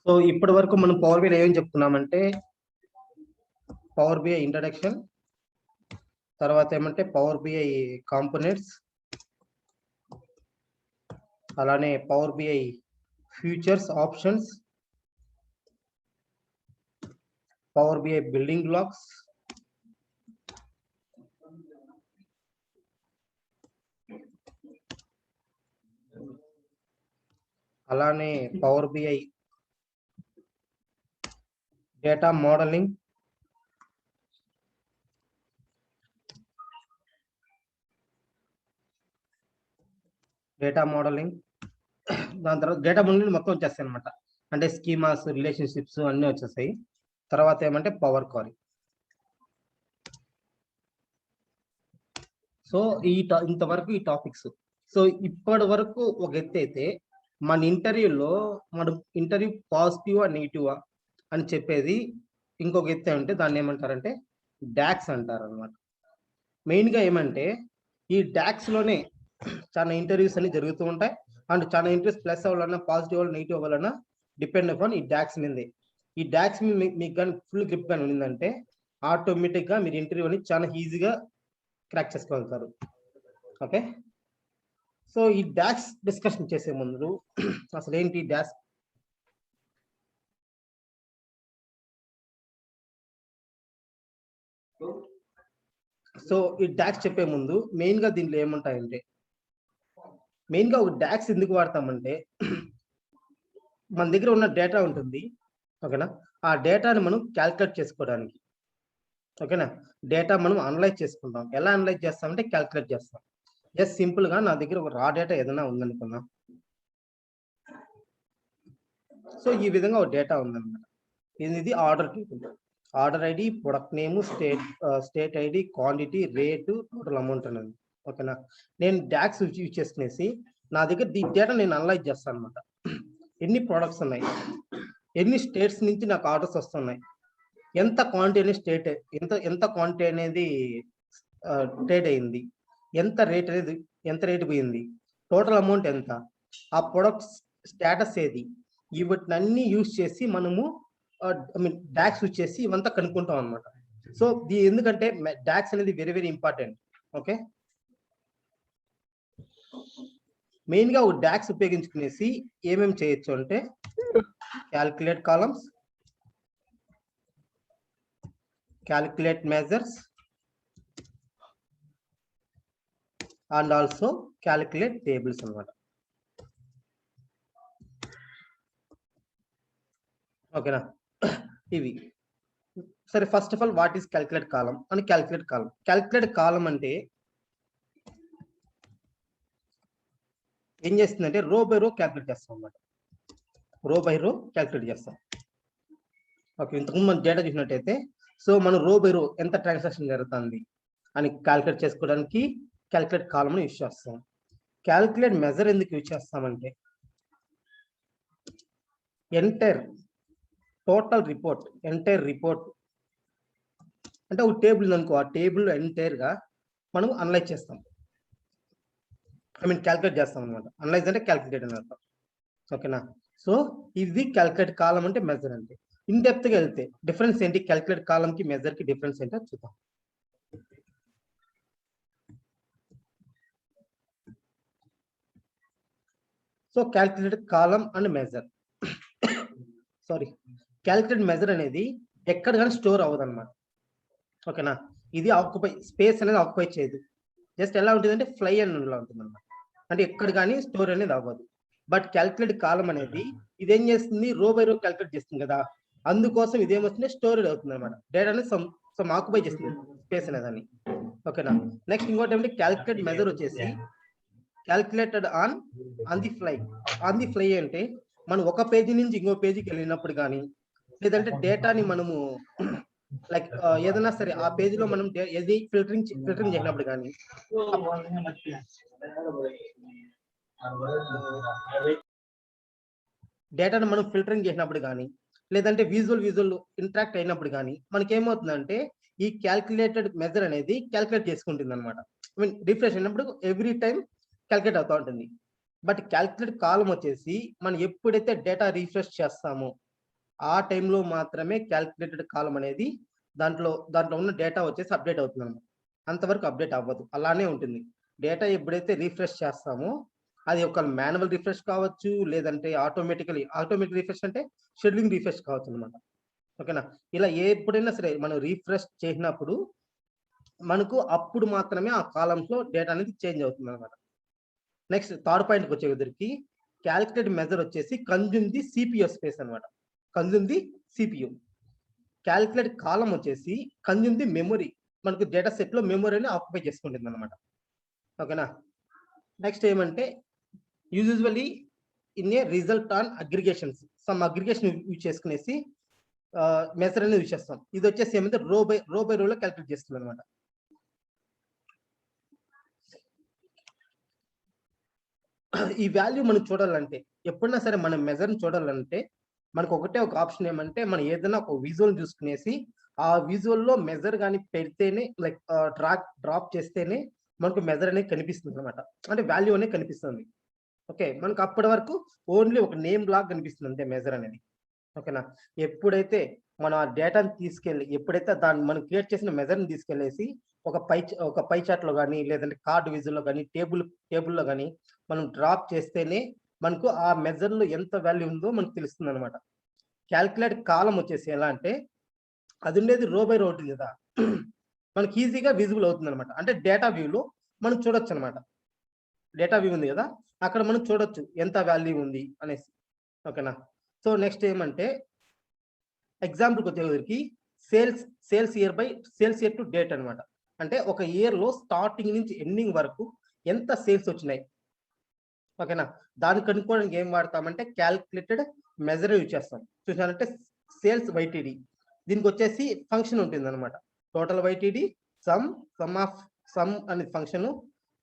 So ఇప్పటి వరకు మనం పవర్ బిఐ ఏం చెప్తున్నామంటే పవర్ బిఐ ఇంట్రడక్షన్, తర్వాత ఏమంటే పవర్ బిఐ కాంపోనెంట్స్, అలానే power BI features options, power BI building blocks, అలానే పవర్ బిఐ డేటా మోడలింగ్, దాని తర్వాత డేటా మోడలింగ్ మొత్తం వచ్చేస్తాయి అనమాట. అంటే స్కీమాస్, రిలేషన్షిప్స్ అన్నీ వచ్చేస్తాయి. తర్వాత ఏమంటే పవర్ క్వరీ. సో ఇంతవరకు ఈ టాపిక్స్. సో ఇప్పటి వరకు ఒక ఎత్తు అయితే మన ఇంటర్వ్యూలో మన ఇంటర్వ్యూ పాజిటివా నెగిటివా అని చెప్పేది ఇంకొక ఎత్తు అంటే దాన్ని ఏమంటారంటే డాక్స్ అంటారు అనమాట. మెయిన్గా ఏమంటే ఈ డాక్స్లోనే చాలా ఇంటర్వ్యూస్ అన్ని జరుగుతూ ఉంటాయి. అండ్ చాలా ఇంటర్వ్యూస్ ప్లస్ అవ్వాలన్నా పాజిటివ్ అవ్వాలి నెగిటివ్ అవ్వాలన్నా డిపెండ్ అపాన్ ఈ డాక్స్ మీదే. ఈ డాక్స్ మీకు కానీ ఫుల్ గ్రిప్ కానీ ఉండిందంటే ఆటోమేటిక్గా మీరు ఇంటర్వ్యూని చాలా ఈజీగా క్రాక్ చేసుకోగలుగుతారు. ఓకే, సో ఈ డాక్స్ డిస్కషన్ చేసే ముందు అసలు ఏంటి డాక్స్? సో ఈ డాక్స్ చెప్పే ముందు మెయిన్గా దీంట్లో ఏముంటాయంటే, మెయిన్గా ఒక డాక్స్ ఎందుకు వాడతామంటే మన దగ్గర ఉన్న డేటా ఉంటుంది, ఓకేనా? ఆ డేటాని మనం క్యాల్కులేట్ చేసుకోవడానికి, ఓకేనా? డేటా మనం అనలైజ్ చేసుకుంటాం. ఎలా అనలైజ్ చేస్తామంటే క్యాల్కులేట్ చేస్తాం. జస్ట్ సింపుల్గా నా దగ్గర ఒక రా డేటా ఏదైనా ఉందనుకున్నా. సో ఈ విధంగా ఒక డేటా ఉందన్నమాట. ఇది order table. Order ID, product name, state ID, quantity, rate, total amount అనేది, ఓకేనా? నేను డాక్స్ యూజ్ చేసుకునేసి నా దగ్గర ఈ డేటా నేను అనలైజ్ చేస్తాను అనమాట. ఎన్ని ప్రొడక్ట్స్ ఉన్నాయి, ఎన్ని స్టేట్స్ నుంచి నాకు ఆర్డర్స్ వస్తున్నాయి, ఎంత క్వాంటిటీ అనేది స్టేట్, ఎంత క్వాంటిటీ అనేది ట్రేడ్ అయింది, ఎంత రేట్ పోయింది, టోటల్ అమౌంట్ ఎంత, ఆ ప్రొడక్ట్ స్టేటస్ ఏది, వీటినన్నీ యూజ్ చేసి మనము డాక్స్ యూజ్ చేసి ఇవంతా కనుక్కుంటాం అనమాట. సో ఎందుకంటే డాక్స్ అనేది very very important. Okay, main గా ఒక డాక్స్ ఉపయోగించుకునేసి ఏమేమి చేయొచ్చు అంటే calculate columns, calculate measures and also calculate tables అనమాట. ఓకేనా? ఇవి సరే. First of all what is calculate column అని క్యాల్కులేట్ కాలం అంటే ఏం చేస్తుందంటే రో బై రో క్యాల్కులేట్ చేస్తాం అన్నమాట. రో బై రో క్యాల్కులేట్ చేస్తాం. ఓకే, ఇంతకుముందు మనం డేటా చూసినట్టయితే సో మనం రో బై రో ఎంత ట్రాన్సాక్షన్ జరుగుతుంది అని క్యాల్కులేట్ చేసుకోవడానికి క్యాల్కులేట్ కాలం అని యూజ్ చేస్తాం. క్యాల్కులేట్ మెజర్ ఎందుకు యూజ్ చేస్తామంటే entire total report, entire report అంటే ఒక టేబుల్ ఉందనుకో, ఆ టేబుల్ ఎంటైర్ గా మనం అనలైజ్ చేస్తాం, క్యాల్కులేట్ చేస్తాం అనమాట. అనలైజ్ అంటే క్యాల్కులేట్ అని అర్థం, ఓకేనా? సో ఇది క్యాల్కులేట్ కాలం అంటే మెజర్ అంటే. ఇన్ డెప్త్ గా వెళ్తే డిఫరెన్స్ ఏంటి, క్యాల్కులేట్ కాలం కి మెజర్ కి డిఫరెన్స్ ఏంటో చూద్దాం. So calculate column and measure, sorry, calculate measure అనేది ఎక్కడ కానీ స్టోర్ అవ్వదు అనమాట, ఓకేనా? ఇది ఆక్యుపై స్పేస్ అనేది ఆక్యుపై చేయదు. జస్ట్ ఎలా ఉంటుంది అంటే ఫ్లై అని ఉంటుంది అనమాట, అంటే ఎక్కడ కానీ స్టోర్ అనేది అవ్వదు. బట్ క్యాల్కులేట్ కాలం అనేది ఇదేం చేస్తుంది, రో బై రో క్యాల్కులేట్ చేస్తుంది కదా, అందుకోసం ఇదేమొస్తుంది స్టోరేజ్ అవుతుంది అనమాట. డేటా అనేది సమ్ ఆక్యుపై చేస్తుంది స్పేస్ అనేదాన్ని, ఓకేనా? నెక్స్ట్ ఇంకోటి ఏమంటే క్యాల్కులేట్ మెజర్ వచ్చేసి calculated on the fly. On the fly అంటే మనం ఒక పేజీ నుంచి ఇంకో పేజీకి వెళ్ళినప్పుడు కానీ, లేదంటే డేటాని మనము లైక్ ఏదైనా సరే ఆ పేజీలో మనం ఏది ఫిల్టరింగ్ చేసినప్పుడు కానీ, డేటాను మనం ఫిల్టరింగ్ చేసినప్పుడు కానీ, లేదంటే విజువల్ ఇంటరాక్ట్ అయినప్పుడు కానీ మనకి ఏమవుతుందంటే ఈ క్యాల్కులేటెడ్ మెజర్ అనేది క్యాల్కులేట్ చేసుకుంటుంది అనమాట. రిఫ్రెష్ అయినప్పుడు ఎవ్రీ టైం క్యాల్కులేట్ అవుతూ ఉంటుంది. బట్ క్యాల్కులేట్ కాలం వచ్చేసి మనం ఎప్పుడైతే డేటా రిఫ్రెష్ చేస్తామో ఆ టైంలో మాత్రమే క్యాల్కులేటెడ్ కాలం అనేది దాంట్లో ఉన్న డేటా వచ్చేసి అప్డేట్ అవుతుంది అనమాట. అంతవరకు అప్డేట్ అవ్వదు, అలానే ఉంటుంది. డేటా ఎప్పుడైతే రిఫ్రెష్ చేస్తామో అది ఒక మాన్యువల్ రిఫ్రెష్ కావచ్చు, లేదంటే ఆటోమేటిక్ రిఫ్రెష్ అంటే షెడ్యూలింగ్ రిఫ్రెష్ కావచ్చు అనమాట. ఓకేనా? ఇలా ఎప్పుడైనా సరే మనం రిఫ్రెష్ చేసినప్పుడు మనకు అప్పుడు మాత్రమే ఆ కాలమ్స్ లో డేటా అనేది చేంజ్ అవుతుంది అనమాట. నెక్స్ట్ థర్డ్ పాయింట్కి వచ్చేసరికి క్యాలిక్యులేట్ మెజర్ వచ్చేసి కన్జ్యూమ్ ది సిపియు స్పేస్ అనమాట. Consume the CPU. Calculate column వచ్చేసి కన్జ్యూమ్ ది మెమొరీ. మనకు డేటా సెట్ లో మెమొరీని ఆక్యుపై చేసుకుంటుంది అనమాట. ఓకేనా? నెక్స్ట్ ఏమంటే usually in a result on aggregations, sum aggregation use చేసుకునేసి మెజర్ అనేది యూజ్ చేస్తాం. ఇది వచ్చేసి ఏమంటే రో బై రో లో క్యాలిక్యులేట్ చేస్తుంది అనమాట. ఈ వాల్యూ మనం చూడాలంటే, ఎప్పుడైనా సరే మనం మెజర్ని చూడాలంటే మనకు ఒకటే ఒక ఆప్షన్ ఏమంటే, మనం ఏదైనా ఒక విజువల్ చూసుకునేసి ఆ విజువల్లో మెజర్ కానీ పెడితేనే లైక్ డ్రాప్ చేస్తేనే మనకు మెజర్ అనేది కనిపిస్తుంది అనమాట. అంటే వాల్యూ అనేది కనిపిస్తుంది. ఓకే, మనకు అప్పటి వరకు ఓన్లీ ఒక నేమ్ లాగా కనిపిస్తుంది అంతే మెజర్ అనేది. ఓకేనా? ఎప్పుడైతే మనం ఆ డేటాని తీసుకెళ్ళి, ఎప్పుడైతే దాన్ని మనం క్రియేట్ చేసిన మెజర్ని తీసుకెళ్ళేసి ఒక పై చార్ట్ లో కానీ, లేదంటే కార్డ్ విజువల్లో కానీ, టేబుల్లో కానీ మనం డ్రాప్ చేస్తేనే మనకు ఆ మెజర్ లో ఎంత వాల్యూ ఉందో మనకు తెలుస్తుంది అనమాట. క్యాల్కులేట్ కాలం వచ్చేసి ఎలా అంటే అది ఉండేది రో బై రో ఉంటుంది కదా, మనకి ఈజీగా విజిబుల్ అవుతుంది అనమాట. అంటే డేటా వ్యూలో మనం చూడొచ్చు అనమాట. డేటా వ్యూ ఉంది కదా, అక్కడ మనం చూడొచ్చు ఎంత వాల్యూ ఉంది అనేసి. ఓకేనా? సో నెక్స్ట్ ఏమంటే ఎగ్జాంపుల్కి వచ్చేసరికి సేల్స్ ఇయర్ టు డేట్ అనమాట. అంటే ఒక ఇయర్ లో స్టార్టింగ్ నుంచి ఎండింగ్ వరకు ఎంత సేల్స్ వచ్చినాయి. ఓకేనా? దాన్ని కనుక్కోవడానికి ఏం వాడతామంటే క్యాల్కులేటెడ్ మెజర్ యూజ్ చేస్తాం. చూసారంటే సేల్స్ వైటీడీ, దీనికి వచ్చేసి ఫంక్షన్ ఉంటుంది అనమాట. టోటల్ వైటీడీ సమ్ అనే ఫంక్షన్.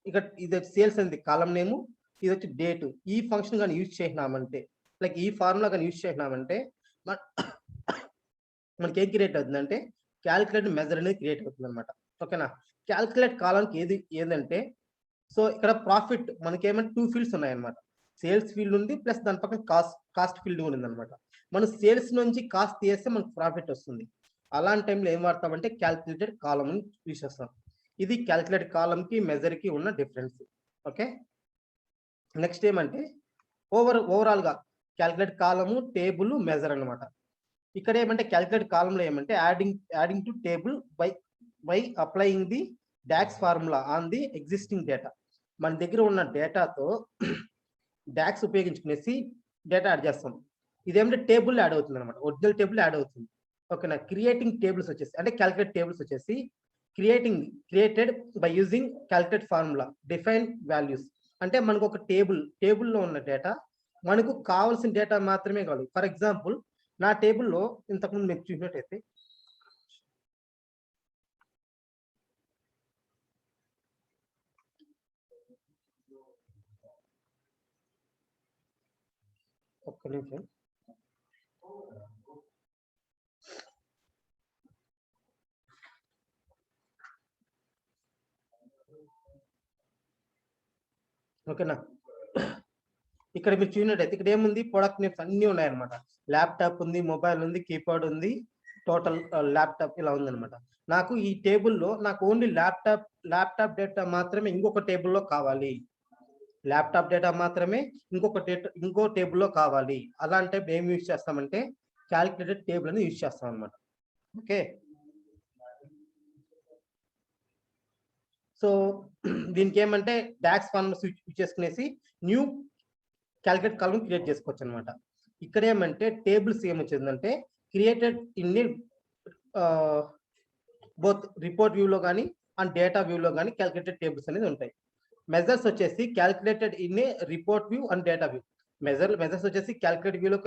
ఇక ఇది సేల్స్ అనేది కాలం నేము, ఇది వచ్చి డేటు. ఈ ఫంక్షన్ కానీ యూజ్ చేసినామంటే, లైక్ ఈ ఫార్ములా కానీ యూజ్ చేసినామంటే మనకి ఏం క్రియేట్ అవుతుందంటే క్యాల్కులేట్ మెజర్ అనేది క్రియేట్ అవుతుంది అనమాట. ఓకేనా? క్యాల్కులేట్ కాలానికి ఏదంటే, సో ఇక్కడ ప్రాఫిట్ మనకి ఏమంటే 2 ఫీల్డ్స్ ఉన్నాయన్నమాట. సేల్స్ ఫీల్డ్ ఉంది, ప్లస్ దాని పక్కన కాస్ట్ ఫీల్డ్ కూడా ఉంది అనమాట. మనం సేల్స్ నుంచి కాస్ట్ తీస్తే మనకు ప్రాఫిట్ వస్తుంది. అలాంటి టైంలో ఏం వాడతామంటే క్యాల్కులేటెడ్ కాలం యూజ్ చేస్తాం. ఇది క్యాల్కులేటెడ్ కాలం కి మెజర్ కి ఉన్న డిఫరెన్స్. ఓకే, నెక్స్ట్ ఏమంటే ఓవరాల్ గా క్యాల్కులేట్ కాలము, టేబుల్, మెజర్ అనమాట. ఇక్కడ ఏమంటే క్యాల్కులేట్ కాలంలో ఏమంటే adding to table by applying the DAX formula on the existing data. మన దగ్గర ఉన్న డేటాతో డాక్స్ ఉపయోగించుకునేసి డేటా యాడ్ చేస్తాం. ఇదేమంటే టేబుల్ యాడ్ అవుతుంది అనమాట, ఒరిజినల్ టేబుల్ యాడ్ అవుతుంది. ఓకేనా? క్రియేటింగ్ టేబుల్స్ వచ్చేసి అంటే క్యాల్కులేట్ టేబుల్స్ వచ్చేసి created by using calculate formula define values. అంటే మనకు ఒక టేబుల్లో ఉన్న డేటా మనకు కావాల్సిన డేటా మాత్రమే కాదు. ఫర్ ఎగ్జాంపుల్ నా టేబుల్లో ఇంతకుముందు మీరు చూసినట్టయితే ఒక్క నిమిషం. ఓకేనా? ఇక్కడ మీరు చూసినట్టయితే ఇక్కడ ఏముంది, ప్రొడక్ట్ నేమ్స్ అన్ని ఉన్నాయన్నమాట. ల్యాప్టాప్ ఉంది, మొబైల్ ఉంది, కీప్యాడ్ ఉంది, టోటల్ ల్యాప్టాప్ ఇలా ఉందన్నమాట. నాకు ఈ టేబుల్లో నాకు ఓన్లీ ల్యాప్టాప్ డేటా మాత్రమే ఇంకొక టేబుల్లో కావాలి. ల్యాప్టాప్ డేటా మాత్రమే ఇంకో టేబుల్లో కావాలి. అలాంటి ఏం యూజ్ చేస్తామంటే క్యాల్కులేటెడ్ టేబుల్ అని యూజ్ చేస్తాం అనమాట. ఓకే, సో దీనికి ఏమంటే డాక్స్ ఫార్ములాస్ యూజ్ చేసుకునేసి న్యూ క్యాల్కులేట్ కాలం క్రియేట్ చేసుకోవచ్చు అనమాట. ఇక్కడ ఏమంటే టేబుల్స్ ఏమొచ్చిందంటే క్రియేటెడ్ ఇన్ బోత్ రిపోర్ట్ వ్యూలో కానీ అండ్ డేటా వ్యూలో కానీ క్యాల్కులేటెడ్ టేబుల్స్ అనేది ఉంటాయి. మెజర్స్ వచ్చేసి calculated in a report view and data view. Measures వచ్చేసి క్యాల్కులేట్ వ్యూలో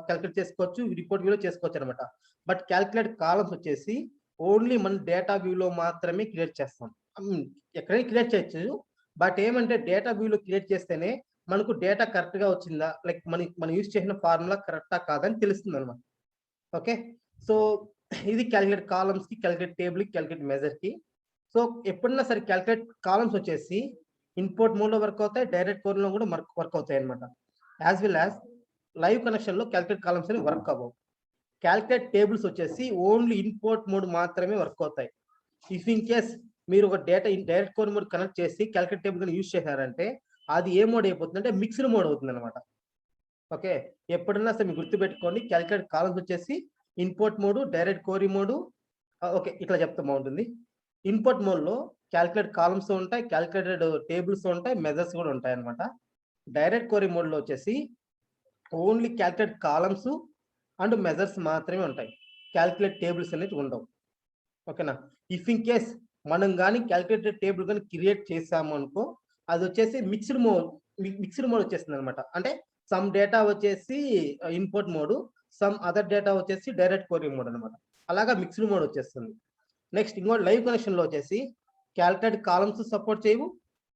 క్యాల్కులేట్ చేసుకోవచ్చు, రిపోర్ట్ వ్యూలో చేసుకోవచ్చు అనమాట. బట్ క్యాల్కులేట్ కాలమ్స్ వచ్చేసి ఓన్లీ మన డేటా వ్యూలో మాత్రమే క్రియేట్ చేస్తాం. ఎక్కడైనా క్రియేట్ చేయొచ్చు, బట్ ఏమంటే డేటా వ్యూలో క్రియేట్ చేస్తేనే మనకు డేటా కరెక్ట్ గా వచ్చిందా, లైక్ మనం యూజ్ చేసిన ఫార్ములా కరెక్టా కాదని తెలుస్తుంది అనమాట. ఓకే, సో ఇది క్యాల్కులేట్ కాలమ్స్ కి, క్యాల్కులేట్ టేబుల్ కి, క్యాల్కులేట్ మెజర్ కి. సో ఎప్పుడన్నా సరే క్యాల్కులేట్ కాలమ్స్ వచ్చేసి ఇన్పుట్ మోడ్ లో వర్క్ అవుతాయి, డైరెక్ట్ కోడ్ లో కూడా వర్క్ అవుతాయి అనమాట. As well as live connection లో క్యాల్కులేట్ కాలమ్స్ అని వర్క్ అవ్వవు. క్యాల్కులేట్ టేబుల్స్ వచ్చేసి ఓన్లీ ఇన్పుట్ మోడ్ మాత్రమే వర్క్ అవుతాయి. ఇఫ్ ఇన్ కేస్ మీరు ఒక data direct core mode connect చేసి క్యాల్కులేట్ టేబుల్ కానీ యూజ్ చేశారంటే అది ఏ మోడ్ అయిపోతుంది అంటే మిక్స్డ్ మోడ్ అవుతుంది అనమాట. ఓకే, ఎప్పుడన్నా సరే మీరు గుర్తుపెట్టుకోండి, క్యాల్కులేట్ కాలమ్స్ వచ్చేసి ఇన్పుట్ మోడ్, డైరెక్ట్ కోరీ మోడ్. ఓకే, ఇట్లా చెప్తే బాగుంటుంది. ఇన్పుట్ మోడ్ లో క్యాల్కులేట్ కాలమ్స్ ఉంటాయి, క్యాల్కులేటెడ్ టేబుల్స్ ఉంటాయి, మెజర్స్ కూడా ఉంటాయి అనమాట. డైరెక్ట్ కోరీ మోడ్ లో వచ్చేసి only calculate columns and measures మాత్రమే ఉంటాయి, క్యాల్కులేట్ టేబుల్స్ అనేది ఉండవు. ఓకేనా. ఇఫ్ ఇన్ కేస్ మనం కానీ క్యాల్కులేటెడ్ టేబుల్ కానీ క్రియేట్ చేసాము అనుకో, అది వచ్చేసి మిక్స్డ్ మోడ్ వచ్చేస్తుంది అనమాట. అంటే సమ్ డేటా వచ్చేసి input mode, some other data వచ్చేసి డైరెక్ట్ కోరీ మోడ్ అనమాట. అలాగా మిక్స్డ్ మోడ్ వచ్చేస్తుంది. నెక్స్ట్ ఇంకో లైవ్ కనెక్షన్ లో వచ్చేసి క్యాల్కులేటెడ్ కాలమ్స్ సపోర్ట్ చేయవు,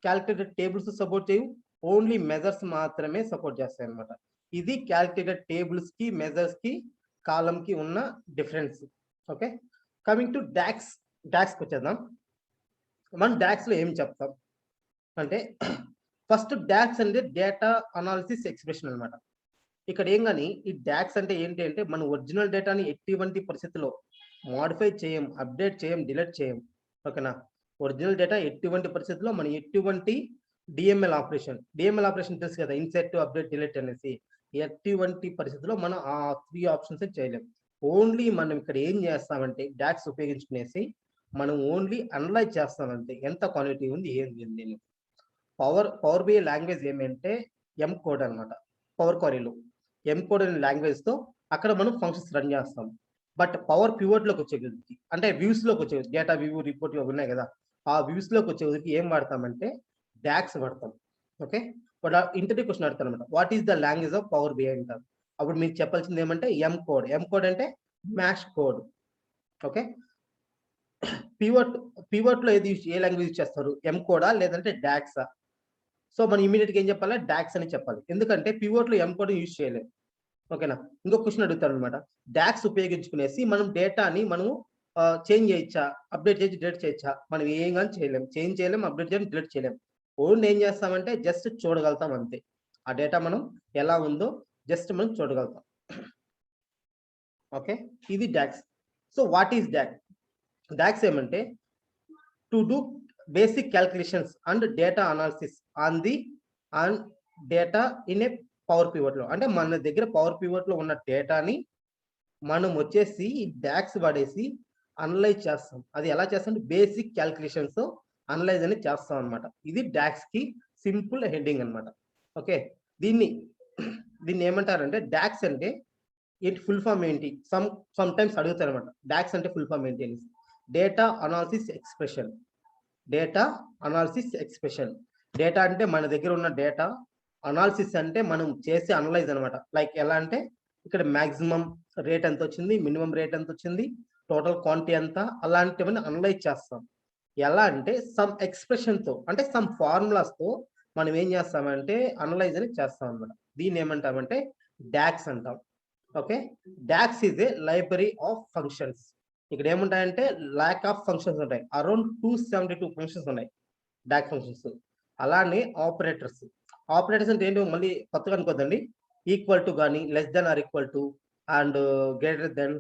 క్యాల్కులేటెడ్ టేబుల్స్ సపోర్ట్ చేయవు, ఓన్లీ మెజర్స్ మాత్రమే సపోర్ట్ చేస్తాయి అనమాట. ఇది క్యాల్కులేటెడ్ టేబుల్స్ కి, మెజర్స్ కి, కాలం కి ఉన్న difference. Okay, coming to docs వచ్చేద్దాం. మనం డాక్స్ లో ఏం చెప్తాం అంటే ఫస్ట్ డాక్స్ అంటే డేటా అనాలిసిస్ ఎక్స్ప్రెషన్ అనమాట. ఇక్కడ ఏం కానీ ఈ డాక్స్ అంటే ఏంటి అంటే మన ఒరిజినల్ డేటాని ఎటువంటి పరిస్థితిలో మోడిఫై చేయం, అప్డేట్ చేయం, డిలీట్ చేయం. ఓకేనా. ఒరిజినల్ డేటా ఎటువంటి పరిస్థితుల్లో మనం ఎటువంటి డిఎంఎల్ ఆపరేషన్ తెలుసు కదా, ఇన్సెట్, అప్డేట్, డిలీట్ అనేసి. ఎటువంటి పరిస్థితుల్లో మనం ఆ 3 ఆప్షన్స్ చేయలేం. ఓన్లీ మనం ఇక్కడ ఏం చేస్తామంటే డాక్స్ ఉపయోగించుకునేసి మనం ఓన్లీ అనలైజ్ చేస్తామంటే ఎంత క్వాలిటీ ఉంది, ఏంది. పవర్ బిఐ లాంగ్వేజ్ ఏమంటే ఎం కోడ్ అనమాట. పవర్ క్వరీలో ఎం కోడ్ అనే లాంగ్వేజ్ తో అక్కడ మనం ఫంక్షన్స్ రన్ చేస్తాం. బట్ పవర్ పివోట్ లోకి వచ్చేది అంటే వ్యూస్ లోకి వచ్చేది, డేటా వ్యూ, రిపోర్ట్ ఉన్నాయి కదా, ఆ వ్యూస్ లోకి వచ్చేది ఏం వాడతామంటే డాక్స్ వాడతాం. ఓకే, బట్ ఇంటర్వ్యూ క్వశ్చన్ అడతాను అనమాట, what is the language of Power BI అంటారు. అప్పుడు మీరు చెప్పాల్సింది ఏమంటే ఎం కోడ్ అంటే మ్యాష్ కోడ్. ఓకే, పివోట్ లో ఏ లాంగ్వేజ్ యూజ్ చేస్తారు, ఎం కోడా లేదంటే డాక్సా? సో మనం ఇమీడియట్ గా ఏం చెప్పాలి, డాక్స్ అని చెప్పాలి. ఎందుకంటే పివోట్ లో ఎం కోడ్ యూజ్ చేయలేదు. ఓకేనా. ఇంకో క్వశ్చన్ అడుగుతారు అనమాట, డాక్స్ ఉపయోగించుకునేసి మనం డేటాని మనము చేంజ్ చేయొచ్చా, అప్డేట్ చేసి డిలీట్ చేయొచ్చా? మనం ఏం కానీ చేయలేం, చేంజ్ చేయలేం, అప్డేట్ చేయలేం, డిలీట్ చేయలేం. ఓన్లీ ఏం చేస్తామంటే జస్ట్ చూడగలుగుతాం అంతే. ఆ డేటా మనం ఎలా ఉందో జస్ట్ మనం చూడగలుగుతాం. ఓకే, ఇది DAX. So what is DAX ఏమంటే to do basic calculations and data analysis on data in a power pivot లో. అంటే మన దగ్గర పవర్ పివోట్ లో ఉన్న డేటాని మనం వచ్చేసి డాక్స్ వాడేసి అనలైజ్ చేస్తాం. అది ఎలా చేస్తాం, బేసిక్ క్యాల్కులేషన్స్ అనలైజ్ అనేది చేస్తాం అనమాట. ఇది డాక్స్ కి సింపుల్ హెడ్డింగ్ అనమాట. ఓకే, దీన్ని ఏమంటారంటే డాక్స్ అంటే ఏంటి, ఫుల్ ఫామ్ ఏంటి, సమ్ టైమ్స్ అడుగుతారు అనమాట. డాక్స్ అంటే ఫుల్ ఫామ్ ఏంటి అని. Data analysis expression. డేటా అంటే మన దగ్గర ఉన్న డేటా, అనాలిసిస్ అంటే మనం చేసే అనలైజ్ అనమాట. లైక్ ఎలా అంటే ఇక్కడ మాక్సిమం రేట్ ఎంత వచ్చింది, మినిమం రేట్ ఎంత వచ్చింది, టోటల్ క్వాంటిటీ ఎంత, అలాంటివన్నీ అనలైజ్ చేస్తాం. ఎలా అంటే సమ్ ఎక్స్ప్రెషన్ తో, అంటే సమ్ ఫార్ములాస్ తో మనం ఏం చేస్తామంటే అనలైజ్ అని చేస్తాం అనమాట. దీన్ని ఏమంటామంటే డాక్స్ అంటాం. Okay, DAX is a library of functions. ఇక్కడ ఏముంటాయంటే ల్యాక్ ఆఫ్ ఫంక్షన్స్ ఉంటాయి, అరౌండ్ 272 ఫంక్షన్స్ ఉన్నాయి డాక్స్ ఫంక్షన్స్. అలానే ఆపరేటర్స్ అంటే ఏంటో మళ్ళీ కొత్తగా అనుకోద్దండి. ఈక్వల్ టు కానీ, less than or equal to, and greater than,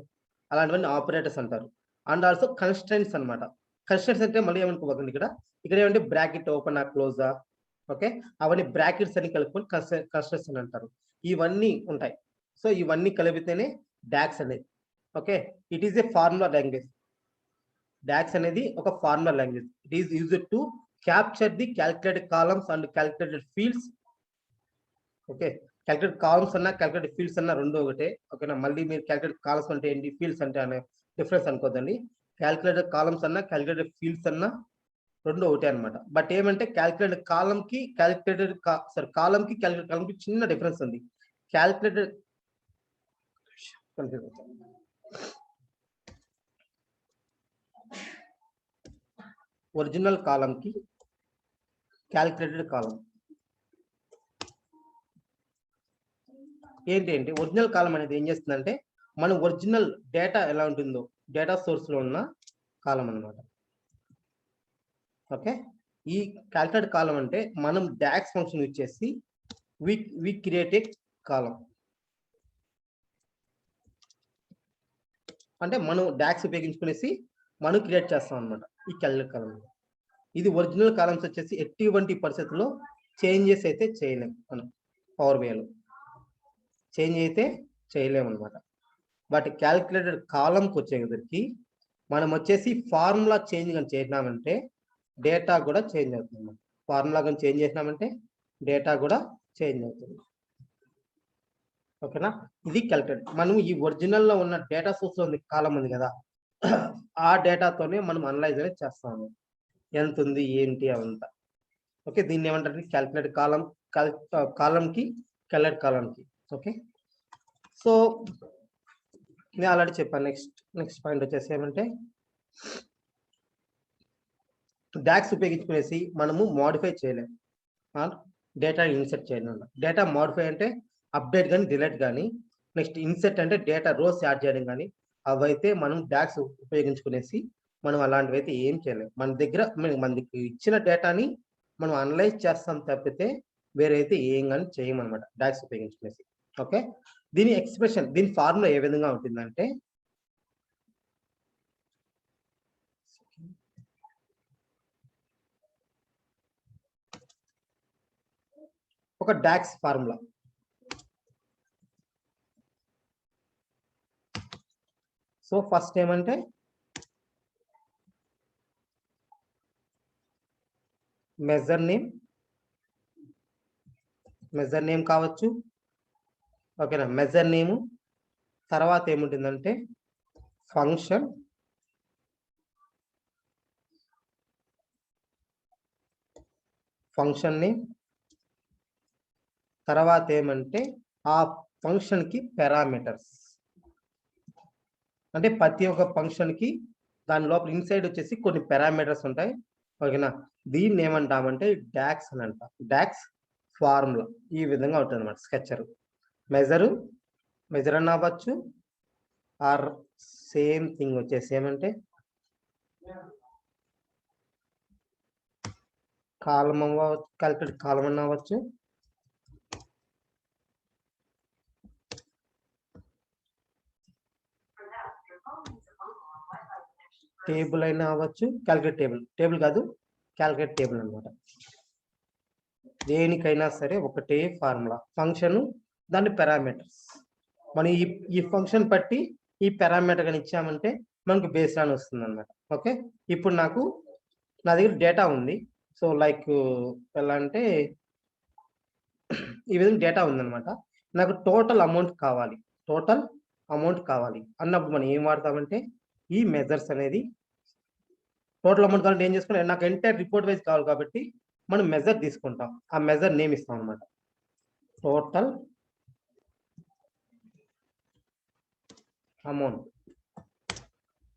అలాంటివన్నీ ఆపరేటర్స్ అంటారు. అండ్ ఆల్సో కన్స్ట్రెంట్స్ అనమాట. కన్స్ట్రెంట్స్ అంటే మళ్ళీ ఏమనుకోకండి, ఇక్కడ ఏమంటే బ్రాకెట్ ఓపెన్ ఆ క్లోజా. ఓకే, అవన్నీ బ్రాకెట్స్ అని కలుపుకొని కన్స్ట్రెంట్స్ అని అంటారు. ఇవన్నీ ఉంటాయి. సో ఇవన్నీ కలిపితేనే డాక్స్ అనేది. Okay, it is a formula language. DAX అనేది ఒక formula language. It is used to capture the calculated columns and calculated fields. Okay, calculated columns అన్న క్యాల్కులేటెడ్ ఫీల్డ్స్ అన్న రెండు ఒకటే. ఓకేనా. మళ్ళీ మీరు క్యాల్కులేటెడ్ కాలమ్స్ అంటే ఏంటి, ఫీల్డ్స్ అంటే అనే డిఫరెన్స్ అనుకోదండి. క్యాల్కులేటెడ్ కాలమ్స్ అన్న క్యాల్కులేటెడ్ ఫీల్డ్స్ అన్న రెండు ఒకటే అనమాట. బట్ ఏమంటే క్యాల్కులేటెడ్ కాలం కి క్యాల్కులేటెడ్ కాలం కి చిన్న డిఫరెన్స్ ఉంది. క్యాల్కులేటెడ్ ఒరిజినల్ కాలం కి క్యాల్కులేటెడ్ కాలం ఏంటి, ఒరిజినల్ కాలం అనేది ఏం చేస్తుందంటే మన ఒరిజినల్ డేటా ఎలా ఉంటుందో డేటా సోర్స్ లో ఉన్న కాలం అన్నమాట. ఓకే, ఈ క్యాల్కులేటెడ్ కాలం అంటే మనం డాక్స్ ఫంక్షన్ యూజ్ చేసి వి క్రియేట్ ఏ కాలం. అంటే మనం డాక్స్ ఉపయోగించుకునేసి మనం క్రియేట్ చేస్తాం అనమాట ఈ క్యాలెండర్ కాలం. ఇది ఒరిజినల్ కాలమ్స్ వచ్చేసి ఎటువంటి పరిస్థితుల్లో చేంజెస్ అయితే చేయలేము మనం పవర్ బిఐలో చేంజ్ అయితే చేయలేము అనమాట. బట్ క్యాలిక్యులేటెడ్ కాలంకి వచ్చేసరికి మనం వచ్చేసి ఫార్ములా చేంజ్ కానీ చేసినామంటే డేటా కూడా చేంజ్ అవుతుంది. ఫార్ములా కానీ చేంజ్ చేసినామంటే డేటా కూడా చేంజ్ అవుతుంది. ఓకేనా, ఇది క్యాలిక్యులేట్. మనం ఈ ఒరిజినల్లో ఉన్న డేటా సోర్స్ ఉంది కాలం ఉంది కదా, ఆ డేటాతోనే మనం అనలైజ్ అనేది చేస్తాము, ఎంత ఉంది ఏంటి అవంతా. ఓకే, దీన్ని ఏమంటారు క్యాలిక్యులేట్ కాలం, కాలంకి క్యాలిక్యులేట్ కాలంకి. ఓకే, సో నేను ఆల్రెడీ చెప్పాను. నెక్స్ట్ పాయింట్ వచ్చేసి ఏమంటే డాక్స్ ఉపయోగించుకునేసి మనము మోడిఫై చేయలేము, డేటా ఇన్సెట్ చేయలేము. డేటా మోడిఫై అంటే అప్డేట్ కానీ డిలీట్ కానీ, నెక్స్ట్ ఇన్సెట్ అంటే డేటా రోస్ యాడ్ చేయడం కానీ, అవైతే మనం డాక్స్ ఉపయోగించుకునేసి మనం అలాంటివి అయితే ఏం చేయలేము. మన దగ్గర మనకి ఇచ్చిన డేటాని మనం అనలైజ్ చేస్తాం తప్పితే వేరే అయితే ఏం కానీ చేయమన్నమాట డాక్స్ ఉపయోగించుకునేసి. ఓకే, దీని ఎక్స్ప్రెషన్, దీని ఫార్ములా ఏ విధంగా ఉంటుందంటే ఒక డాక్స్ ఫార్ములా. సో ఫస్ట్ ఏమంటే మెజర్ నేమ్ కావచ్చు. ఓకేనా, మెజర్ నేము తర్వాత ఏముంటుందంటే ఫంక్షన్ నేమ్ తర్వాత ఏమంటే ఆ ఫంక్షన్ కి పారామీటర్స్. అంటే ప్రతి ఒక్క ఫంక్షన్ కి దాని లోపల ఇన్సైడ్ వచ్చేసి కొన్ని పారామీటర్స్ ఉంటాయి. ఓకేనా, దీన్ని ఏమంటామంటే డాక్స్ అని అంటాం. డాక్స్ ఫార్ములా ఈ విధంగా ఉంటుంది అన్నమాట. స్కెచర్ మెజర్ అని అవ్వచ్చు, ఆర్ సేమ్ థింగ్ వచ్చేసి ఏమంటే కాలం అవ్వచ్చు, క్యాలిక్యులేట్ కాలం అని అవ్వచ్చు, టేబుల్ అయినా అవ్వచ్చు. క్యాలిక్యులేట్ టేబుల్ కాదు, క్యాలిక్యులేట్ టేబుల్ అనమాట. దేనికైనా సరే ఒకటే ఫార్ములా, ఫంక్షన్ దాని పారామీటర్స్. మనం ఈ ఫంక్షన్ బట్టి ఈ పారామీటర్ కానీ ఇచ్చామంటే మనకు బేస్ లైన్ వస్తుంది అనమాట. ఓకే, ఇప్పుడు నా దగ్గర డేటా ఉంది. సో లైక్ ఎలా అంటే ఈ విధంగా డేటా ఉందన్నమాట. నాకు టోటల్ అమౌంట్ కావాలి అన్నప్పుడు మనం ఏం వాడతామంటే ఈ మెజర్స్ అనేది. టోటల్ అమౌంట్ కావాలంటే ఏం చేసుకుంటాం, నాకు ఎంటైర్ రిపోర్ట్ వైజ్ కావాలి కాబట్టి మనం మెజర్ తీసుకుంటాం. ఆ మెజర్ నేమ్ ఇస్తాం అనమాట, టోటల్ అమౌంట్.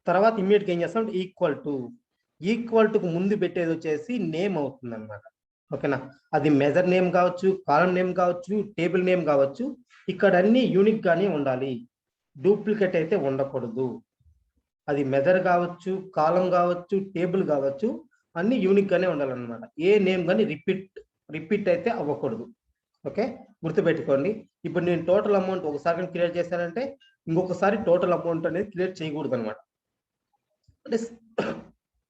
తర్వాత ఇమ్మీడియట్గా ఏం చేస్తాం, ఈక్వల్ టు ముందు పెట్టేది వచ్చేసి నేమ్ అవుతుంది అనమాట. ఓకేనా, అది మెజర్ నేమ్ కావచ్చు, కాలం నేమ్ కావచ్చు, టేబుల్ నేమ్ కావచ్చు. ఇక్కడ అన్ని యూనిక్ గానే ఉండాలి, డూప్లికేట్ అయితే ఉండకూడదు. అది మెజర్ కావచ్చు, కాలం కావచ్చు, టేబుల్ కావచ్చు, అన్ని యూనిక్ గానే ఉండాలన్నమాట. ఏ నేమ్ కానీ రిపీట్ అయితే అవ్వకూడదు. ఓకే, గుర్తుపెట్టుకోండి. ఇప్పుడు నేను టోటల్ అమౌంట్ ఒకసారి క్రియేట్ చేశానంటే ఇంకొకసారి టోటల్ అమౌంట్ అనేది క్రియేట్ చేయకూడదు అనమాట.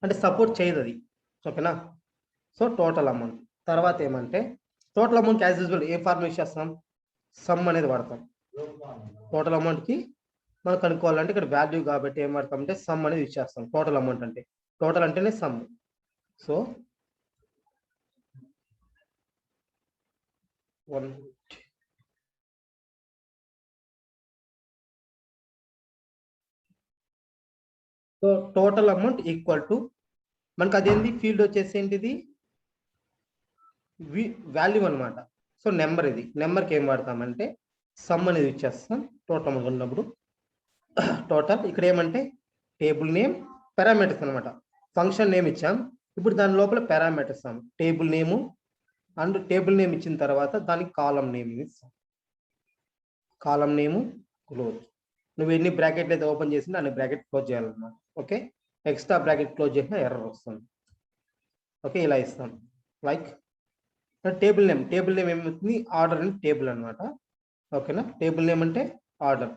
అంటే సపోర్ట్ చేయదు అది. ఓకేనా, సో టోటల్ అమౌంట్ తర్వాత ఏమంటే టోటల్ అమౌంట్ యాజ్ యూజువల్ ఏ ఫార్ములా యూస్ చేస్తాం, సమ్ అనేది వాడతాం. టోటల్ అమౌంట్ కి మనం కనుక్కోవాలంటే ఇక్కడ వాల్యూ కాబట్టి ఏం వాడతాం అంటే సమ్ అనేది యూస్ చేస్తాం. టోటల్ అమౌంట్ అంటే టోటల్ అంటేనే some. So total amount equal to మనకు అదేంటి ఫీల్డ్ వచ్చేసి ఏంటిది వాల్యూ అనమాట. సో నెంబర్, ఇది నెంబర్కి ఏం వాడతామంటే సమ్ అనేది ఇచ్చేస్తాం టోటల్ అమౌంట్ ఉన్నప్పుడు. టోటల్ ఇక్కడ ఏమంటే టేబుల్ నేమ్ పారామీటర్స్ అనమాట. ఫంక్షన్ నేమ్ ఇచ్చాం, ఇప్పుడు దాని లోపల పారామీటర్స్ ఇస్తాం. Table name and table name ఇచ్చిన తర్వాత దానికి కాలం నేమ్ ఇస్తాం. కాలం నేము క్లోజ్. నువ్వు ఎన్ని బ్రాకెట్లు అయితే ఓపెన్ చేసినా అన్ని బ్రాకెట్ క్లోజ్ చేయాలన్నమాట. ఓకే, ఎక్స్ట్రా బ్రాకెట్ క్లోజ్ చేసినా ఎర్రర్ వస్తుంది. ఓకే, ఇలా ఇస్తాం. లైక్ టేబుల్ నేమ్ ఏమవుతుంది, ఆర్డర్ అండ్ టేబుల్ అనమాట. ఓకేనా, టేబుల్ నేమ్ అంటే order.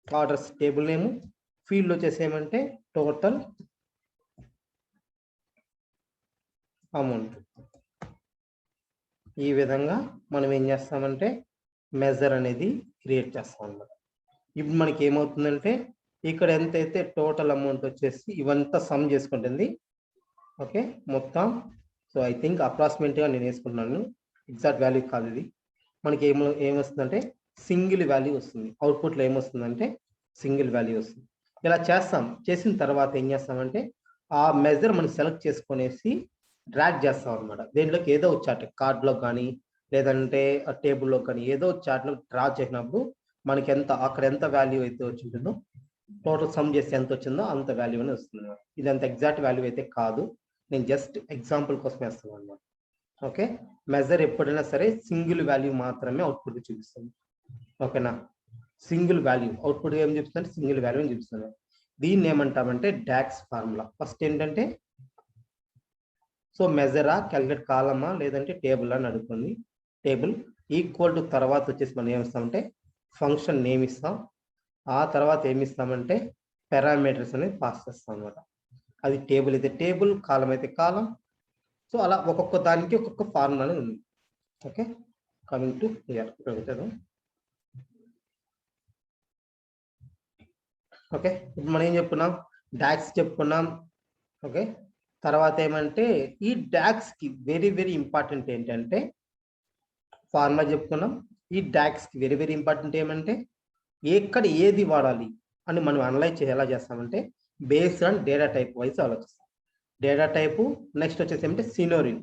Orders table name, field వచ్చేసి ఏమంటే టోటల్ అమౌంట్. ఈ విధంగా మనం ఏం చేస్తామంటే మెజర్ అనేది క్రియేట్ చేస్తాం అన్నమాట. ఇప్పుడు మనకి ఏమవుతుందంటే ఇక్కడ ఎంతైతే టోటల్ అమౌంట్ వచ్చేసి ఇవంతా సమ్ చేసుకుంటుంది. ఓకే, మొత్తం. సో ఐ థింక్ అప్రాక్సిమేట్గా నేను వేసుకుంటున్నాను, ఎగ్జాక్ట్ వాల్యూ కాదు ఇది. మనకి ఏమొస్తుందంటే సింగిల్ వాల్యూ వస్తుంది. అవుట్పుట్లో ఏమొస్తుందంటే సింగిల్ వాల్యూ వస్తుంది. ఇలా చేస్తాం. చేసిన తర్వాత ఏం చేస్తామంటే ఆ మెజర్ మనం సెలెక్ట్ చేసుకునేసి డ్రాగ్ చేస్తాం అనమాట. దేంట్లోకి ఏదో చార్ట్, కార్డ్లో కానీ లేదంటే టేబుల్లో కానీ ఏదో చార్ట్లో డ్రా చేసినప్పుడు మనకి అక్కడ ఎంత వాల్యూ అయితే వచ్చింటుందో టోటల్ సమ్ చేస్తే ఎంత వచ్చిందో అంత వాల్యూ అని వస్తుంది అనమాట. ఇది అంత ఎగ్జాక్ట్ వాల్యూ అయితే కాదు, నేను జస్ట్ ఎగ్జాంపుల్ కోసం వేస్తున్నాను అనమాట. ఓకే, మెజర్ ఎప్పుడైనా సరే సింగిల్ వాల్యూ మాత్రమే అవుట్పుట్ చూపిస్తుంది. ఓకేనా, సింగిల్ వాల్యూ అవుట్పుట్ ఏం చూపిస్తుంది, సింగిల్ వాల్యూ అని చూపిస్తుంది. దీన్ని ఏమంటామంటే డాక్స్ ఫార్ములా. ఫస్ట్ ఏంటంటే సో మెజరా, క్యాలిక్యులేట్ కాలమా లేదంటే టేబుల్ అని అడుగుతుంది. టేబుల్ ఈక్వల్ టు తర్వాత వచ్చేసి మనం ఏమిస్తామంటే ఫంక్షన్ నేమ్ ఇస్తాం. ఆ తర్వాత ఏమి ఇస్తామంటే పారామీటర్స్ అనేది పాస్ చేస్తాం అనమాట. అది టేబుల్ అయితే టేబుల్, కాలం అయితే కాలం. సో అలా ఒక్కొక్క దానికి ఒక్కొక్క ఫార్ములా అనేది ఉంది. Okay, coming to hear. Okay, ఇప్పుడు మనం ఏం చెప్పుకున్నాం, డాక్స్ చెప్పుకున్నాం. ఓకే, తర్వాత ఏమంటే ఈ డాక్స్ కి వెరీ వెరీ ఇంపార్టెంట్ ఏంటంటే ఫార్ములా చెప్పుకున్నాం. ఈ డాక్స్ కి వెరీ వెరీ ఇంపార్టెంట్ ఏమంటే ఎక్కడ ఏది వాడాలి అని మనం అనలైజ్ ఎలా చేస్తామంటే based on data type wise ఆలోచిస్తాం. డేటా టైపు, నెక్స్ట్ వచ్చేసి ఏమంటే సినోరియో,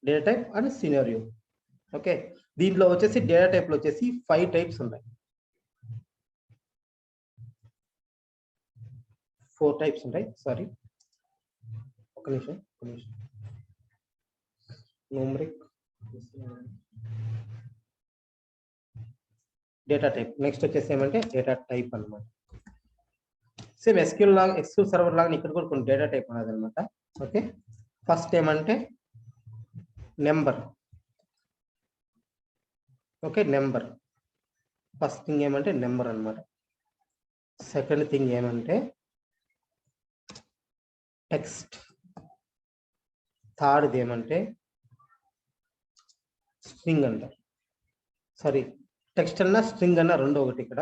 డేటా టైప్ అండ్ సినోరియో. ఓకే, దీంట్లో వచ్చేసి డేటా టైప్లో వచ్చేసి 5 టైప్స్ ఉన్నాయి, 4 టైప్స్ ఉంటాయి. సారీ, ఒక నిమిషం. న్యూమరిక్, డేటా టైప్, నెక్స్ట్ వచ్చేసి ఏమంటే డేటా టైప్ అనమాట. సేమ్ ఎస్క్యూఎల్ లాగా, ఎస్క్యూఎల్ సర్వర్ లాగా ఇక్కడ కూడా కొన్ని డేటా టైప్ ఉన్నది అనమాట. ఓకే, ఫస్ట్ ఏమంటే number. Okay, number first thing ఏమంటే నెంబర్ అనమాట. సెకండ్ థింగ్ ఏమంటే టెక్స్ట్. థర్డ్ ఏమంటే స్ట్రింగ్ అంటారు. సారీ, టెక్స్ట్ అన్నా స్ట్రింగ్ అన్నా రెండో ఒకటి. ఇక్కడ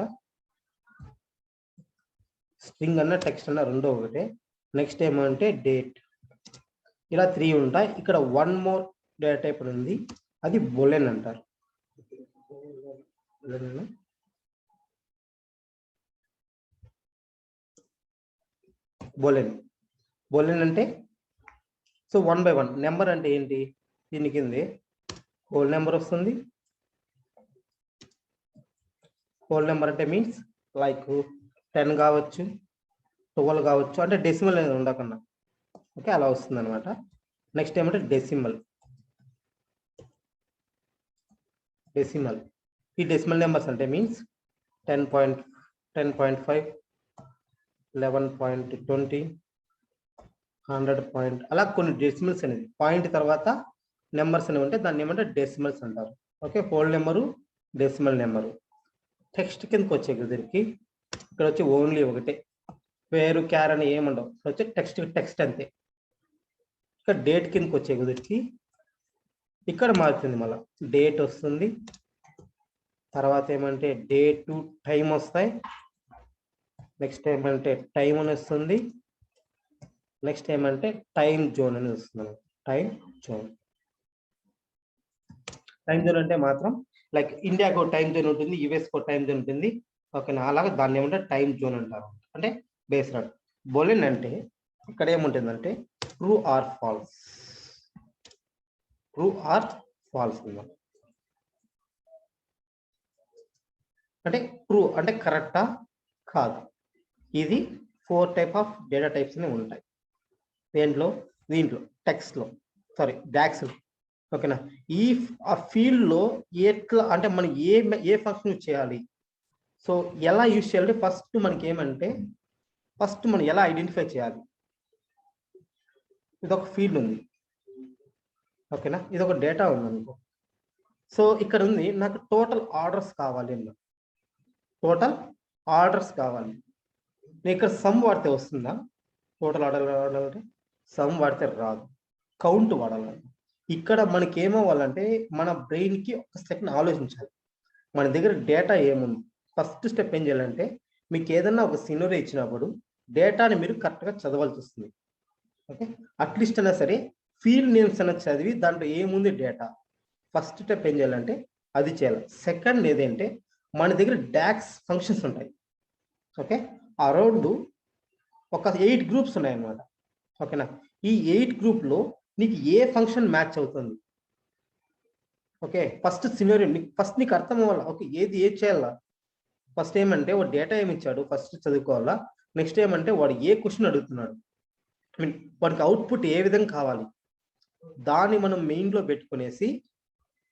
స్ట్రింగ్ అన్నా టెక్స్ట్ అన్నా రెండో ఒకటే. నెక్స్ట్ ఏమంటే డేట్. ఇలా 3 ఉంటాయి. ఇక్కడ 1 మోర్ డేటా టైప్ ఉంది, అది బొలెన్ అంటారు. బొలెన్. బొలెన్ అంటే సో 1 by 1 నెంబర్ అంటే ఏంటి, దీని కింద హోల్ నెంబర్ వస్తుంది. హోల్ నెంబర్ అంటే మీన్స్ లైక్ 10 కావచ్చు, 12 కావచ్చు, అంటే డెసిమల్ అనేది ఉండకుండా. ఓకే, అలా వస్తుంది అనమాట. నెక్స్ట్ ఏమంటే డెసిమల్. డెసిమల్, ఈ డెసిమల్ నెంబర్స్ అంటే మీన్స్ 10.5, 11.20, 100. అలా కొన్ని డెసిమల్స్ అనేది పాయింట్ తర్వాత నెంబర్స్ అనేవి ఉంటే దాన్ని ఏమంటే డెసిమల్స్ అంటారు. Okay, whole number, decimal number. Text కిందకి వచ్చే కుదిరికి ఇక్కడ వచ్చి ఓన్లీ ఒకటే, పేరు క్యార్ అని ఏముండవు. వచ్చి టెక్స్ట్ అంతే. ఇక్కడ డేట్ కిందకి వచ్చే కుదిరికి ఇక్కడ మారుతుంది, మళ్ళీ డేట్ వస్తుంది. తర్వాత ఏమంటే డేట్ టు టైం వస్తాయి. నెక్స్ట్ ఏమంటే టైం అని వస్తుంది. నెక్స్ట్ ఏమంటే టైం జోన్ అని వస్తుంది. Time zone. టైం జోన్ అంటే మాత్రం లైక్ ఇండియాకు టైం జోన్ ఉంటుంది, యుఎస్కు టైం జోన్ ఉంటుంది. ఓకేనా, అలాగే దాన్ని ఏమంటే టైం జోన్ అంటారు. అంటే బేస్డ్ ఆన్ బొలెన్ అంటే ఇక్కడ ఏముంటుందంటే true or false. True or false అన్నమాట. అంటే ట్రూ అంటే కరెక్టా కాదు. ఇది 4 టైప్ ఆఫ్ డేటా టైప్స్ అనేవి ఉంటాయి దీంట్లో టెక్స్ట్లో, సారీ డాక్స్లో. ఓకేనా, ఈ ఆ ఫీల్డ్లో ఎట్లా అంటే మనం ఏ ఫంక్షన్ యూజ్ చేయాలి, సో ఎలా యూజ్ చేయాలంటే ఫస్ట్ మనకి ఏమంటే ఫస్ట్ మనం ఎలా ఐడెంటిఫై చేయాలి. ఇది ఒక ఫీల్డ్ ఉంది. ఓకేనా, ఇది ఒక డేటా ఉంది అనుకో. సో ఇక్కడ ఉంది నాకు టోటల్ ఆర్డర్స్ కావాలి అన్న. టోటల్ ఆర్డర్స్ కావాలి. నేను ఇక్కడ సమ్ వాడితే వస్తుందా? టోటల్ ఆర్డర్ సమ్ వాడితే రాదు, కౌంట్ వాడాలి. ఇక్కడ మనకి ఏమవ్వాలంటే మన బ్రెయిన్కి ఒక సెకండ్ ఆలోచించాలి, మన దగ్గర డేటా ఏముంది. ఫస్ట్ స్టెప్ ఏం చేయాలంటే మీకు ఏదన్నా ఒక సినరీ ఇచ్చినప్పుడు డేటాని మీరు కరెక్ట్గా చదవాల్సి వస్తుంది. ఓకే, అట్లీస్ట్ అయినా సరే ఫీల్డ్ నేమ్స్ అన్న చదివి దాంట్లో ఏముంది డేటా, ఫస్ట్ స్టెప్ ఏం చేయాలంటే అది చేయాలి. సెకండ్ ఏదంటే మన దగ్గర డాక్స్ ఫంక్షన్స్ ఉంటాయి. ఓకే, అరౌండ్ ఒక 8 గ్రూప్స్ ఉన్నాయన్నమాట. ఓకేనా, ఈ 8 గ్రూప్లో నీకు ఏ ఫంక్షన్ మ్యాచ్ అవుతుంది? ఓకే, ఫస్ట్ సినారియో ఫస్ట్ నీకు అర్థం అవ్వాలా. ఓకే, ఏది చేయాలా? ఫస్ట్ ఏమంటే వాడు డేటా ఏమి ఇచ్చాడు ఫస్ట్ చదువుకోవాలా. నెక్స్ట్ ఏమంటే వాడు ఏ క్వశ్చన్ అడుగుతున్నాడు, వాడికి అవుట్పుట్ ఏ విధంగా కావాలి, దాన్ని మనం మెయిన్లో పెట్టుకునేసి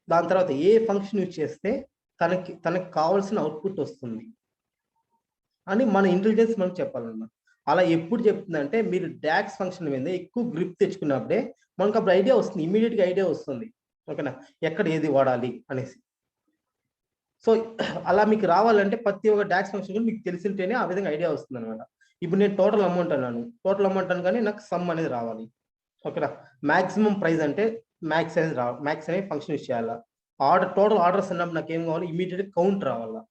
దాని తర్వాత ఏ ఫంక్షన్ యూజ్ చేస్తే తనకి కావాల్సిన అవుట్పుట్ వస్తుంది అని మన ఇంటెలిజెన్స్ మనం చెప్పాలన్నమాట. అలా ఎప్పుడు చెప్తుందంటే మీరు డాక్స్ ఫంక్షన్ మీద ఎక్కువ గ్రిప్ తెచ్చుకున్నప్పుడే మనకు అప్పుడు ఐడియా వస్తుంది, ఇమీడియట్గా ఐడియా వస్తుంది. ఓకేనా, ఎక్కడ ఏది వాడాలి అనేసి. సో అలా మీకు రావాలంటే ప్రతి ఒక్క డాక్స్ ఫంక్షన్ మీకు తెలిసింటేనే ఆ విధంగా ఐడియా వస్తుంది అనమాట. ఇప్పుడు నేను టోటల్ అమౌంట్ అన్నాను కానీ నాకు సమ్ అనేది రావాలి. ఓకేనా, మాక్సిమం ప్రైస్ అంటే మ్యాక్స్ అనే ఫంక్షన్ యూజ్ చేయాలా. టోటల్ ఆర్డర్స్ అన్నప్పుడు నాకు ఏం కావాలి, ఇమీడియట్గా కౌంట్ రావాలా.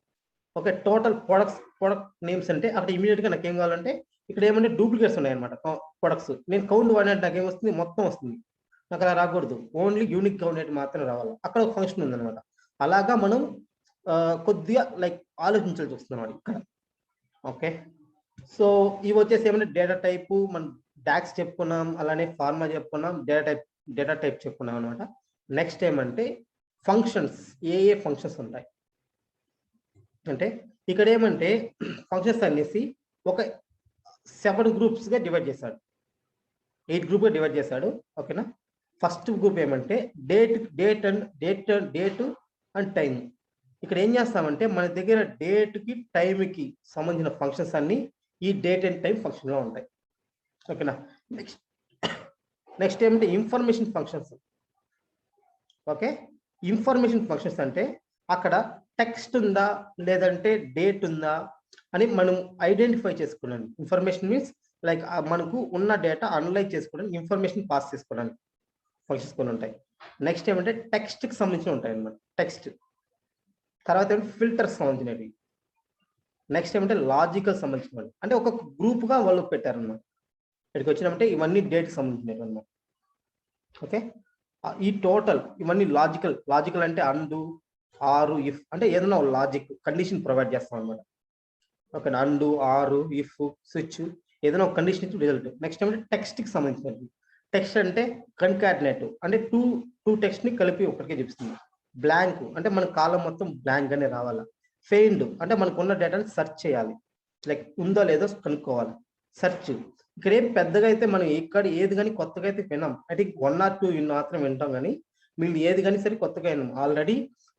ఓకే, టోటల్ ప్రొడక్ట్ నేమ్స్ అంటే అక్కడ ఇమీడియట్గా నాకు ఏం కావాలంటే ఇక్కడ ఏమంటే డూప్లికేట్స్ ఉన్నాయన్నమాట ప్రొడక్ట్స్. నేను కౌంట్ వాడినట్టు నాకు ఏమొస్తుంది, మొత్తం వస్తుంది. నాకు అలా రాకూడదు, ఓన్లీ యూనిక్ కౌంట్ అనేది మాత్రమే రావాలి. అక్కడ ఒక ఫంక్షన్ ఉందన్నమాట. అలాగా మనం కొద్దిగా లైక్ ఆలోచించాల్సి వస్తుంది అన్నమాట ఇక్కడ. ఓకే, సో ఇవి వచ్చేసి ఏమంటే డేటా టైపు మనం డాక్స్ చెప్పుకున్నాం, అలానే ఫార్మా చెప్పుకున్నాం, డేటా టైప్ చెప్పుకున్నాం అనమాట. నెక్స్ట్ ఏమంటే ఫంక్షన్స్, ఏ ఫంక్షన్స్ ఉంటాయి అంటే ఇక్కడ ఏమంటే ఫంక్షన్స్ అనేసి ఒక 7 గ్రూప్స్గా డివైడ్ చేశాడు, 8 గ్రూప్గా డివైడ్ చేశాడు. ఓకేనా, ఫస్ట్ గ్రూప్ ఏమంటే డేట్ అండ్ టైం. ఇక్కడ ఏం చేస్తామంటే మన దగ్గర డేట్కి టైంకి సంబంధించిన ఫంక్షన్స్ అన్ని ఈ డేట్ అండ్ టైం ఫంక్షన్లో ఉంటాయి. ఓకేనా, నెక్స్ట్ ఏమంటే information functions. Okay, information functions అంటే అక్కడ టెక్స్ట్ ఉందా లేదంటే డేట్ ఉందా అని మనం ఐడెంటిఫై చేసుకోవడానికి. ఇన్ఫర్మేషన్ మీన్స్ లైక్ మనకు ఉన్న డేటా అనలైజ్ చేసుకోవడానికి, ఇన్ఫర్మేషన్ పాస్ చేసుకోవడానికి ఫంక్షన్స్ కొన్ని ఉంటాయి. నెక్స్ట్ ఏమంటే టెక్స్ట్కి సంబంధించి ఉంటాయి అన్నమాట, టెక్స్ట్. తర్వాత ఏమంటే ఫిల్టర్స్ సంబంధించినవి. నెక్స్ట్ ఏమంటే లాజికల్ సంబంధించినవి, అంటే ఒక గ్రూప్గా వాళ్ళు పెట్టారన్నమాట. ఇక్కడికి వచ్చినామంటే ఇవన్నీ డేట్కి సంబంధించినవి అన్నమాట. ఓకే, ఈ టోటల్ ఇవన్నీ లాజికల్ అంటే అండు, ఆరు, ఇఫ్ అంటే ఏదైనా లాజిక్ కండిషన్ ప్రొవైడ్ చేస్తాం అనమాట. ఓకే, అండు, ఆరు, ఇఫ్, స్విచ్ ఏదైనా ఒక కండిషన్ ఇచ్చి రిజల్ట్. నెక్స్ట్ ఏమంటే టెక్స్ట్కి సంబంధించినది. టెక్స్ట్ అంటే కన్కాటినేట్ అంటే టూ టెక్స్ట్ని కలిపి ఒకటికే చూపిస్తుంది. బ్లాంక్ అంటే మన కాలం మొత్తం బ్లాంక్ అనే రావాలా. ఫెయిల్డ్ అంటే మనకు ఉన్న డేటాని సెర్చ్ చేయాలి, లైక్ ఉందో లేదో కనుక్కోవాలి, సెర్చ్. ఇక్కడ ఏం పెద్దగా అయితే మనం ఇక్కడ ఏది కానీ కొత్తగా అయితే విన్నాం, అయితే 1 or 2 మాత్రం వింటాం కానీ మీరు ఏది కానీ సరే కొత్తగా విన్నాం. ఆల్రెడీ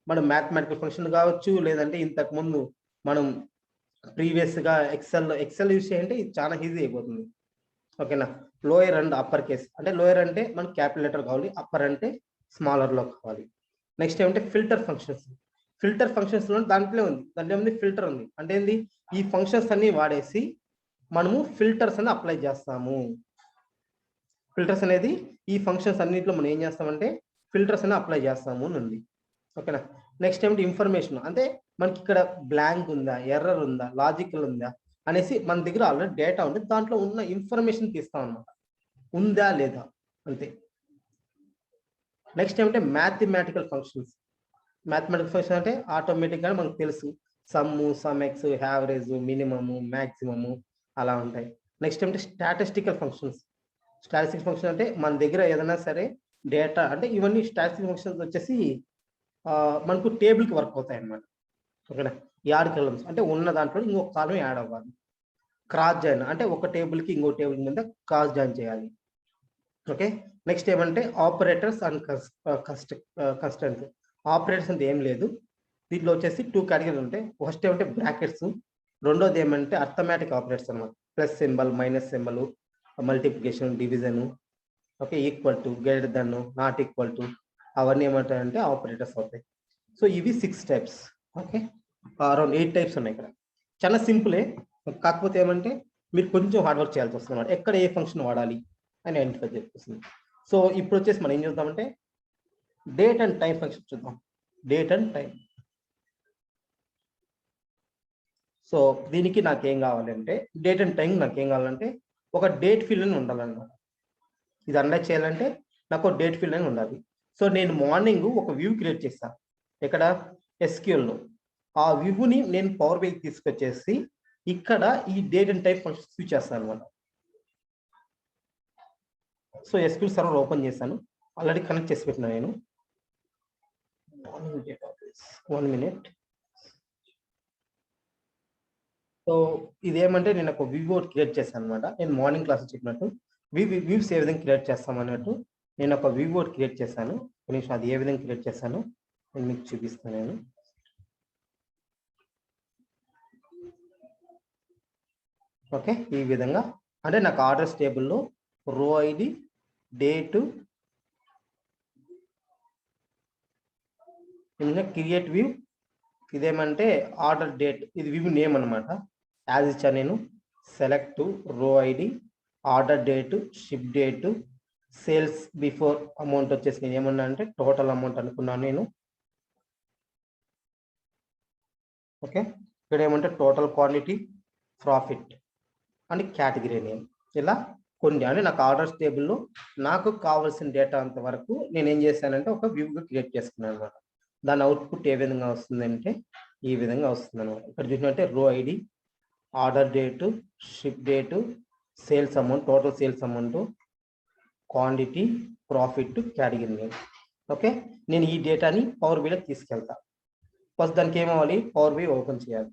మనం మ్యాథమెటికల్ ఫంక్షన్ కావచ్చు, లేదంటే ఇంతకు ముందు మనం ప్రీవియస్గా ఎక్సెల్ యూస్ చేయంటే ఇది చాలా ఈజీ అయిపోతుంది. ఓకేనా, లోయర్ అండ్ అప్పర్ కేస్ అంటే లోయర్ అంటే మనకి క్యాపిటల్ లెటర్ కావాలి, అప్పర్ అంటే స్మాలర్లో కావాలి. నెక్స్ట్ ఏమంటే ఫిల్టర్ ఫంక్షన్స్ లో దాంట్లో ఏముంది ఫిల్టర్ ఉంది. అంటే ఏంది, ఈ ఫంక్షన్స్ అన్ని వాడేసి మనము ఫిల్టర్స్ అని అప్లై చేస్తాము. ఫిల్టర్స్ అనేది ఈ ఫంక్షన్స్ అన్నింటిలో మనం ఏం చేస్తామంటే ఫిల్టర్స్ అని అప్లై చేస్తాము అని ఉంది. ఓకేనా, నెక్స్ట్ ఏమిటి ఇన్ఫర్మేషన్ అంటే మనకి ఇక్కడ బ్లాంక్ ఉందా, ఎర్రర్ ఉందా, లాజికల్ ఉందా అనేసి మన దగ్గర ఆల్రెడీ డేటా ఉంది, దాంట్లో ఉన్న ఇన్ఫర్మేషన్ తీస్తాం అనమాట, ఉందా లేదా అంతే. నెక్స్ట్ ఏమంటే మ్యాథమెటికల్ ఫంక్షన్ అంటే ఆటోమేటిక్గా మనకు తెలుసు, some X, average, minimum, maximum అలా ఉంటాయి. నెక్స్ట్ ఏమంటే స్టాటిస్టికల్ ఫంక్షన్స్ అంటే మన దగ్గర ఏదైనా సరే డేటా అంటే ఇవన్నీ స్టాటిస్టికల్ ఫంక్షన్స్ వచ్చేసి మనకు టేబుల్కి వర్క్ అవుతాయి అన్నమాట. ఓకేనా, యాడ్ కాలమ్స్ అంటే ఉన్న దాంట్లో ఇంకొక కాలం యాడ్ అవ్వాలి. క్రాస్ జాయిన్ అంటే ఒక టేబుల్కి ఇంకో టేబుల్ మీద క్రాస్ జాయిన్ చేయాలి. ఓకే, నెక్స్ట్ ఏమంటే ఆపరేటర్స్ అండ్ కన్స్టెంట్స్. ఆపరేటర్స్ అంటే ఏం లేదు, దీంట్లో వచ్చేసి 2 కేటగిరీలు ఉంటాయి. ఫస్ట్ ఏమంటే బ్రాకెట్స్, రెండోది ఏమంటే అర్థమెటిక్ ఆపరేటర్స్ అనమాట, plus symbol, minus symbol, multiplication, division, okay, equal to, greater than, not equal to, అవన్నీ ఏమంటాయంటే ఆపరేటర్స్ అవుతాయి. సో ఇవి 6 టైప్స్. ఓకే, అరౌండ్ 8 టైప్స్ ఉన్నాయి ఇక్కడ. చాలా సింపులే, కాకపోతే ఏమంటే మీరు కొంచెం హార్డ్ వర్క్ చేయాల్సి వస్తుంది అన్నమాట. ఎక్కడ ఏ ఫంక్షన్ వాడాలి అని ఐడెంటిఫై చేస్తుంది. సో ఇప్పుడు వచ్చేసి మనం ఏం చూద్దామంటే డేట్ అండ్ టైం ఫంక్షన్ చూద్దాం. Date and time. సో దీనికి నాకేం కావాలంటే డేట్ అండ్ టైం నాకేం కావాలంటే ఒక డేట్ ఫీల్డ్ అని ఉండాలన్నమాట. ఇది అండర్ చేయాలంటే నాకు డేట్ ఫీల్డ్ అని ఉండాలి. సో నేను మార్నింగ్ ఒక వ్యూ క్రియేట్ చేస్తాను ఇక్కడ ఎస్క్యూఎల్లో. ఆ వ్యూని నేను పవర్ బైకి తీసుకొచ్చేసి ఇక్కడ ఈ date and time function use చేస్తాను అనమాట. సో ఎస్క్యూఎల్ సర్వర్ ఓపెన్ చేశాను, ఆల్రెడీ కనెక్ట్ చేసి పెట్టినా నేను. 1 minute. సో ఇదేమంటే నేను ఒక వ్యూ క్రియేట్ చేశాను అనమాట. నేను మార్నింగ్ క్లాస్ చెప్పినట్టు వ్యూస్ ఏ విధంగా క్రియేట్ చేస్తాం అన్నట్టు నేను ఒక వ్యూ క్రియేట్ చేశాను. కొంచెం అది ఏ విధంగా క్రియేట్ చేశాను నేను మీకు చూపిస్తాను. నేను ఓకే ఈ విధంగా అంటే నాకు ఆర్డర్స్ టేబుల్లో row ID, date, create view, ఇదేమంటే ఆర్డర్ డేట్, ఇది వ్యూ నేమ్ అనమాట. యాజ్ ఇచ్చా నేను select row ID, order date, ship date, sales before amount వచ్చేసి నేను ఏమన్నా అంటే టోటల్ అమౌంట్ అనుకున్నాను నేను. ఓకే ఇక్కడ ఏమంటే total quantity, profit and category name. ఇలా కొన్ని అంటే నాకు ఆర్డర్స్ టేబుల్లో నాకు కావాల్సిన డేటా అంత వరకు నేను ఏం చేశానంటే ఒక వ్యూగా క్రియేట్ చేసుకున్నాను అనమాట. దాని అవుట్పుట్ ఏ విధంగా వస్తుందంటే ఈ విధంగా వస్తుంది అనమాట. ఇక్కడ చూసినట్టే రో ID, order date, ship date, sales amount, total sales amount, quantity, profit, category name. Okay నేను ఈ డేటాని పవర్ బైలోకి తీసుకెళ్తా. ఫస్ట్ దానికి ఏమవ్వాలి, పవర్ బై ఓపెన్ చేయాలి.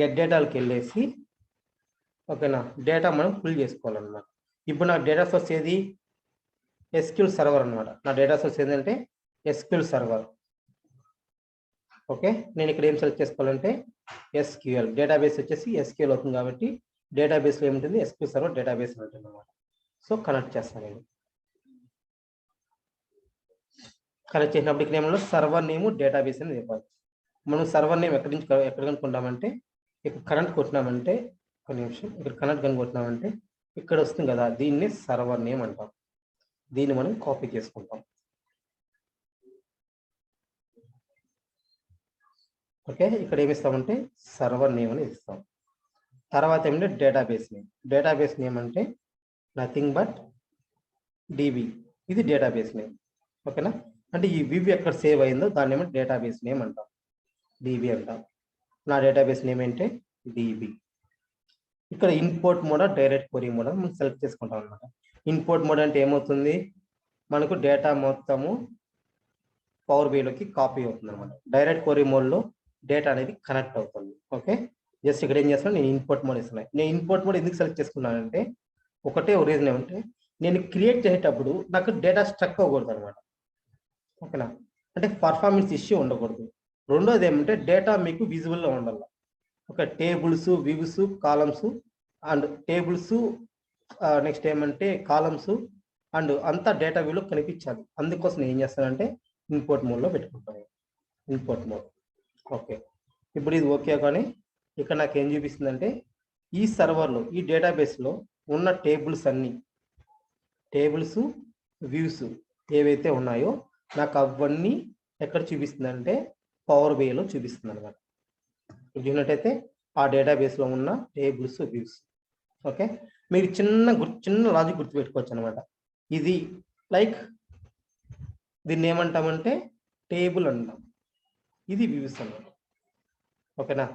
గెట్ డేటాలకు వెళ్ళేసి ఓకేనా డేటా మనం ఫుల్ చేసుకోవాలన్నమాట. ఇప్పుడు నాకు డేటా సోర్స్ ఏది, ఎస్క్యూఎల్ సర్వర్ అనమాట. నా డేటా సోర్స్ ఏంటంటే ఎస్క్యూఎల్ సర్వర్. ఓకే నేను ఇక్కడ ఏం సెలెక్ట్ చేసుకోవాలంటే ఎస్క్యూఎల్. డేటాబేస్ వచ్చేసి ఎస్క్యూఎల్ అవుతుంది కాబట్టి డేటాబేస్లో ఏముంటుంది, ఎస్క్యూఎల్ సర్వర్ డేటాబేస్ ఉంటుంది అనమాట. సో కనెక్ట్ చేస్తాను నేను. కనెక్ట్ చేసినప్పుడు ఇక్కడ ఏమన్నా సర్వర్ నేమ్ డేటాబేస్ అని చెప్పాలి. మనం సర్వర్ నేమ్ ఎక్కడి నుంచి ఎక్కడ కనుక్కుంటామంటే ఇక్కడ కరెంట్ కొట్టినామంటే ఒక నిమిషం, ఇక్కడ కనెక్ట్ కనుక్కుంటున్నామంటే ఇక్కడ వస్తుంది కదా, దీన్ని సర్వర్ నేమ్ అంటాం. దీన్ని మనం కాపీ చేసుకుంటాం. ఓకే ఇక్కడ ఏమి ఇస్తామంటే సర్వర్ నేమ్ అని ఇస్తాం. తర్వాత ఏమంటే డేటాబేస్ నేమ్. డేటాబేస్ నేమ్ అంటే నథింగ్ బట్ డిబి, ఇది డేటాబేస్ నేమ్. ఓకేనా అంటే ఈ వ్యూ ఎక్కడ సేవ్ అయిందో దాన్ని ఏమంటే డేటాబేస్ నేమ్ అంటాం, డిబి అంటాం. నా డేటాబేస్ నేమ్ ఏంటంటే డిబి. ఇక్కడ input mode, direct query mode మనం సెలెక్ట్ చేసుకుంటాం అనమాట. ఇన్పుట్ మోడ్ అంటే ఏమవుతుంది, మనకు డేటా మొత్తము పవర్ బైలోకి కాపీ అవుతుంది అనమాట. డైరెక్ట్ క్వరీ మోడ్లో డేటా అనేది కనెక్ట్ అవుతుంది. ఓకే జస్ట్ ఇక్కడ ఏం చేస్తాను, నేను ఇన్పుట్ మోడ్ ఇస్తున్నాను. నేను ఇన్పుట్ మోడ్ ఎందుకు సెలెక్ట్ చేసుకున్నానంటే ఒకటే రీజన్ ఏమంటే నేను క్రియేట్ చేసేటప్పుడు నాకు డేటా స్ట్రక్ అవ్వకూడదు అనమాట. ఓకేనా అంటే పర్ఫార్మెన్స్ ఇష్యూ ఉండకూడదు. రెండోది ఏమంటే డేటా మీకు విజువల్లో ఉండాలి. ఒక tables, views, columns and tables, next ఏమంటే కాలమ్స్ అండ్ అంతా డేటా వ్యూలో కనిపించాలి. అందుకోసం నేను ఏం చేస్తానంటే ఇన్పుట్ మోడ్లో పెట్టుకుంటాను. Input mode okay. ఇప్పుడు ఇది ఓకే కానీ ఇక్కడ నాకు ఏం చూపిస్తుందంటే ఈ సర్వర్లో ఈ డేటాబేస్లో ఉన్న టేబుల్స్ అన్నీ, టేబుల్స్, వ్యూస్ ఏవైతే ఉన్నాయో నాకు అవన్నీ ఎక్కడ చూపిస్తుందంటే పవర్ బైలో చూపిస్తుంది అనమాట. చూసినట్టయితే ఆ డేటాబేస్లో ఉన్న టేబుల్స్, వ్యూస్. ఓకే మీరు చిన్న లాజిక్ గుర్తుపెట్టుకోవచ్చు అనమాట. ఇది లైక్ దీన్ని ఏమంటామంటే టేబుల్ అంటాం, ఇది వ్యూస్ అన్నమాట. ఓకేనా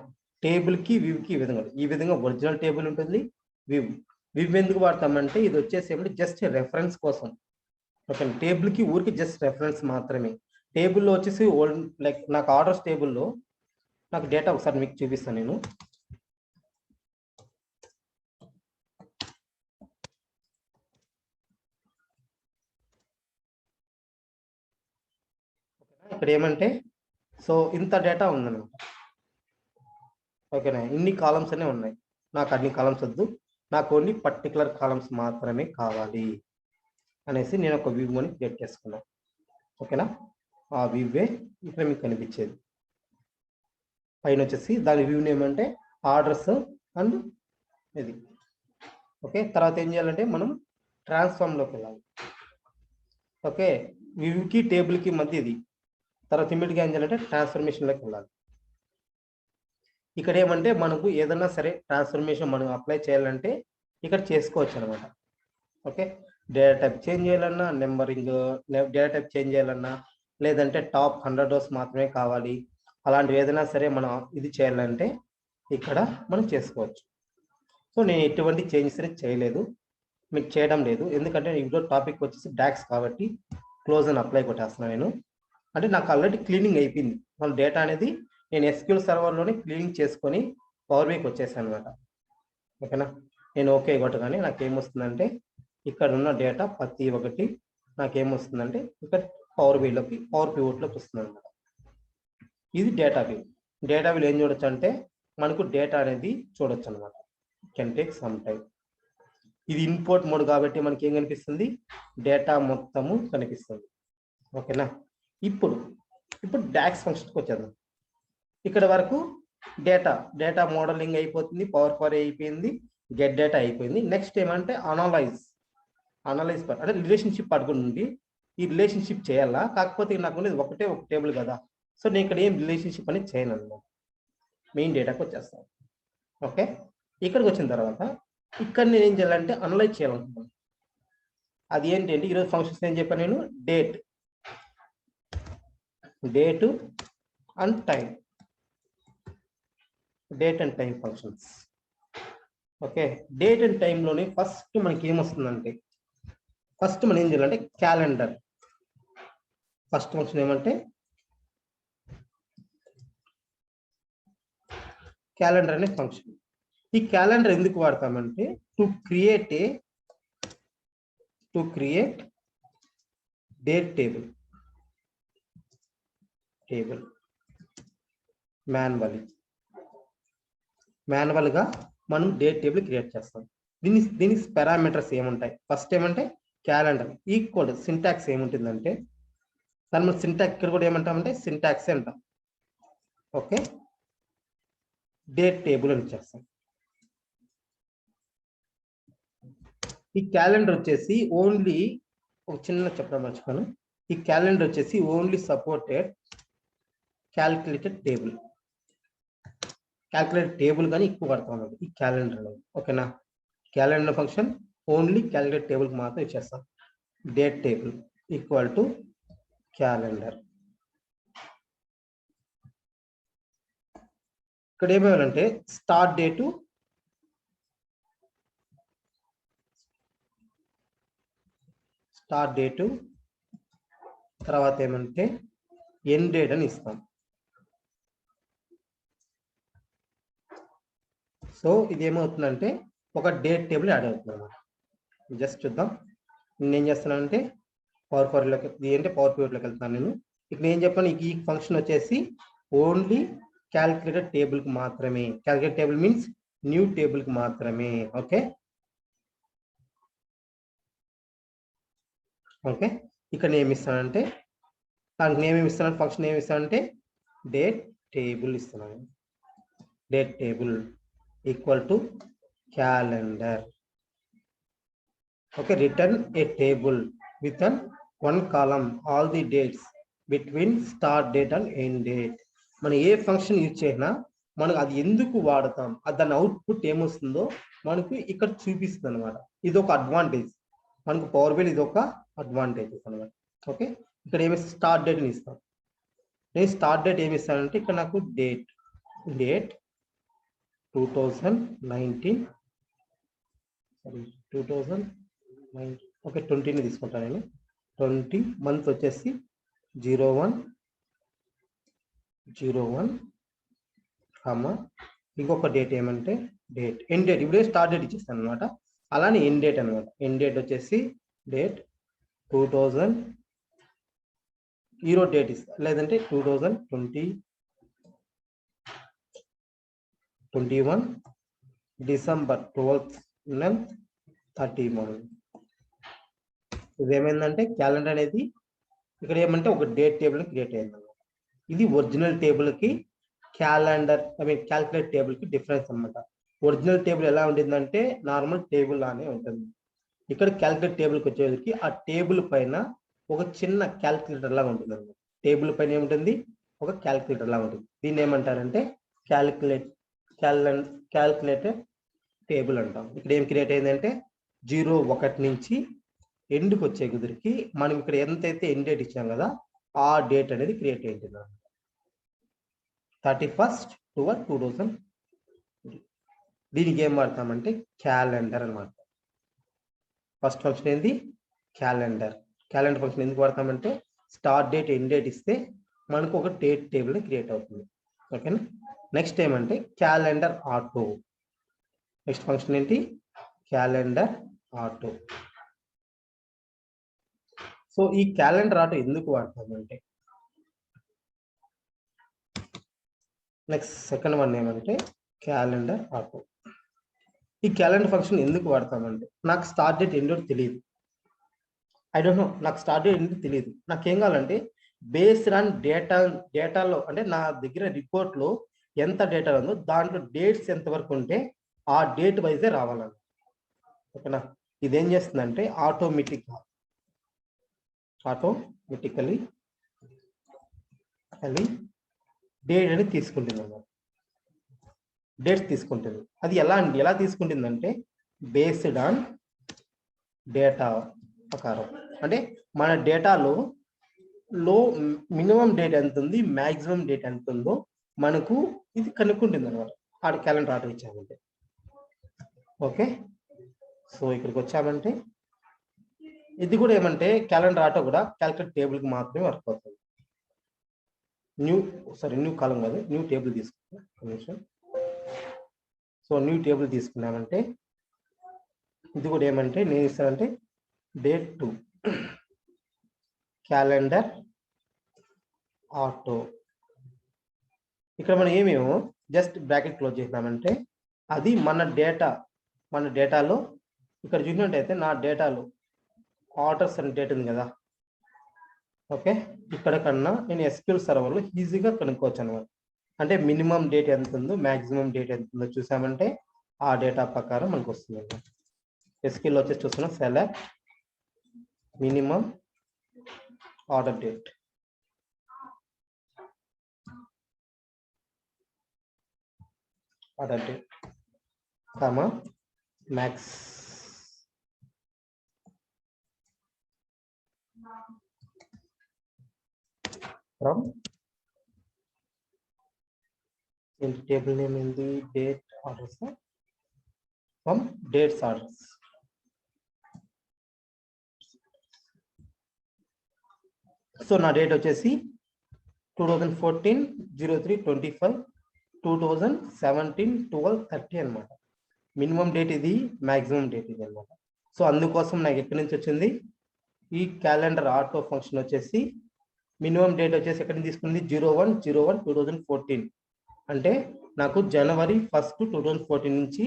టేబుల్కి వ్యూకి ఈ విధంగా ఒరిజినల్ టేబుల్ ఉంటుంది. వ్యూ ఎందుకు వాడతామంటే ఇది వచ్చేసి ఏమంటే జస్ట్ రెఫరెన్స్ కోసం. ఓకే టేబుల్కి ఊరికి జస్ట్ రెఫరెన్స్ మాత్రమే. టేబుల్లో వచ్చేసి ఓల్డ్ లైక్ నాకు ఆర్డర్స్ టేబుల్లో నాకు డేటా ఒకసారి మీకు చూపిస్తాను నేను. ఇక్కడ ఏమంటే సో ఇంత డేటా ఉందన్నమాట. ఓకేనా ఇన్ని కాలమ్స్ అనే ఉన్నాయి. నాకు అన్ని కాలమ్స్ వద్దు, నాకు ఓన్లీ పర్టికులర్ కాలమ్స్ మాత్రమే కావాలి అనేసి నేను ఒక వ్యూ అని క్రియేట్ చేసుకున్నాను. ఓకేనా ఆ వ్యూవే ఇక్కడ మీకు కనిపించేది. పైన వచ్చేసి దాని వ్యూ నేమ్ అంటే ఆర్డర్స్ అండ్ ఇది. ఓకే, తర్వాత ఏం చేయాలంటే మనం ట్రాన్స్ఫార్మ్లోకి వెళ్ళాలి. ఓకే, వివ్కి టేబుల్కి మధ్య ఇది. తర్వాత ఇమ్మీడియట్గా ఏం చేయాలంటే ట్రాన్స్ఫర్మేషన్లోకి వెళ్ళాలి. ఇక్కడ ఏమంటే మనకు ఏదన్నా సరే ట్రాన్స్ఫర్మేషన్ మనం అప్లై చేయాలంటే ఇక్కడ చేసుకోవచ్చు అనమాట. ఓకే, డేటా టైప్ చేంజ్ చేయాలన్నా, నెంబరింగ్ డేటా టైప్ చేంజ్ చేయాలన్నా, లేదంటే టాప్ 100 rows మాత్రమే కావాలి, అలాంటివి ఏదైనా సరే మనం ఇది చేయాలంటే ఇక్కడ మనం చేసుకోవచ్చు. సో నేను ఎటువంటి చేంజెస్ అనేది చేయలేదు, మీకు చేయడం లేదు, ఎందుకంటే ఇంట్లో టాపిక్ వచ్చేసి డాక్స్ కాబట్టి క్లోజ్ అండ్ అప్లై కొట్టేస్తున్నాను నేను. అంటే నాకు ఆల్రెడీ క్లీనింగ్ అయిపోయింది, మన డేటా అనేది నేను SQL సర్వర్లోనే క్లీనింగ్ చేసుకొని పవర్ బీకి వచ్చేసాను అనమాట. ఓకేనా, నేను ఓకే కొట్టగానే నాకు ఏమొస్తుందంటే ఇక్కడ ఉన్న డేటా ప్రతి ఒక్కటి నాకేమొస్తుందంటే ఇక్కడ పవర్ పివోట్లోకి వస్తుంది అనమాట. ఇది డేటా వ్యూ. డేటా వ్యూలో ఏం చూడొచ్చు అంటే మనకు డేటా అనేది చూడొచ్చు అనమాట. Can take some time. ఇది ఇన్పుట్ మోడ్ కాబట్టి మనకి ఏం కనిపిస్తుంది, డేటా మొత్తము కనిపిస్తుంది. ఓకేనా, ఇప్పుడు డాక్స్ ఫంక్షన్కి వచ్చేద్దాం. ఇక్కడ వరకు డేటా మోడలింగ్ అయిపోతుంది, పవర్ క్వరీ అయిపోయింది, గెట్ డేటా అయిపోయింది. నెక్స్ట్ ఏమంటే అనలైజ్ అంటే రిలేషన్షిప్ పడుకుంటుంది. ఈ రిలేషన్షిప్ చేయాలా, కాకపోతే నాకు ఉండేది ఒకటే ఒక టేబుల్ కదా, సో నేను ఇక్కడ ఏం రిలేషన్షిప్ అనేది చేయను అన్నమాట. మెయిన్ డేటాకి వచ్చేస్తాను. ఓకే, ఇక్కడికి వచ్చిన తర్వాత ఇక్కడ నేను ఏం చేయాలంటే అనలైజ్ చేయాలనుకుంటున్నాను. అది ఏంటి అంటే ఈరోజు ఫంక్షన్స్ ఏం చెప్పాను నేను, date and time functions. Okay, date and టైంలోనే ఫస్ట్ మనకి ఏమొస్తుందంటే ఫస్ట్ మనం ఏం చేయాలంటే క్యాలెండర్. ఫస్ట్ ఫంక్షన్ ఏమంటే క్యాలెండర్ అనే ఫంక్షన్. ఈ క్యాలెండర్ ఎందుకు వాడతామంటే టు క్రియేట్ డేట్ టేబుల్ మాన్యువల్గా మనం డేట్ టేబుల్ క్రియేట్ చేస్తాం. దీని పారామీటర్స్ ఏముంటాయి, ఫస్ట్ ఏమంటే క్యాలెండర్ ఈక్వల్ సింటాక్స్ ఏముంటుందంటే దాని మనం సింటాక్స్ ఇక్కడ కూడా ఏమంటామంటే సింటాక్స్ అంటాం. ఓకే, డేట్ టేబుల్ అని చేస్తాం. ఈ క్యాలెండర్ వచ్చేసి ఓన్లీ ఒక చిన్న చెప్పడం మర్చిపోయాను, ఈ క్యాలెండర్ వచ్చేసి ఓన్లీ సపోర్టెడ్ క్యాల్కులేటెడ్ టేబుల్ కానీ ఎక్కువ పడతాం ఈ క్యాలెండర్లో. ఓకేనా, క్యాలెండర్ ఫంక్షన్ ఓన్లీ క్యాల్కులేట్ టేబుల్కి మాత్రం ఇచ్చేస్తాం. Date table equal to calendar. ఇక్కడ ఏమేయాలంటే స్టార్ట్ డేటు తర్వాత ఏమంటే ఎండ్ డేట్ అని ఇస్తాం. సో ఇది ఏమవుతుందంటే ఒక డేట్ టేబుల్ యాడ్ అవుతుంది అన్నమాట. జస్ట్ చూద్దాం. నేను ఏం చేస్తున్నానంటే పవర్ పివోట్లోకి వెళ్తున్నాను నేను. ఇక్కడ ఏం చెప్పాను, ఈ ఫంక్షన్ వచ్చేసి ఓన్లీ క్యాల్కులేటెడ్ టేబుల్కి మాత్రమే. క్యాల్కులేటెడ్ టేబుల్ మీన్స్ న్యూ టేబుల్కి మాత్రమే. ఓకే, ఇక్కడ నేను ఏమిస్తానంటే దానికి నేమ్ ఏమిస్తాను, ఫంక్షన్ ఏమి ఇస్తానంటే డేట్ టేబుల్ ఇస్తున్నాను. Date table equal to calendar. Okay, return A table with an 1 column all the dates between start date and end date. మనం ఏ function use చేసినా మనకు అది ఎందుకు వాడతాం, దాని అవుట్పుట్ ఏమొస్తుందో మనకు ఇక్కడ చూపిస్తుంది అనమాట. ఇది ఒక అడ్వాంటేజ్ మనకు పవర్ బిల్, ఇది ఒక అడ్వాంటేజ్ అనమాట. ఓకే, ఇక్కడ ఏమి స్టార్ట్ డేట్ అని ఇస్తాం. నేను స్టార్ట్ డేట్ ఏమి ఇస్తానంటే ఇక్కడ నాకు డేట్ 2019 ఓకే 20ని తీసుకుంటాను నేను. 20 మంత్ వచ్చేసి 01/01, ఇంకొక డేట్ ఏమంటే డేట్ ఎండ్ డేట్. ఇప్పుడే స్టార్ట్ డేట్ ఇచ్చేస్తాను అనమాట. అలానే ఎండ్ డేట్ అనమాట. ఎండ్ డేట్ వచ్చేసి డేట్ 2000, ఈరోజు డేట్ ఇస్తా, లేదంటే 2021 December 12th 31. ఇదేమైందంటే క్యాలెండర్ అనేది ఇక్కడ ఏమంటే ఒక డేట్ టేబుల్ క్రియేట్ అయింది. ఇది ఒరిజినల్ టేబుల్కి క్యాలెండర్ క్యాల్కులేట్ టేబుల్ కి డిఫరెన్స్ అనమాట. ఒరిజినల్ టేబుల్ ఎలా ఉంటుందంటే నార్మల్ టేబుల్ లానే ఉంటుంది. ఇక్కడ క్యాల్కులేట్ టేబుల్కి వచ్చేసరికి ఆ టేబుల్ పైన ఒక చిన్న క్యాల్కులేటర్ లాగా ఉంటుంది అనమాట. టేబుల్ పైన ఏముంటుంది, ఒక క్యాల్కులేటర్ లాగా ఉంటుంది. దీన్ని ఏమంటారంటే క్యాల్కులేటెడ్ టేబుల్ అంటాం. ఇక్కడ ఏం క్రియేట్ అయిందంటే 01 నుంచి ఎండ్కి వచ్చే కుదిరికి మనం ఇక్కడ ఎంతైతే ఎండ్ డేట్ ఇచ్చాం కదా ఆ డేట్ అనేది క్రియేట్ అయింది. 31/12/2000. దీనికి ఏం వాడతామంటే క్యాలెండర్ అనమాట. ఫస్ట్ ఫంక్షన్ ఏంది, క్యాలెండర్. క్యాలెండర్ ఫంక్షన్ ఎందుకు వాడతామంటే స్టార్ట్ డేట్ ఎండ్ డేట్ ఇస్తే మనకు ఒక డేట్ టేబుల్ క్రియేట్ అవుతుంది. ఓకేనా. నెక్స్ట్ ఏమంటే క్యాలెండర్ ఆటో. నెక్స్ట్ ఫంక్షన్ ఏంటి, క్యాలెండర్ ఆటో. సో ఈ క్యాలెండర్ ఆటో ఎందుకు వాడతామంటే, నెక్స్ట్ సెకండ్ వన్ ఏమంటే క్యాలెండర్ ఆటో. ఈ క్యాలెండర్ ఫంక్షన్ ఎందుకు వాడతామంటే నాకు స్టార్ట్ డేట్ ఎండ్ డేట్ తెలియదు. ఐ డోంట్ నో, నాకు స్టార్ట్ డేట్ ఎండ్ తెలియదు. నాకేం కావాలంటే బేస్డ్ ఆన్ డేటాలో అంటే నా దగ్గర రిపోర్ట్లో ఎంత డేటా ఉందో దాంట్లో డేట్స్ ఎంతవరకు ఉంటే ఆ డేట్ వైజే రావాలన్న. ఓకేనా. ఇదేం చేస్తుందంటే ఆటోమేటికలీ డేట్ అనేది తీసుకుంటుంది అన్నమాట. డేట్స్ తీసుకుంటుంది. అది ఎలా తీసుకుంటుందంటే బేస్డ్ ఆన్ డేటా ప్రకారం. అంటే మన డేటాలో మినిమం డేట్ ఎంత ఉంది, మ్యాక్సిమం డేట్ ఎంత ఉందో మనకు ఇది కనుక్కుంటుంది అనమాట. ఆడ క్యాలెండర్ ఆటో ఇచ్చామంటే. ఓకే. సో ఇక్కడికి వచ్చామంటే ఇది కూడా ఏమంటే క్యాలెండర్ ఆటో కూడా క్యాల్కులేట్ టేబుల్కి మాత్రమే వర్క్ అవుతుంది. న్యూ కాలం కాదు, న్యూ టేబుల్ తీసుకున్నాం. సో న్యూ టేబుల్ తీసుకున్నామంటే ఇది కూడా ఏమంటే నేను ఇస్తానంటే డేట్ 2 క్యాలెండర్ ఆటో. ఇక్కడ మనం ఏమేమో జస్ట్ బ్రాకెట్ క్లోజ్ చేసినామంటే అది మన డేటాలో ఇక్కడ చూసినట్టయితే నా డేటాలో ఆర్డర్స్ అనే డేట్ ఉంది కదా. ఓకే. ఇక్కడ కన్నా నేను SQL సర్వర్లో ఈజీగా కనుక్కోవచ్చు అనమాట. అంటే మినిమం డేట్ ఎంత ఉందో మ్యాక్సిమం డేట్ ఎంత ఉందో చూసామంటే ఆ డేటా ప్రకారం మనకు వస్తుంది అనమాట. SQL వచ్చేసి చూస్తున్నాం select minimum order date. Comma max from table name ఏంది, date orders from dates orders. So నా డేట్ వచ్చేసి 2014/03/25 2017/12/30 అనమాట. మినిమం డేట్ ఇది, మ్యాక్సిమం డేట్ ఇది అనమాట. సో అందుకోసం నాకు ఎక్కడి నుంచి వచ్చింది ఈ క్యాలెండర్ ఆటో ఫంక్షన్ వచ్చేసి మినిమం డేట్ వచ్చేసి ఎక్కడి నుంచి తీసుకుంది 01/01/2014. అంటే నాకు January 1, 2014 నుంచి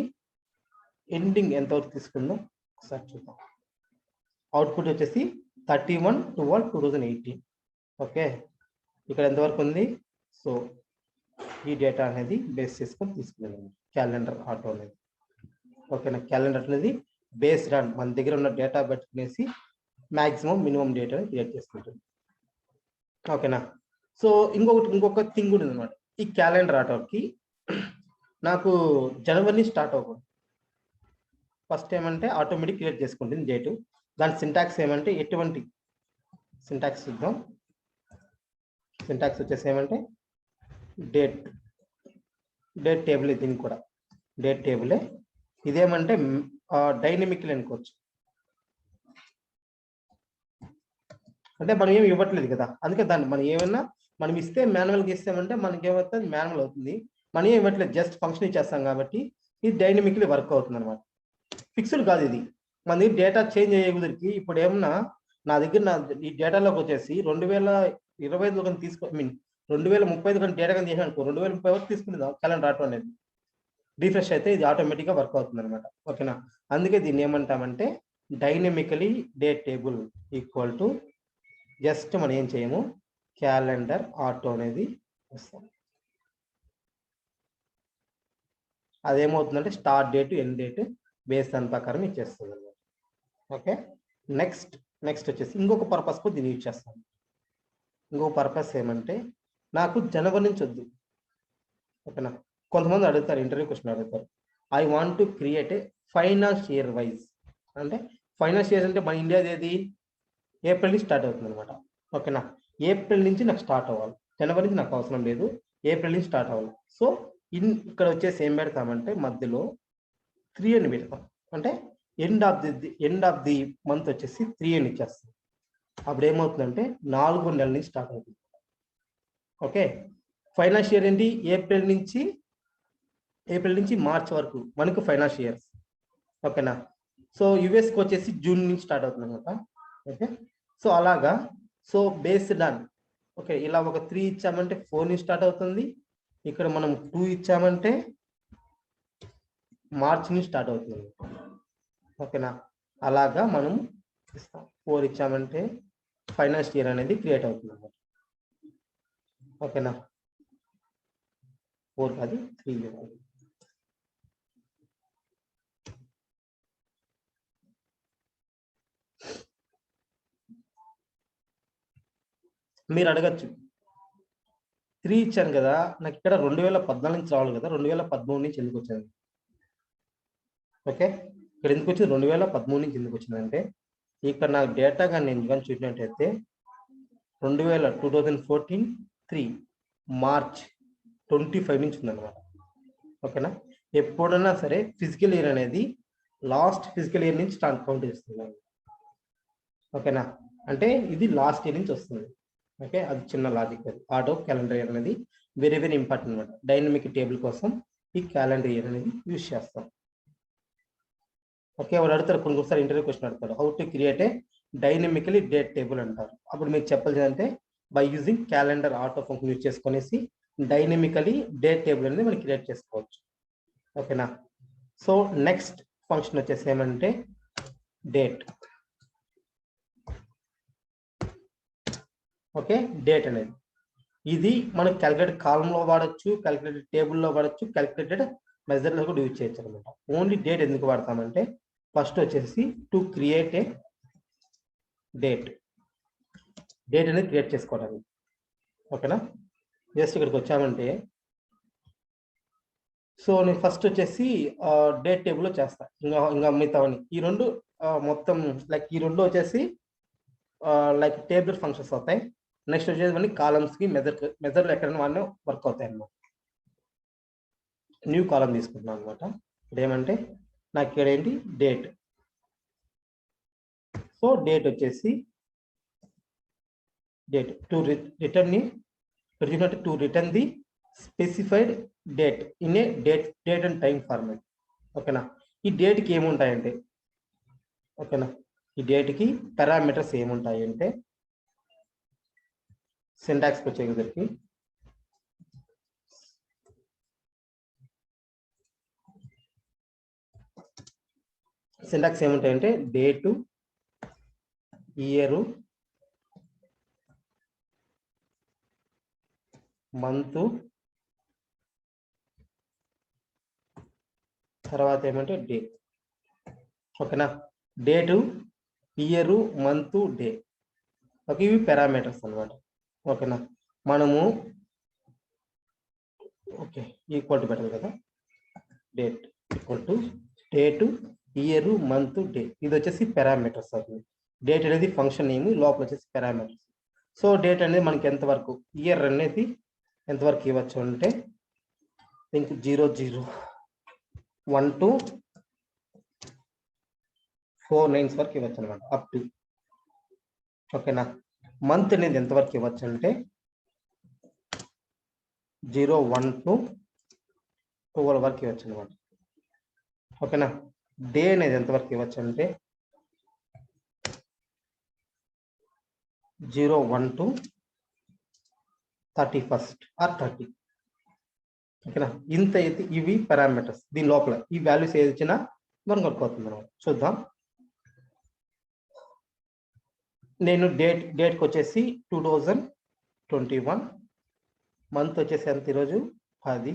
ఎండింగ్ ఎంతవరకు తీసుకుందో ఒకసారి చూద్దాం. అవుట్పుట్ వచ్చేసి 31/12/2018. ఓకే. ఇక్కడ ఎంతవరకు ఉంది. సో ఈ డేటా అనేది బేస్ చేసుకొని తీసుకునేది క్యాలెండర్ ఆటో అనేది. ఓకేనా. క్యాలెండర్ అనేది బేస్డ్ ఆన్ మన దగ్గర ఉన్న డేటా పెట్టుకునేసి మ్యాక్సిమం మినిమం డేటా క్రియేట్ చేసుకుంటుంది. ఓకేనా. సో ఇంకొక థింగ్ కూడా ఉందన్నమాట. ఈ క్యాలెండర్ ఆటోకి నాకు జనవరి స్టార్ట్ అవ్వకూడదు. ఫస్ట్ ఏమంటే ఆటోమేటిక్ క్రియేట్ చేసుకుంటుంది డేటు. దాని సింటాక్స్ ఏమంటే ఎటువంటి సింటాక్స్ చూద్దాం. సింటాక్స్ వచ్చేసి ఏమంటే డేట్ టేబుల్. దీనికి కూడా డేట్ టేబులే. ఇదేమంటే డైనమిక్లీ అనుకోవచ్చు. అంటే మనం ఏమి ఇవ్వట్లేదు కదా, అందుకే దాన్ని మనం ఇస్తే మాన్యువల్గా ఇస్తామంటే మనకి ఏమవుతుంది, మాన్యువల్ అవుతుంది. మనం ఏమి ఇవ్వట్లేదు, జస్ట్ ఫంక్షన్ ఇచ్చేస్తాం కాబట్టి ఇది డైనమిక్లీ వర్క్ అవుతుంది అనమాట. ఫిక్స్డ్ కాదు ఇది. మన దగ్గర డేటా చేంజ్ అయ్యే కుదిరికి ఇప్పుడు ఏమన్నా నా దగ్గర ఈ డేటాలోకి వచ్చేసి 2025 కానీ 2035 కానీ డేటా కానీ చేసాను అనుకో 2030 వరకు తీసుకుంది క్యాలెండర్ ఆటో అనేది. రిఫ్రెష్ అయితే ఇది ఆటోమేటిక్గా వర్క్ అవుతుంది అనమాట. ఓకేనా. అందుకే దీన్ని ఏమంటామంటే dynamically date table equal to just మనం ఏం చేయము క్యాలెండర్ ఆటో అనేది వస్తాం. అదేమవుతుందంటే start date end date base దాని ప్రకారం ఇచ్చేస్తుంది అనమాట. ఓకే, నెక్స్ట్ వచ్చేసి ఇంకొక పర్పస్కు దీన్ని యూజ్ చేస్తాను. ఇంకొక పర్పస్ ఏమంటే నాకు జనవరి నుంచి వద్దు. ఓకేనా, కొంతమంది అడుగుతారు, ఇంటర్వ్యూ క్వశ్చన్ అడుగుతారు, I want to create A financial year wise. అంటే ఫైనాన్షియల్ ఇయర్ అంటే మన ఇండియాది ఏది ఏప్రిల్ నుంచి స్టార్ట్ అవుతుంది అనమాట. ఓకేనా, ఏప్రిల్ నుంచి నాకు స్టార్ట్ అవ్వాలి, జనవరి నుంచి నాకు అవసరం లేదు, ఏప్రిల్ నుంచి స్టార్ట్ అవ్వాలి. సో ఇక్కడ వచ్చేసి ఏం పెడతామంటే మధ్యలో 3 అని పెడతాం. అంటే ఎండ్ ఆఫ్ ది మంత్ వచ్చేసి 3 అని ఇచ్చేస్తాం. అప్పుడు ఏమవుతుందంటే 4 నెలల నుంచి స్టార్ట్ అవుతుంది. ఓకే, ఫైనాన్షియల్ ఇయర్ ఏంటి, ఏప్రిల్ నుంచి మార్చ్ వరకు మనకు ఫైనాన్షియల్ ఇయర్స్. ఓకేనా, సో యుఎస్కి వచ్చేసి జూన్ నుంచి స్టార్ట్ అవుతుంది అనమాట. ఓకే, సో అలాగా, సో బేస్డ్ ఆన్ ఓకే, ఇలా ఒక 3 ఇచ్చామంటే 4 నుంచి స్టార్ట్ అవుతుంది. ఇక్కడ మనం 2 ఇచ్చామంటే మార్చ్ నుంచి స్టార్ట్ అవుతుంది. ఓకేనా, అలాగా మనం ఇస్తాం. 4 ఇచ్చామంటే ఫైనాన్షియల్ ఇయర్ అనేది క్రియేట్ అవుతుంది అన్నమాట. ఓకేనా, 4 కాదు 3 ఇవ్వాలి. మీరు అడగచ్చు, 3 ఇచ్చాను కదా, నాకు ఇక్కడ 2014 నుంచి రావాలి కదా, 2013 నుంచి ఎందుకు వచ్చింది? ఓకే, ఇక్కడ ఎందుకు వచ్చింది 2013 నుంచి ఎందుకు వచ్చిందంటే ఇక్కడ నాకు డేటా కానీ నేను కానీ చూసినట్టయితే 2014 3 మార్చ్ 25 నుంచి ఉందన్నమాట. ఓకేనా, ఎప్పుడన్నా సరే ఫిజికల్ ఇయర్ అనేది లాస్ట్ ఫిజికల్ ఇయర్ నుంచి స్టార్ట్ కౌంట్ చేస్తున్నాను. ఓకేనా, అంటే ఇది లాస్ట్ ఇయర్ నుంచి వస్తుంది. ఓకే, అది చిన్న లాజిక్. అది ఆటో క్యాలెండర్ ఇయర్ అనేది వెరీ వెరీ ఇంపార్టెంట్ అనమాట. డైనమిక్ టేబుల్ కోసం ఈ క్యాలెండర్ ఇయర్ అనేది యూజ్ చేస్తాం. ఓకే, వాడు అడుగుతారు కొన్నిసారి ఇంటర్వ్యూ క్వశ్చన్ అడుగుతారు, how to create a dynamically date table అంటారు. అప్పుడు మీకు చెప్పాల్సింది అంటే by using calendar auto function use చేసుకునేసి డైనమికలీ డేట్ టేబుల్ అనేది మనం క్రియేట్ చేసుకోవచ్చు. ఓకేనా, సో నెక్స్ట్ ఫంక్షన్ వచ్చేసి ఏమంటే డేట్. ఓకే, డేట్ అనేది ఇది మనం క్యాలిక్యులేటెడ్ కాలంలో వాడచ్చు, క్యాలిక్యులేటెడ్ టేబుల్లో వాడచ్చు, క్యాలిక్యులేటెడ్ మెజర్లో కూడా యూజ్ చేయొచ్చు అనమాట. ఓన్లీ డేట్ ఎందుకు వాడతామంటే ఫస్ట్ వచ్చేసి టు క్రియేట్ ఏ డేట్ అనేది క్రియేట్ చేసుకోవడానికి. ఓకేనా, జస్ట్ ఇక్కడికి వచ్చామంటే సో నేను ఫస్ట్ వచ్చేసి డేట్ టేబుల్లో చేస్తా. ఇంకా మిగతావని ఈ రెండు మొత్తం లైక్ ఈ రెండు వచ్చేసి లైక్ టేబుల్ ఫంక్షన్స్ అవుతాయి. నెక్స్ట్ వచ్చేసి మళ్ళీ కాలమ్స్కి మెజర్లు ఎక్కడైనా వాడినా వర్క్ అవుతాయి అన్నమాట. న్యూ కాలం తీసుకుంటున్నాను అనమాట. ఇప్పుడు ఏమంటే నాకు ఇక్కడ ఏంటి డేట్. సో డేట్ వచ్చేసి date to return the specified date in a date and time format. ఓకేనా, ఈ డేట్కి ఏముంటాయంటే ఓకేనా, ఈ డేట్కి పారామీటర్స్ ఏముంటాయి అంటే సింటాక్స్కి వచ్చేసరికి సింటాక్స్ ఏముంటాయంటే డేటు, ఇయరు, మంత్, తర్వాత ఏమంటే డే. ఓకేనా, date, year, month, day. Okay, ఇవి పారామీటర్స్ అన్నమాట. ఓకేనా, మనము ఓకే ఈక్వల్ టు పెట్టాలి కదా, date equal to date, year, month, day. ఇది వచ్చేసి పారామీటర్స్ అవుతుంది. డేట్ అనేది ఫంక్షన్ నేమ్, లోపల వచ్చేసి పారామీటర్స్. సో డేట్ అనేది మనకి ఎంతవరకు, ఇయర్ అనేది ఎంతవరకు ఇవ్వచ్చు అంటే ఇంక 00 1 to 4 9 వరకు ఇవ్వచ్చు అనమాట, అప్ టు. ఓకేనా, మంత్ అనేది ఎంతవరకు ఇవ్వచ్చు అంటే 01 to 12 వరకు ఇవ్వచ్చు అనమాట. ఓకేనా, డే అనేది ఎంతవరకు ఇవ్వచ్చు అంటే 01 to 31st ఆర్ 30. ఓకేనా, ఇంత అయితే ఇవి పారామీటర్స్. దీని లోపల ఈ వాల్యూస్ ఏది ఇచ్చినా మనం వర్క్ అనమాట. చూద్దాం. నేను డేట్కి వచ్చేసి 2021, మంత్ వచ్చేసి ఎంత ఈరోజు 10,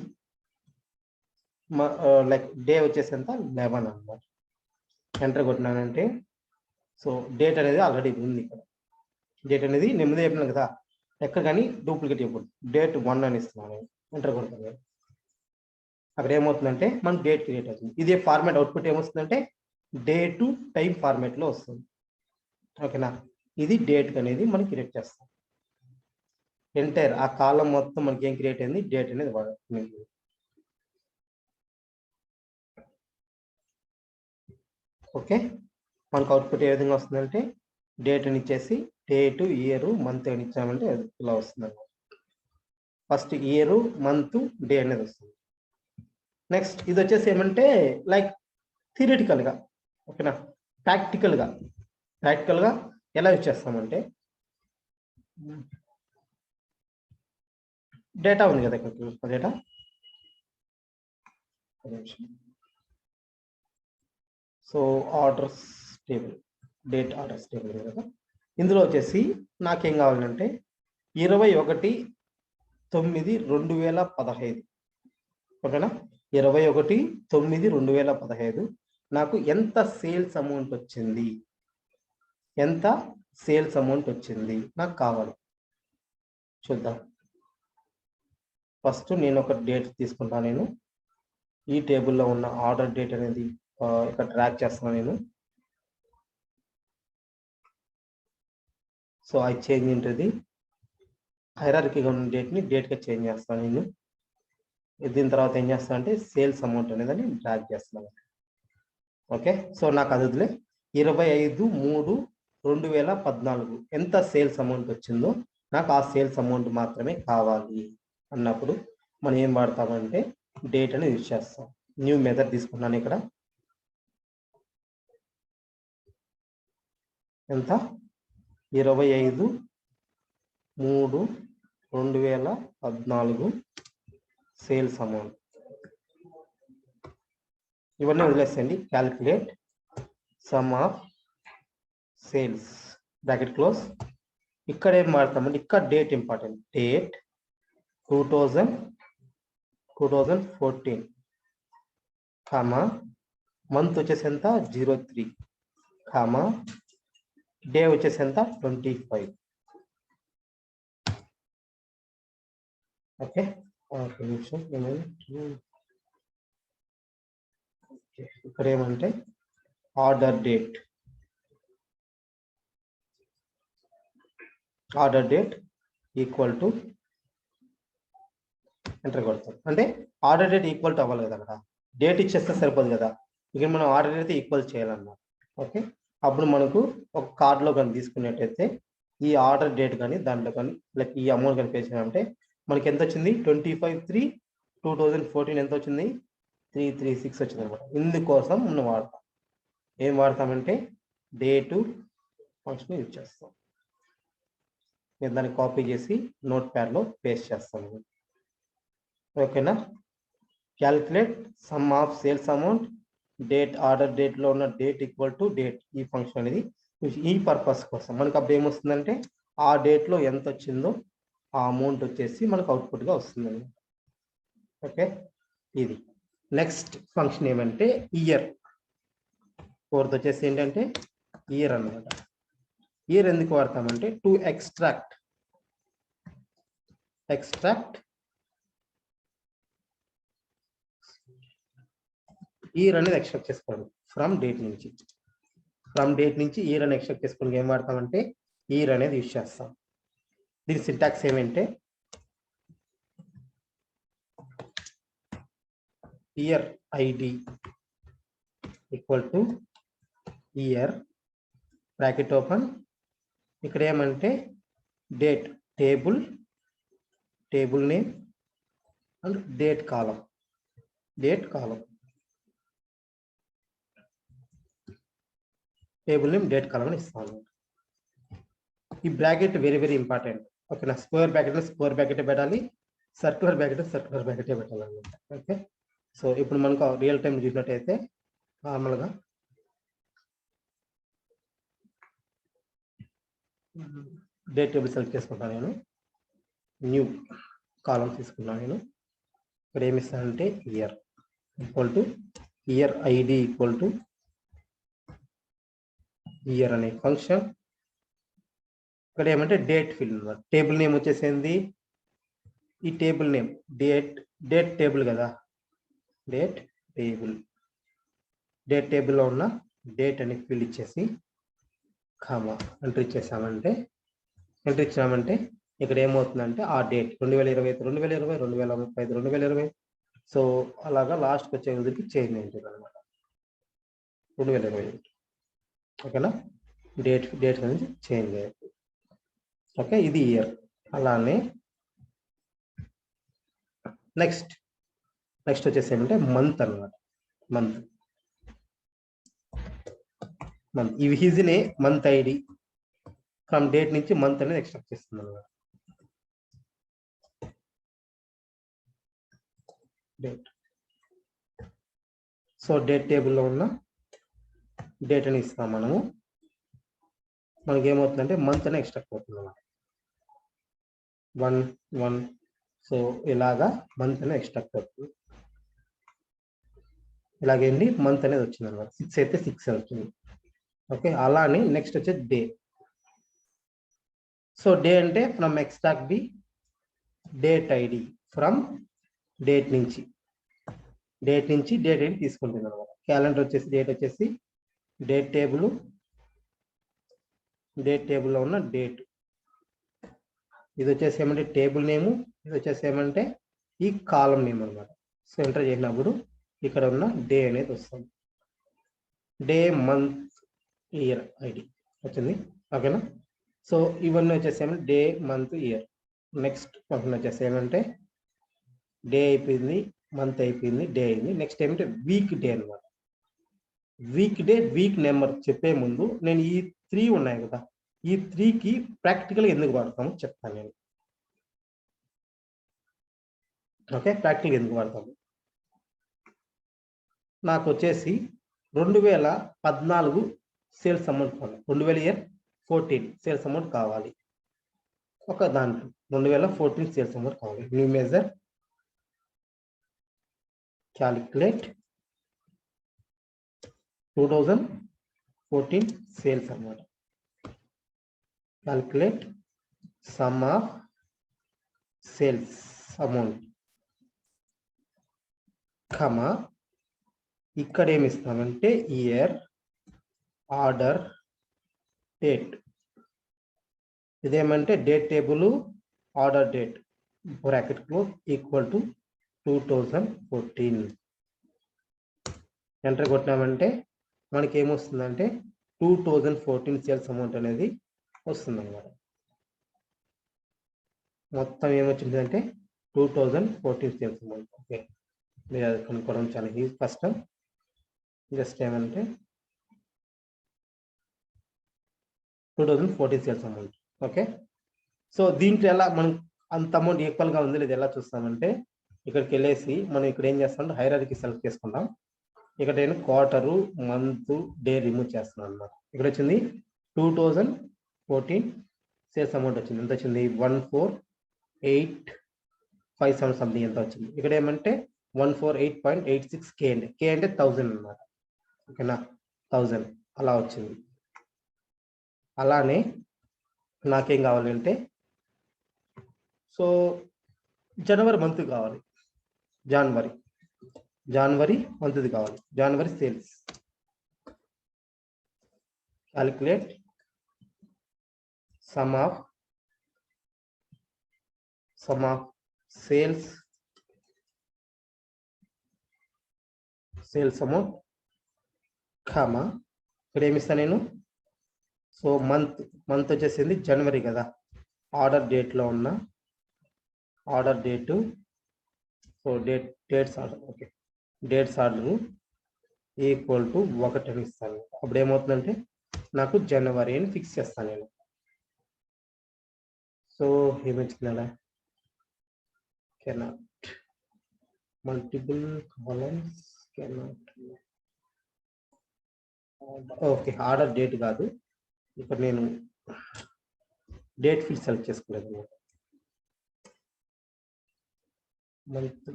లైక్ డే వచ్చేసి ఎంత 11 అన్నమాట. ఎంటర్ కొట్టినానంటే సో డేట్ అనేది ఆల్రెడీ ఉంది ఇక్కడ. డేట్ అనేది నెమ్మది చెప్పినాను కదా, ఎక్కడ కానీ డూప్లికేట్ ఇవ్వకూడదు. డేట్ 1 అని ఇస్తున్నాను, ఎంటర్ కొడతాను. అక్కడ ఏమవుతుందంటే మనకు డేట్ క్రియేట్ అవుతుంది. ఇదే ఫార్మాట్ అవుట్పుట్ ఏమొస్తుందంటే డే టు టైం ఫార్మాట్లో వస్తుంది. ఓకేనా, ఇది డేట్ అనేది మనం క్రియేట్ చేస్తాం. ఎంటైర్ ఆ కాలం మొత్తం మనకి ఏం క్రియేట్ అయింది, డేట్ అనేది వాడుతుంది. ఓకే, మనకు అవుట్పుట్ ఏ విధంగా వస్తుందంటే డేట్ అని ఇచ్చేసి డేట్, ఇయర్, మంత్ అని ఇచ్చామంటే ఇలా వస్తుంది అన్నమాట. ఫస్ట్ ఇయర్, మంత్, డే అనేది వస్తుంది. నెక్స్ట్ ఇది వచ్చేసి ఏమంటే లైక్ థియరిటికల్గా, ఓకేనా. ప్రాక్టికల్గా ఎలా యూజ్ చేస్తామంటే డేటా ఉంది కదా ఇక్కడ, data so orders table, date orders table కదా. ఇందులో వచ్చేసి నాకేం కావాలంటే 21/9/2015, ఓకేనా. 21/9/2015 నాకు ఎంత సేల్స్ అమౌంట్ వచ్చింది, నాకు కావాలి. చూద్దాం. ఫస్ట్ నేను ఒక డేట్ తీసుకుంటాను. నేను ఈ టేబుల్లో ఉన్న ఆర్డర్ డేట్ అనేది ఇక్కడ ట్రాక్ చేస్తున్నాను నేను. సో ఐ చేంజ్ ఇంటది హైరార్కీగా ఉన్న డేట్ని డేట్గా చేంజ్ చేస్తాను నేను. దీని తర్వాత ఏం చేస్తాను అంటే సేల్స్ అమౌంట్ అనేది ట్రాక్ చేస్తున్నాను. ఓకే, సో నాకు అది వదిలే 25/3/2014 ఎంత సేల్స్ అమౌంట్ వచ్చిందో నాకు ఆ సేల్స్ అమౌంట్ మాత్రమే కావాలి అన్నప్పుడు మనం ఏం వాడతామంటే డేట్ అనేది యూజ్ చేస్తాం. న్యూ మెథడ్ తీసుకున్నాను ఇక్కడ. ఎంత 25/3/2014 సేల్స్ అమౌంట్. ఇవన్నీ వదిలేసేయండి. Calculate sum of sales, bracket close. ఇక్కడ ఏం వాడతామంటే ఇక్కడ date important. Date 2014 comma month వచ్చేసి ఎంత 03 కామా డే వచ్చేసి ఎంత 25. ఓకే, నిమిషం. ఇక్కడ ఏమంటే order date equal to enter కొడతాం. అంటే ఆర్డర్ డేట్ ఈక్వల్ టు అవ్వాలి కదా, అక్కడ డేట్ ఇచ్చేస్తే సరిపోదు కదా, ఇక్కడ మనం ఆర్డర్ డేట్ ఈక్వల్ చేయాలన్నమాట. ఓకే, అప్పుడు మనకు ఒక కార్డులో కానీ తీసుకున్నట్టయితే ఈ ఆర్డర్ డేట్ కానీ దాంట్లో కానీ లైక్ ఈ అమౌంట్ కానీ పే చేయాలంటే మనకి ఎంత వచ్చింది 25/3/2014 ఎంత వచ్చింది 336 వచ్చింది అనమాట. ఇందుకోసం మనం వాడతాం. ఏం వాడతామంటే డేటు ఫంక్షన్ యూజ్ చేస్తాం. నేను దాన్ని కాపీ చేసి నోట్ ప్యాడ్లో పేస్ట్ చేస్తాను. ఓకేనా, calculate sum of sales amount date order డేట్లో ఉన్న డేట్ ఈక్వల్ టు డేట్. ఈ ఫంక్షన్ అనేది ఈ పర్పస్ కోసం మనకు అప్పుడు ఏమొస్తుందంటే ఆ డేట్లో ఎంత వచ్చిందో ఆ అమౌంట్ వచ్చేసి మనకు అవుట్పుట్గా వస్తుంది. ఓకే, ఇది నెక్స్ట్ ఫంక్షన్ ఏమంటే ఇయర్. ఫోర్త్ వచ్చేసి ఏంటంటే ఇయర్ అన్నమాట. ఇయర్ ఎందుకు వాడతామంటే టు ఎక్స్ట్రాక్ట్ ఇయర్ అనేది ఎక్స్ట్రాక్ట్ చేసుకోండి ఫ్రమ్ డేట్ నుంచి ఇయర్ అని ఎక్స్ట్రాక్ట్ చేసుకోవడానికి ఏం వాడతామంటే ఇయర్ అనేది యూజ్ చేస్తాం. దీని సింటాక్స్ ఏమంటే year ID equal to year bracket open. ఇక్కడ ఏమంటే date table name and date column table name date column అని ఇస్తాను. ఈ బ్రాకెట్ వెరీ వెరీ ఇంపార్టెంట్. ఓకేనా, స్క్వేర్ బ్రాకెట్ పెట్టాలి, సర్క్యులర్ బ్రాకెట్ పెట్టాలన్నమాట. ఓకే, సో ఇప్పుడు మనకు రియల్ టైం చూసినట్టయితే నార్మల్గా డేట్ టేబుల్ సెలెక్ట్ చేసుకుంటాను. నేను న్యూ కాలం తీసుకున్నాను. నేను ఇక్కడ ఏమి ఇస్తానంటే year equal to year ID equal to year అనే ఫంక్షన్. ఇక్కడ ఏమంటే డేట్ ఫీల్డ్ అన్నమాట. టేబుల్ నేమ్ వచ్చేసింది ఈ టేబుల్ నేమ్ డేట్ టేబుల్ కదా, డేట్ టేబుల్లో ఉన్న డేట్ అని ఫీల్డ్ ఇచ్చేసి కామా ఎంటర్ ఇచ్చేసామంటే ఇక్కడ ఏమవుతుందంటే ఆ డేట్ 2020, 2020, 2030, 2020. సో అలాగా లాస్ట్కి వచ్చేందుకు చేంజ్ అయింటుంది అనమాట 2020. ఓకేనా, డేట్ అనేది చేంజ్ అయ్యింది. ఓకే, ఇది ఇయర్. అలానే నెక్స్ట్ వచ్చేసి ఏమంటే మంత్ అనమాట. మంత్ ఇవి ఈజీనే. మంత్ ఐడి ఫ్రమ్ డేట్ నుంచి మంత్ అనేది ఎక్స్ట్రాక్ట్ చేస్తుంది అనమాట. డేట్. సో డేట్ టేబుల్లో ఉన్న డేట్ అని ఇస్తాం మనము. మనకి ఏమవుతుందంటే మంత్ అని ఎక్స్ట్రాక్ట్ అవుతుంది అనమాట. 1 సో ఇలాగా మంత్ అనేది ఎక్స్ట్రాక్ట్ అవుతుంది. ఇలాగేంటి మంత్ అనేది వచ్చింది అనమాట. 6 అయితే 6 అవుతుంది. ఓకే, అలానే నెక్స్ట్ వచ్చేది డే. సో డే అంటే from extract the date ID from date నుంచి డేట్ ఐడి తీసుకుంటుంది అనమాట. క్యాలెండర్ వచ్చేసి డేట్ వచ్చేసి డేట్ టేబుల్లో ఉన్న డేట్. ఇది వచ్చేసి ఏమంటే టేబుల్ నేము, ఇది వచ్చేసి ఏమంటే ఈ కాలం నేమ్ అనమాట. సో ఎంటర్ చేసినప్పుడు ఇక్కడ ఉన్న డే అనేది వస్తుంది. డే, మంత్, ఇయర్ ఐడి వచ్చింది. ఓకేనా, సో ఇవన్నీ వచ్చేసి ఏమంటే day, month, year. Next function వచ్చేసి ఏమంటే డే అయిపోయింది, మంత్ అయిపోయింది, డే అయింది. నెక్స్ట్ ఏమంటే వీక్ డే అనమాట. వీక్ నెంబర్ చెప్పే ముందు నేను ఈ 3 ఉన్నాయి కదా, ఈ 3కి ప్రాక్టికల్ ఎందుకు వాడతాము చెప్తాను నేను. ఓకే, ప్రాక్టికల్ ఎందుకు వాడతాము. నాకు వచ్చేసి 2014 సేల్స్ అమౌంట్ కావాలి. 2014 సేల్స్ అమౌంట్ కావాలి. ఒక దాంట్లో 2014 సేల్స్ అమౌంట్ కావాలి. New measure, calculate 2014 sales amount. Calculate sum of sales amount comma ఇక్కడ ఏమి ఇస్తామంటే ఇయర్, ఆర్డర్, డేట్. ఇదేమంటే date table, order date bracket close equal to 2014. Enter కొట్టినామంటే మనకి ఏమొస్తుందంటే 2014 సేల్స్ అమౌంట్ అనేది వస్తుంది అన్నమాట. మొత్తం ఏమొచ్చిందంటే 2014 సేల్స్ అమౌంట్. ఓకే, మీరు అది కనుక్కోవడం చాలా కష్టం. జస్ట్ ఏమంటే 2014 సేల్స్ అమౌంట్. ఓకే, సో దీంట్లో ఎలా మనం అంత అమౌంట్ ఈక్వల్గా ఉంది లేదు ఎలా చూస్తామంటే ఇక్కడికి వెళ్ళేసి మనం ఇక్కడ ఏం చేస్తామంటే హైరార్కీ సెలెక్ట్ చేసుకుంటాం. ఇక్కడ నేను క్వార్టరు, మంత్, డే రిమూవ్ చేస్తున్నాను అనమాట. ఇక్కడ వచ్చింది 2014 సేల్స్ అమౌంట్ వచ్చింది. ఎంత వచ్చింది? 14857 సంథింగ్ ఎంత వచ్చింది. ఇక్కడ ఏమంటే 148.86 K అండి. K అంటే 1000 అనమాట. ఓకేనా, 1000 అలా వచ్చింది. అలానే నాకేం కావాలి అంటే సో జనవరి మంత్ కావాలి. జనవరి మంత్ది కావాలి. జనవరి sales. Calculate sum of sales amount comma ఇక్కడ ఏమిస్తా నేను. సో మంత్ వచ్చేసింది జనవరి కదా, ఆర్డర్ డేట్లో ఉన్న order date. So dates order. Okay, dates order equal to 1 అని ఇస్తాను. అప్పుడు ఏమవుతుందంటే నాకు జనవరి అని ఫిక్స్ చేస్తాను నేను. సో ఏమొచ్చిందా, cannot multiple columns cannot. Okay, order date కాదు, ఇక్కడ నేను డేట్ ఫీల్డ్ సెలెక్ట్ చేసుకోలేదు. మంత్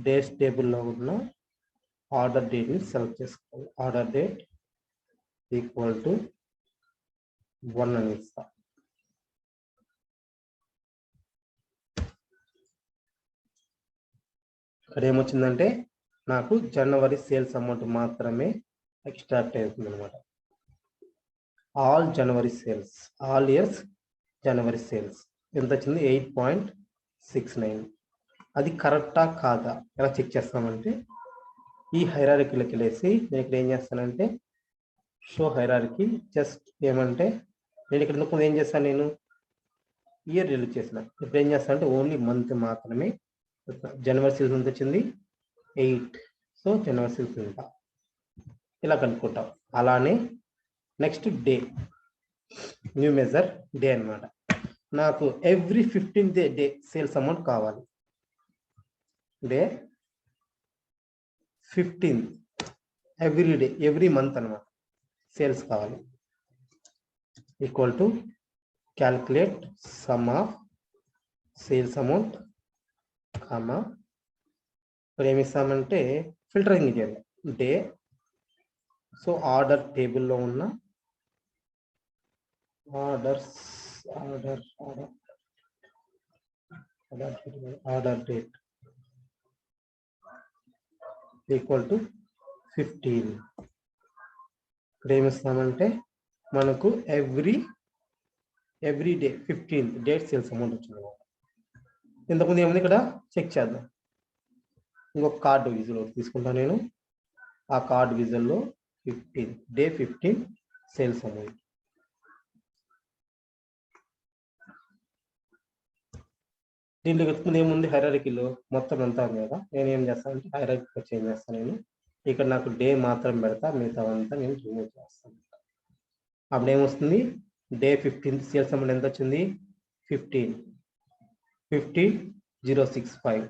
డేస్ టేబుల్లో ఉన్న ఆర్డర్ డేట్ని సెలెక్ట్ చేసుకోవాలి. ఆర్డర్ డేట్ ఈక్వల్ టు 1 అని ఇస్తా. ఇక్కడ ఏమొచ్చిందంటే నాకు జనవరి సేల్స్ అమౌంట్ మాత్రమే ఎక్స్ట్రాక్ట్ అవుతుంది అనమాట. ఆల్ జనవరి సేల్స్, ఆల్ ఇయర్స్ జనవరి సేల్స్ ఎంత వచ్చింది? 8.69. అది కరెక్టా కాదా ఎలా చెక్ చేస్తామంటే ఈ హైరార్కీలోకి వెళ్ళేసి నేను ఇక్కడ ఏం చేస్తానంటే షో హైరార్కీ, జస్ట్ ఏమంటే నేను ఇక్కడ ఇంతకు ఏం చేస్తాను, నేను ఇయర్ రిలీజ్ చేసిన. ఇప్పుడు ఏం చేస్తాను అంటే ఓన్లీ మంత్ మాత్రమే. జనవరి సేల్స్ ఎంత వచ్చింది? 8. సో జనవరి సేల్స్ ఎంత ఇలా కనుక్కుంటాం. అలానే next day, new measure day అనమాట. నాకు every 15th day sales amount కావాలి. Day 15th every day, every month అనమాట సేల్స్ కావాలి. Equal to calculate sum of sales amount comma ఇప్పుడు ఏమి ఇస్తామంటే ఫిల్టరింగ్ చేయాలి డే. సో ఆర్డర్ టేబుల్లో ఉన్న ఆర్డర్ డేట్ ఈక్వల్ టు 15. ఇక్కడ ఏమిస్తామంటే మనకు every day 15th date sales amount వచ్చింది. ఇంతకుముందు ఏముంది ఇక్కడ చెక్ చేద్దాం. ఇంకొక కార్డు విజువల్ తీసుకుంటాను నేను. ఆ కార్డు విజువల్లో 15 డే 15 సేల్స్ అమౌంట్. దీంట్లో ముందు ఏముంది హైరార్కీలో మొత్తం అంతా ఉంది కదా. నేను ఏం చేస్తాను అంటే హైరార్కీ చేంజ్ చేస్తాను. నేను ఇక్కడ నాకు డే మాత్రం పెడతా, మిగతా అంతా నేను రిమూవ్ చేస్తాను. అప్పుడు ఏమొస్తుంది? డే 15th సేల్స్ అమౌంట్ ఎంత వచ్చింది? 15,065.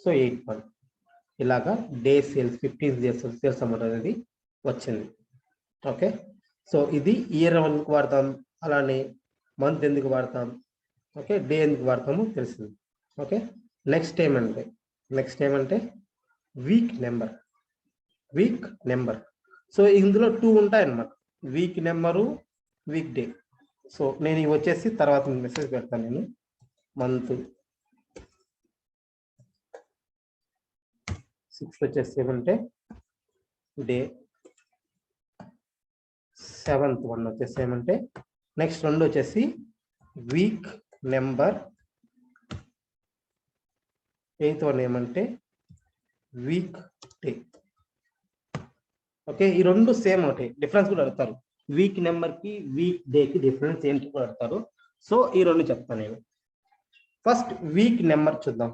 సో 8. ఇలాగా day sales 15th sales amount అనేది వచ్చింది. ఓకే, సో ఇది ఇయర్ ఎందుకు వాడతాం, అలానే మంత్ ఎందుకు వాడతాం, ఓకే, డే ఎందుకు వాడతామో తెలిసింది. ఓకే, నెక్స్ట్ ఏమంటే వీక్ నెంబర్. సో ఇందులో 2 ఉంటాయి అన్నమాట, week number, week day. So నేను ఇవి వచ్చేసి తర్వాత మెసేజ్ పెడతాను. నేను మంత్ 6 వచ్చేసి ఏమంటే డే 7th 1 వచ్చేసి ఏమంటే నెక్స్ట్ 2 వచ్చేసి వీక్ నెంబర్, 8th 1 ఏమంటే వీక్ డే. ఓకే, ఈ 2 సేమ్ ఒకటి, డిఫరెన్స్ కూడా అడుగుతారు. వీక్ నెంబర్ కి వీక్ డే కి డిఫరెన్స్ ఏంటి కూడా అడుగుతారు. సో ఈ 2 చెప్తాను నేను. ఫస్ట్ వీక్ నెంబర్ చూద్దాం.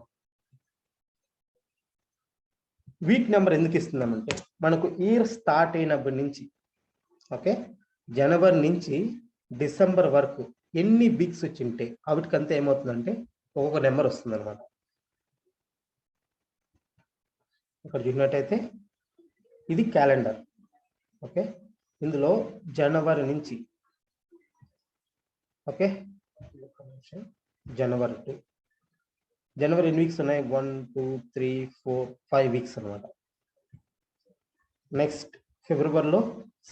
వీక్ నెంబర్ ఎందుకు ఇస్తున్నామంటే మనకు ఇయర్ స్టార్ట్ అయినప్పటి నుంచి, ఓకే, జనవరి నుంచి డిసెంబర్ వరకు ఎన్ని వీక్స్ వచ్చింటే వాటికంతా ఏమవుతుందంటే ఒక్కొక్క నెంబర్ వస్తుంది అనమాట. ఇక్కడ చూసినట్టయితే ఇది క్యాలెండర్. ఓకే, ఇందులో జనవరి నుంచి, ఓకే, జనవరి 2, జనవరి ఎన్ని వీక్స్ ఉన్నాయి? 1 2 3 4 5 వీక్స్ అనమాట. నెక్స్ట్ ఫిబ్రవరిలో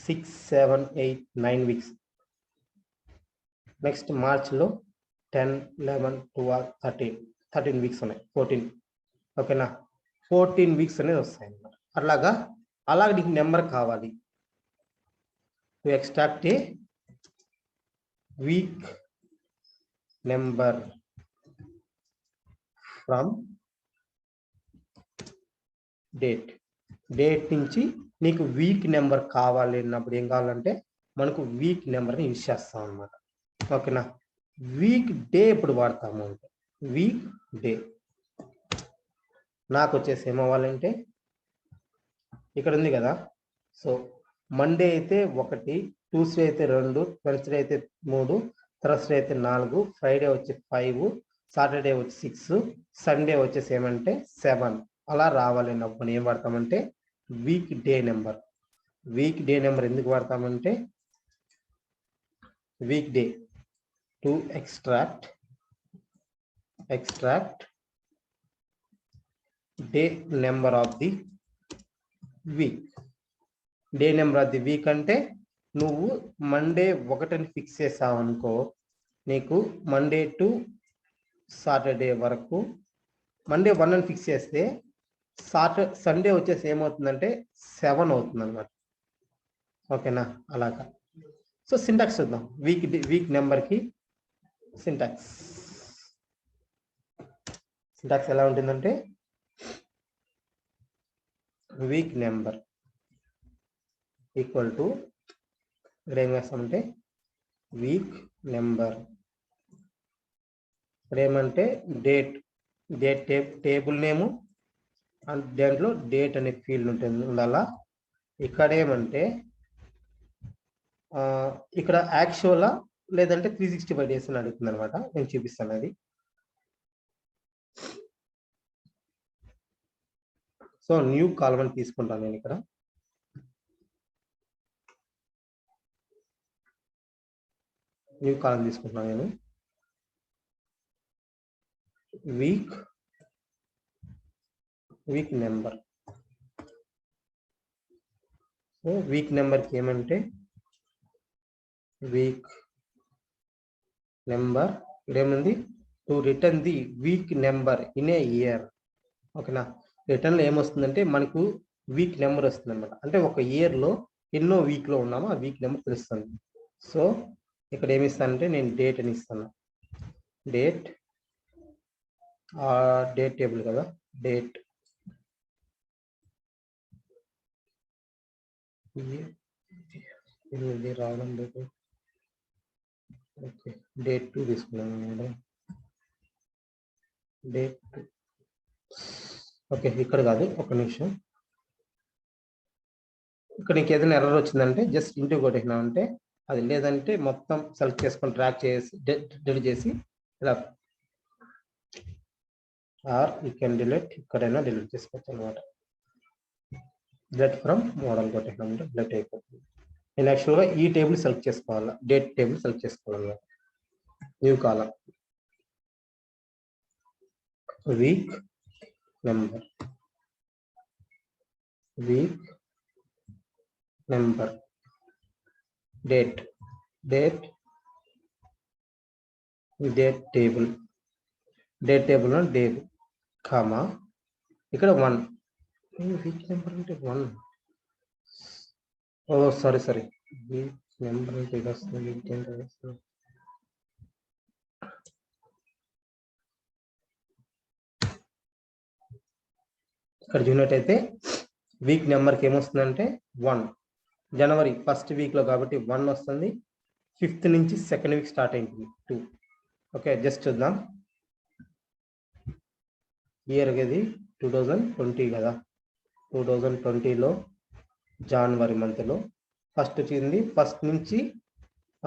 6 7 8 9 వీక్స్. నెక్స్ట్ మార్చ్లో 10 11 12 13 వీక్స్ ఉన్నాయి. 14, ఓకేనా, 14 వీక్స్ అనేది వస్తాయి అన్నమాట. అలాగే నీకు నెంబర్ కావాలి. To extract A week number from date నుంచి నీకు వీక్ నెంబర్ కావాలి అన్నప్పుడు ఏం కావాలంటే మనకు వీక్ నెంబర్ని యూజ్ చేస్తాం అన్నమాట. ఓకేనా, వీక్ డే ఎప్పుడు వాడతాము అంటే వీక్ డే నాకు వచ్చేసి ఏమవ్వాలంటే ఇక్కడ ఉంది కదా. సో మండే అయితే 1, ట్యూస్డే అయితే 2, వెన్స్డే అయితే 3, థర్స్డే అయితే 4, ఫ్రైడే వచ్చి 5, సాటర్డే వచ్చి 6, సండే వచ్చేసి ఏమంటే 7 అలా రావాలి. అప్పుడు ఏం వాడతామంటే week day number. Week day number ఎందుకు వాడతామంటే week day to extract day number of the week. Day number of the week అంటే నువ్వు మండే 1 ఫిక్స్ చేసావు అనుకో, నీకు మండే టు సాటర్డే వరకు మండే 1 అని ఫిక్స్ చేస్తే సండే వచ్చేసి ఏమవుతుందంటే 7 అవుతుంది అనమాట. ఓకేనా? అలాగా. సో సింటాక్స్ చూద్దాం. వీక్ నెంబర్కి సింటాక్స్ ఎలా ఉంటుందంటే వీక్ నెంబర్ ఈక్వల్ టు ఇక్కడ ఏం చేస్తామంటే వీక్ నెంబర్, ఇక్కడ ఏమంటే డేట్ టేబుల్ నేము అండ్ దాంట్లో డేట్ అనే ఫీల్డ్ ఉంటుంది ఉండాలా. ఇక్కడ ఏమంటే ఇక్కడ యాక్చువల్ లేదంటే 365 డేస్ అని అడుగుతుంది అనమాట. నేను చూపిస్తాను అది. సో న్యూ కాలమ్ అని తీసుకుంటాను నేను. ఇక్కడ న్యూ కాలమ్ తీసుకుంటున్నాను నేను. Week number. సో వీక్ నెంబర్కి ఏమంటే వీక్ నెంబర్ ఇదేముంది to return the week number in a year. ఓకేనా? రిటర్న్లో ఏమొస్తుందంటే మనకు వీక్ నెంబర్ వస్తుంది అనమాట. అంటే ఒక ఇయర్లో ఎన్నో వీక్లో ఉన్నామో ఆ వీక్ నెంబర్ తెలుస్తుంది. సో ఇక్కడ ఏమి ఇస్తానంటే నేను డేట్ అని ఇస్తాను. డేట్ టేబుల్ కదా, డేట్ ఇది రావడం లేదు. ఓకే, డేట్ 2 తీసుకున్నాను. డేట్ 2. ఓకే, ఇక్కడ కాదు, ఒక నిమిషం. ఇక్కడ నీకు ఏదైనా ఎర్రర్ వచ్చిందంటే జస్ట్ ఇంటూ కొట్టేసినా అంటే అది, లేదంటే మొత్తం సెలెక్ట్ చేసుకొని ట్రాక్ చేసి డిలీట్ చేసి ఇలా, ఆర్ యూ కెన్ డిలీట్, ఇక్కడైనా డిలీట్ చేసుకోవచ్చు అనమాట. డిలీట్ ఫ్రమ్ మోడల్ కొట్టేసినామంటే డిలీట్ అయిపోతుంది. నేను యాక్చువల్గా ఈ టేబుల్ సెలెక్ట్ చేసుకోవాలా, డేట్ టేబుల్ సెలెక్ట్ చేసుకోవాలన్నమాట. న్యూ కాలం week number, week number, date table, date table date comma ఇక్కడ 1. వీక్ నెంబర్ అంటే 1. ఓ సారీ వీక్ నెంబర్ అంటే ఇది వస్తుంది. ఇక్కడ చూసినట్టయితే వీక్ నెంబర్కి ఏమొస్తుందంటే 1. జనవరి 1st వీక్లో కాబట్టి 1 వస్తుంది. 5th నుంచి 2nd వీక్ స్టార్ట్ అయింది 2. ఓకే, జస్ట్ చూద్దాం. ఇయర్ ఇది 2020 కదా. 2020లో జనవరి మంత్లో ఫస్ట్ వచ్చింది. 1st నుంచి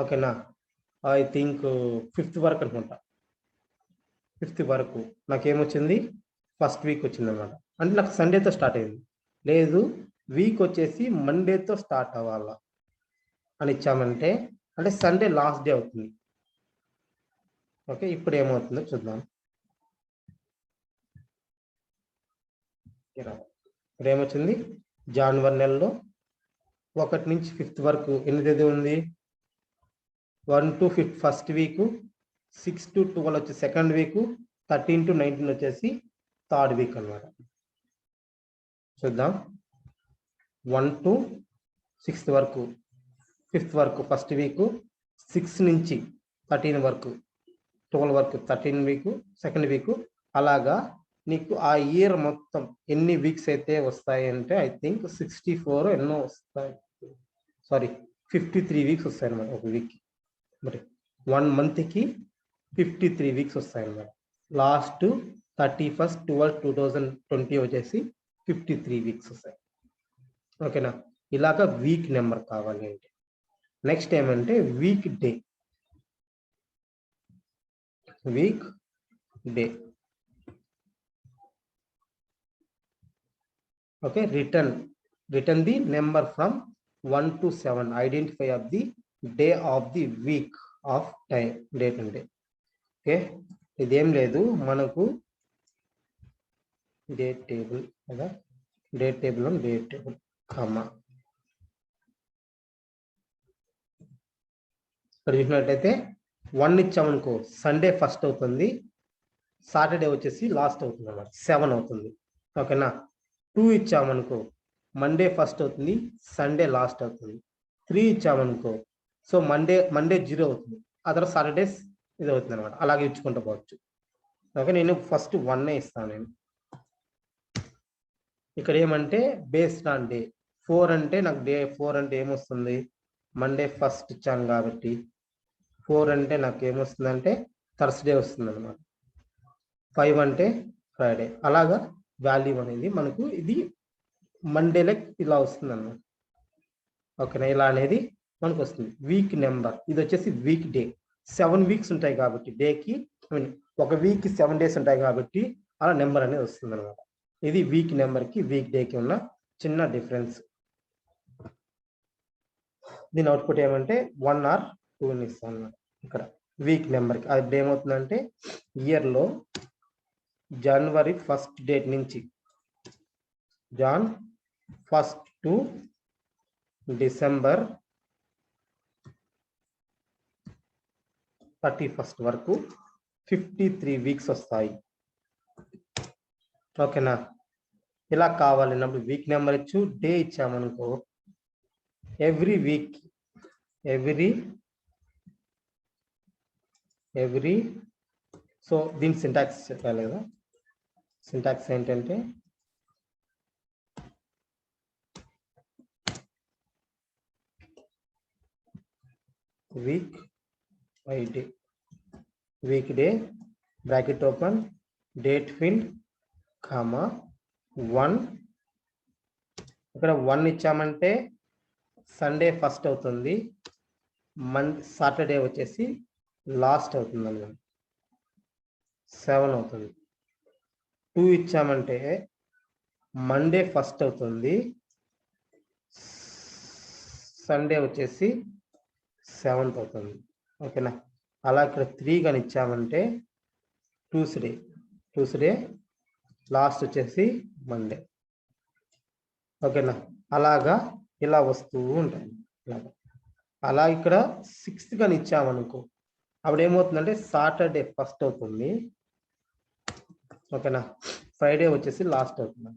ఓకేనా, ఐ థింక్ 5th వరకు అనుకుంటా. 5th వరకు నాకేమొచ్చింది 1st వీక్ వచ్చింది అనమాట. అంటే నాకు సండేతో స్టార్ట్ అయింది. లేదు, వీక్ వచ్చేసి మండేతో స్టార్ట్ అవ్వాలా అని ఇచ్చామంటే అంటే సండే లాస్ట్ డే అవుతుంది. ఓకే, ఇప్పుడు ఏమవుతుందో చూద్దాం. ఇప్పుడు ఏమొచ్చింది, జనవరి నెలలో 1 నుంచి 5th వరకు ఎన్ని తేదీ ఉంది, 1 to 5 ఫస్ట్ వీక్, 6 to 12 వచ్చి 2nd వీక్, 13 to 19 వచ్చేసి 3rd వీక్ అన్నమాట. చూద్దాం. 1 to 6th వరకు, 5th వరకు ఫస్ట్ వీక్, 6 నుంచి 13 వరకు, 12 వరకు 13 వీక్, 2nd వీక్. అలాగా నీకు ఆ ఇయర్ మొత్తం ఎన్ని వీక్స్ అయితే వస్తాయి అంటే ఐ థింక్ 64 ఎన్నో వస్తాయి, సారీ 53 వీక్స్ వస్తాయి అన్నమాట ఒక వీక్కి. మరి 1 మంత్కి 53 వీక్స్ వస్తాయి అన్నమాట. లాస్ట్ 31/12/2020 వచ్చేసి 53 వీక్స్ వస్తాయి. ఓకేనా? ఇలాగా వీక్ నెంబర్ కావాలి అంటే. నెక్స్ట్ ఏమంటే week day. Okay, return the number from 1 to 7, identify of the day of the week off time, date అంటే. ఓకే, ఇదేం లేదు, మనకు డేట్ టేబుల్ కదా, డేట్ టేబుల్ అని డేట్ టేబుల్ కామా. ఇక్కడ చూసినట్టయితే 1 ఇచ్చామనుకో సండే ఫస్ట్ అవుతుంది, సాటర్డే వచ్చేసి లాస్ట్ అవుతుంది అన్నమాట, 7 అవుతుంది. ఓకేనా. 2 ఇచ్చామనుకో మండే ఫస్ట్ అవుతుంది, సండే లాస్ట్ అవుతుంది. 3 ఇచ్చామనుకో సో మండే 0 అవుతుంది, ఆ తర్వాత సాటర్డేస్ ఇది అవుతుంది అనమాట. అలాగే ఇచ్చుకుంటూ పోవచ్చు. ఓకే, నేను ఫస్ట్ 1 ఇస్తాను. నేను ఇక్కడ ఏమంటే బేస్డ్ ఆన్ డే 4 అంటే నాకు డే 4 అంటే ఏమొస్తుంది, మండే ఫస్ట్ ఇచ్చాను కాబట్టి 4 అంటే నాకు ఏమొస్తుంది అంటే థర్స్డే వస్తుంది అనమాట. 5 అంటే ఫ్రైడే. అలాగా వాల్యూ అనేది మనకు ఇది మండేలో ఇలా వస్తుంది అన్నమాట. ఓకేనా, ఇలా అనేది మనకు వస్తుంది. వీక్ నెంబర్ ఇది వచ్చేసి వీక్ డే. 7 వీక్స్ ఉంటాయి కాబట్టి డేకి, ఒక వీక్కి 7 డేస్ ఉంటాయి కాబట్టి అలా నెంబర్ అనేది వస్తుంది అనమాట. ఇది వీక్ నెంబర్కి వీక్ డేకి ఉన్న చిన్న డిఫరెన్స్. దీని అవుట్పుట్ ఏమంటే 1 or 2 ఇస్తాను అనమాట. ఇక్కడ వీక్ నెంబర్కి అది ఏమవుతుందంటే ఇయర్లో జనవరి 1st డేట్ నుంచి Jan 1st to December 31st వరకు 53 వీక్స్ వస్తాయి. ఓకేనా. ఇలా కావాలన్నప్పుడు వీక్ నెంబర్ ఇచ్చు, డే ఇచ్చామనుకో ఎవ్రీ వీక్ ఎవ్రీ సో దీని సింటాక్స్ చెప్పాలి కదా. సింటాక్స్ ఏంటంటే week by day, week day bracket open date field comma 1. ఇక్కడ 1 ఇచ్చామంటే సండే ఫస్ట్ అవుతుంది, సాటర్డే వచ్చేసి లాస్ట్ అవుతుంది అన్నమాట, 7 అవుతుంది. 2 ఇచ్చామంటే మండే ఫస్ట్ అవుతుంది, సండే వచ్చేసి 7th అవుతుంది. ఓకేనా. అలా ఇక్కడ 3 కానీ ఇచ్చామంటే ట్యూస్డే లాస్ట్ వచ్చేసి మండే. ఓకేనా. అలాగా ఇలా వస్తూ ఉంటాయి. అలా ఇక్కడ 6th కానీ ఇచ్చామనుకో అప్పుడు ఏమవుతుందంటే సాటర్డే ఫస్ట్ అవుతుంది. ఓకేనా. ఫ్రైడే వచ్చేసి లాస్ట్ అవుతుంది,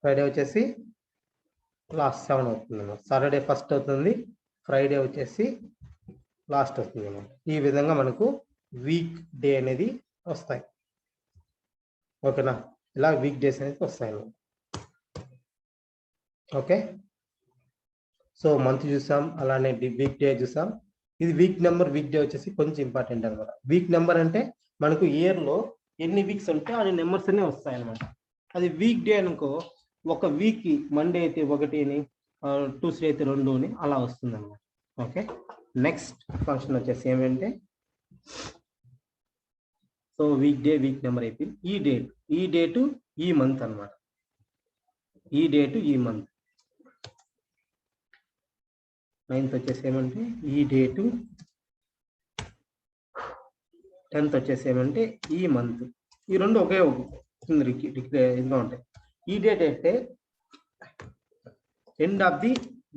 ఫ్రైడే వచ్చేసి లాస్ట్ 7 అవుతుంది అన్నమాట. సాటర్డే ఫస్ట్ అవుతుంది, ఫ్రైడే వచ్చేసి లాస్ట్ అవుతుంది అన్నమాట. ఈ విధంగా మనకు వీక్ డే అనేది వస్తాయి. ఓకేనా. ఇలా వీక్ డేస్ అనేది వస్తాయి అన్నమాట. ఓకే. సో మంత్ చూసాం, అలానే వీక్ డే చూసాం. ఇది వీక్ నెంబర్, వీక్ డే వచ్చేసి కొంచెం ఇంపార్టెంట్ అనమాట. వీక్ నెంబర్ అంటే మనకు ఇయర్లో ఎన్ని వీక్స్ ఉంటే అన్ని నెంబర్స్ అనే వస్తాయి అనమాట. అది వీక్ డే అనుకో ఒక వీక్ మండే అయితే 1 అని, ట్యూస్డే అయితే 2 అని అలా వస్తుంది అనమాట. ఓకే. నెక్స్ట్ ఫంక్షన్ వచ్చేసి ఏమంటే so weak day week number అయిపోయింది. ఈ డేటు ఈ మంత్ అనమాట. ఈ డేటు ఈ మంత్. 9th వచ్చేసి ఏమంటే ఈ డేటు, 10th వచ్చేసి ఏమంటే ఈ మంత్. ఈ రెండు ఒకే ఇదిగా ఉంటాయి. ఈ డేట్ అయితే ఎండ్ ఆఫ్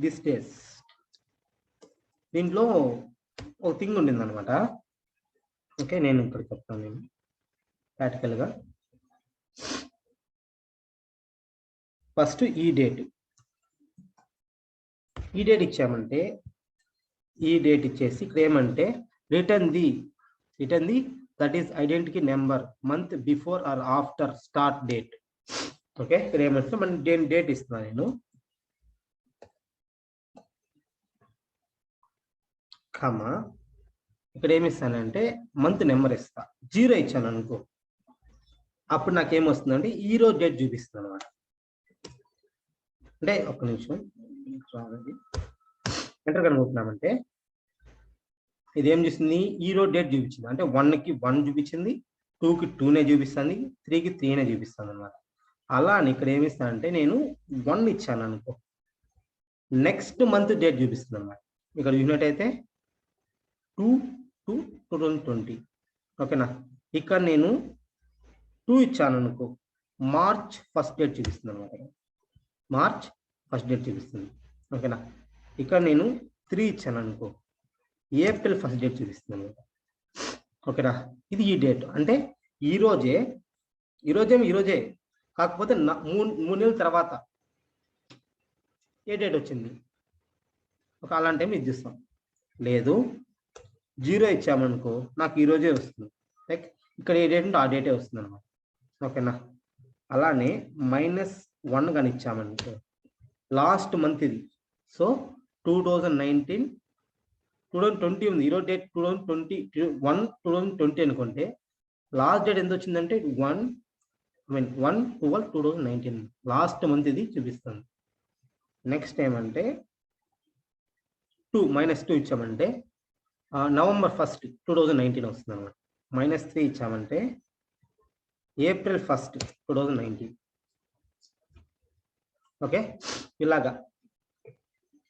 దిస్ డేస్. దీంట్లో ఒక థింగ్ ఉండింది అనమాట. ఓకే, నేను ఇక్కడ చెప్తాను. నేను ప్రాక్టికల్గా ఫస్ట్ ఈ డేట్ ఇచ్చామంటే ఈ డేట్ ఇచ్చేసి ఇక్కడ ఏమంటే return the that is identity number month before or after start date. Okay, ఇక్కడ ఏమంటే మన డేట్ ఇస్తున్నాను నేను. కామా ఇక్కడ ఏమి ఇస్తానంటే మంత్ నెంబర్ ఇస్తా. 0 ఇచ్చాను అనుకో అప్పుడు నాకు ఏమొస్తుందంటే ఈ రోజు డేట్ చూపిస్తుంది అనమాట. అంటే ఒక్క నిమిషం ఎంటర్ కనుకుంటున్నామంటే ఇది ఏం చూస్తుంది, ఈ రోజు డేట్ చూపించింది. అంటే 1కి 1 చూపించింది, 2కి 2నే చూపిస్తుంది, 3కి 3నే చూపిస్తుంది అనమాట. అలా అని ఇక్కడ ఏమి ఇస్తాను అంటే నేను 1 ఇచ్చాను అనుకో నెక్స్ట్ మంత్ డేట్ చూపిస్తుంది అనమాట. ఇక్కడ చూసినట్టయితే 2/2/2020. ఓకేనా. ఇక్కడ నేను 2 ఇచ్చాను అనుకో, మార్చ్ ఫస్ట్ డేట్ చూపిస్తుంది అనమాట. మార్చ్ ఫస్ట్ డేట్ చూపిస్తుంది. ఓకేనా. ఇక్కడ నేను 3 ఇచ్చాను అనుకో, ఏప్రిల్ ఫస్ట్ డేట్ చూపిస్తుంది అనమాట. ఓకేనా. ఇది ఈ డేట్ అంటే ఈరోజే కాకపోతే 3 నెలల తర్వాత ఏ డేట్ వచ్చింది, ఒక అలాంటి టైం ఇది చూస్తాం. లేదు 0 ఇచ్చామనుకో, నాకు ఈరోజే వస్తుంది. లైక్ ఇక్కడ ఏ డేట్ ఉంటే ఆ డేటే వస్తుంది అనమాట. ఓకేనా. అలానే -1 కానీ ఇచ్చామనుకో, లాస్ట్ మంత్ ఇది. సో 2020 ఉంది, ఈరోజు డేట్ 2020 అనుకుంటే లాస్ట్ డేట్ ఎంత వచ్చిందంటే 1/12/2019 లాస్ట్ మంత్ ఇది చూపిస్తుంది. నెక్స్ట్ ఏమంటే -2 ఇచ్చామంటే November 1st 2019 వస్తుంది అనమాట. -3 ఇచ్చామంటే April 1st 2019. ఓకే. ఇలాగా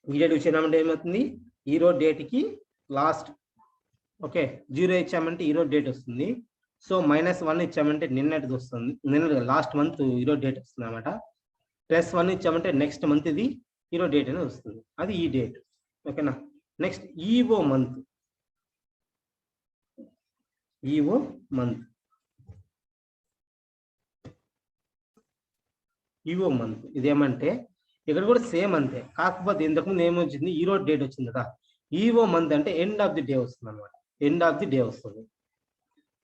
ఈ డేట్ ఇచ్చామంటే ఏమవుతుంది, ఈరోజు డేట్కి లాస్ట్. ఓకే. 0 ఇచ్చామంటే ఈరోజు డేట్ వస్తుంది. సో -1 ఇచ్చామంటే నిన్నటిది వస్తుంది, నిన్న లాస్ట్ మంత్ ఈరోజు డేట్ వస్తుంది అనమాట. +1 ఇచ్చామంటే నెక్స్ట్ మంత్ ఇది ఈరోజు డేట్ అనేది వస్తుంది, అది ఈ డేట్. ఓకేనా. Next EO month. ఇదేమంటే ఇక్కడ కూడా సేమ్ అంతే, కాకపోతే ఇంతకుముందు ఏమొచ్చింది, ఈరోజు డేట్ వచ్చింది కదా. ఈవో మంత్ అంటే ఎండ్ ఆఫ్ ది డే వస్తుంది అనమాట. ఎండ్ ఆఫ్ ది డే వస్తుంది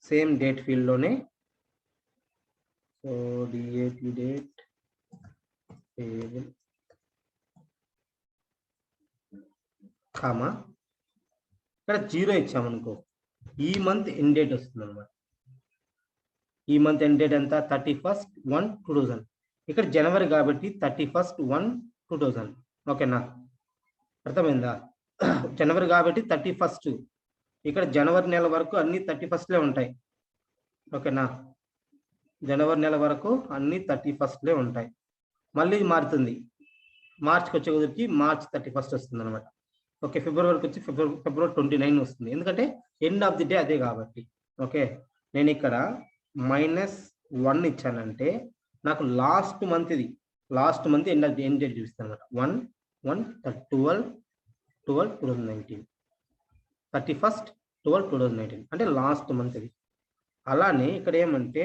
సేమ్ డేట్ ఫీల్డ్ లోనే. సో DAT డేట్ కామా ఇక్కడ 0 ఇచ్చామనుకో, ఈ మంత్ ఎండ్ డేట్ వస్తుంది అనమాట. ఈ మంత్ ఎండ్ డేట్ ఎంత, 31/1/2000. ఇక్కడ జనవరి కాబట్టి 31/1/2000. ఓకేనా. అర్థమైందా. జనవరి కాబట్టి 31st. ఇక్కడ జనవరి నెల వరకు అన్ని 31స్ట్లే ఉంటాయి. ఓకేనా. జనవరి నెల వరకు అన్ని 31స్ట్లే ఉంటాయి. మళ్ళీ మారుతుంది, మార్చ్కి వచ్చే కుదిరికి మార్చ్ 31st వస్తుంది అనమాట. ఓకే. ఫిబ్రవరికి వచ్చి ఫిబ్రవరి 29 వస్తుంది, ఎందుకంటే ఎండ్ ఆఫ్ ది డే అదే కాబట్టి. ఓకే. నేను ఇక్కడ -1 ఇచ్చానంటే నాకు లాస్ట్ మంత్ ఇది, లాస్ట్ మంత్ ఎండ్ డేట్ చూపిస్తాను అనమాట. 1/12/2019 31/12/2019 అంటే లాస్ట్ మంత్ ఇది. అలానే ఇక్కడ ఏమంటే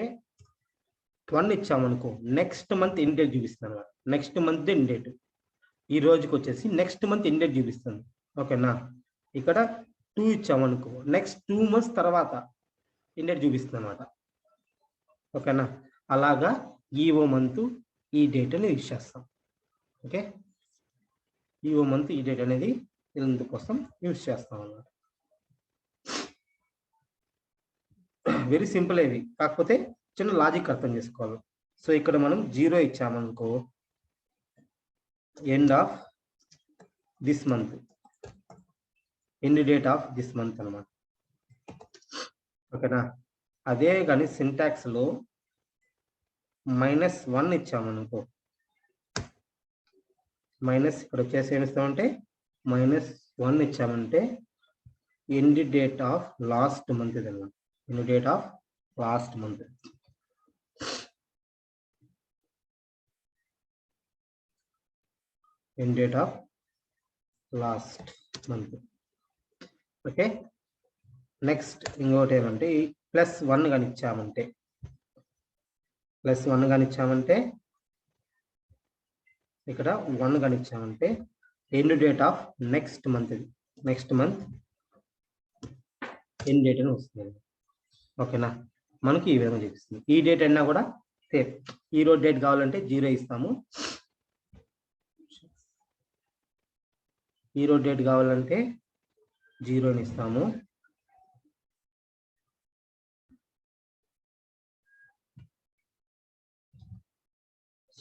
1 ఇచ్చామనుకో, నెక్స్ట్ మంత్ ఎండ్ డేట్ చూపిస్తాను అనమాట. నెక్స్ట్ మంత్ ఎండ్ డేట్ ఈ రోజుకి వచ్చేసి నెక్స్ట్ మంత్ ఎండ్ డేట్ చూపిస్తుంది. ఓకేనా. ఇక్కడ 2 ఇచ్చామనుకో, నెక్స్ట్ 2 months తర్వాత ఎండ్ డేట్ చూపిస్తుంది అనమాట. ఓకేనా. అలాగా ఈవో మంత్ ఈ డేట్ అనేది యూజ్ చేస్తాం. ఓకే. ఈవో మంత్ ఈ డేట్ అనేది ఇందుకోసం యూజ్ చేస్తాం అన్నమాట. వెరీ సింపుల్ ఇవి, కాకపోతే చిన్న లాజిక్ అర్థం చేసుకోవాలి. సో ఇక్కడ మనం 0 ఇచ్చామనుకో, end of this month, end date of this month అనమాట. ఓకేనా. అదే కానీ సింటాక్స్ లో -1 ఇచ్చామనుకో, ఇక్కడ వచ్చేసి ఏమి ఇస్తామంటే -1 ఇచ్చామంటే end date of last month ఇది అనమాట. End date of last month. End date of last month. Okay. Next ఇంకోటి ఏమంటే +1 కానీ ఇచ్చామంటే, ఇక్కడ 1 కానీ ఇచ్చామంటే end date of next month ఇది, నెక్స్ట్ మంత్ ఎండ్ డేట్ అని వస్తుంది. ఓకేనా. మనకి ఈ విధంగా చూపిస్తుంది. ఈ డేట్ అయినా కూడా సేమ్, ఈ రోజు డేట్ కావాలంటే 0 ఇస్తాము, ఈ రోజు డేట్ కావాలంటే 0 ఇస్తాము.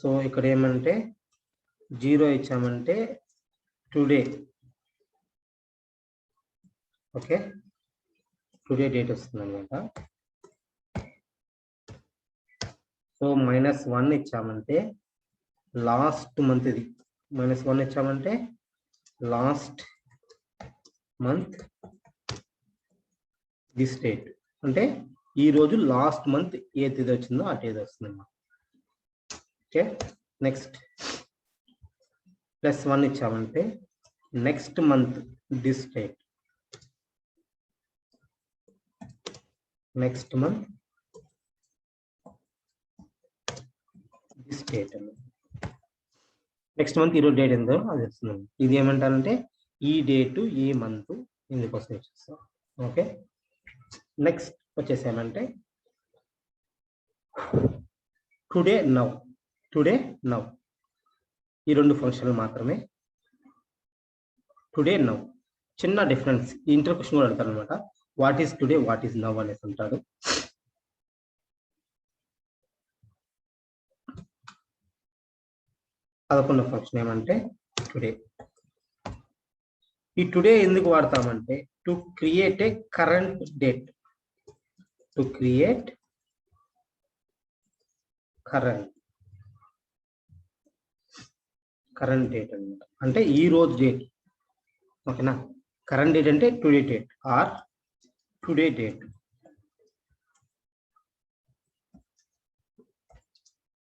సో ఇక్కడ ఏమంటే 0 ఇచ్చామంటే టుడే. ఓకే. టుడే డేట్ వస్తుంది అనమాట. సో -1 ఇచ్చామంటే లాస్ట్ మంత్ ఇది, -1 ఇచ్చామంటే లాస్ట్ మంత్ దిస్ డేట్ అంటే ఈ రోజు లాస్ట్ మంత్ ఏ తేదీ వచ్చిందో ఆ తేదీ వస్తుందన్నమాట. ఓకే, నెక్స్ట్ +1 ఇచ్చామంటే next month this date, next month this date అన్నమాట. నెక్స్ట్ మంత్ ఈరోజు డేట్ ఎంతో అది వస్తుంది. ఇది ఏమంటారంటే ఈ డేటు ఈ మంత్ ఇందుకోసం ఇచ్చేస్తాం. ఓకే, నెక్స్ట్ వచ్చేసేమంటే టుడే నౌ, టుడే నౌ ఈ రెండు ఫంక్షన్లు మాత్రమే. టుడే నౌ చిన్న డిఫరెన్స్, ఇంటర్ క్వశ్చన్ కూడా అడతారు అనమాట. What is today, what is now అనేసి అంటారు. పదకొండవ ఫంక్షన్ ఏమంటే టుడే. ఈ టుడే ఎందుకు వాడతామంటే to create a current date, to create current date అనమాట. అంటే ఈ రోజు డేట్. ఓకేనా, కరెంట్ డేట్ అంటే today date or today date.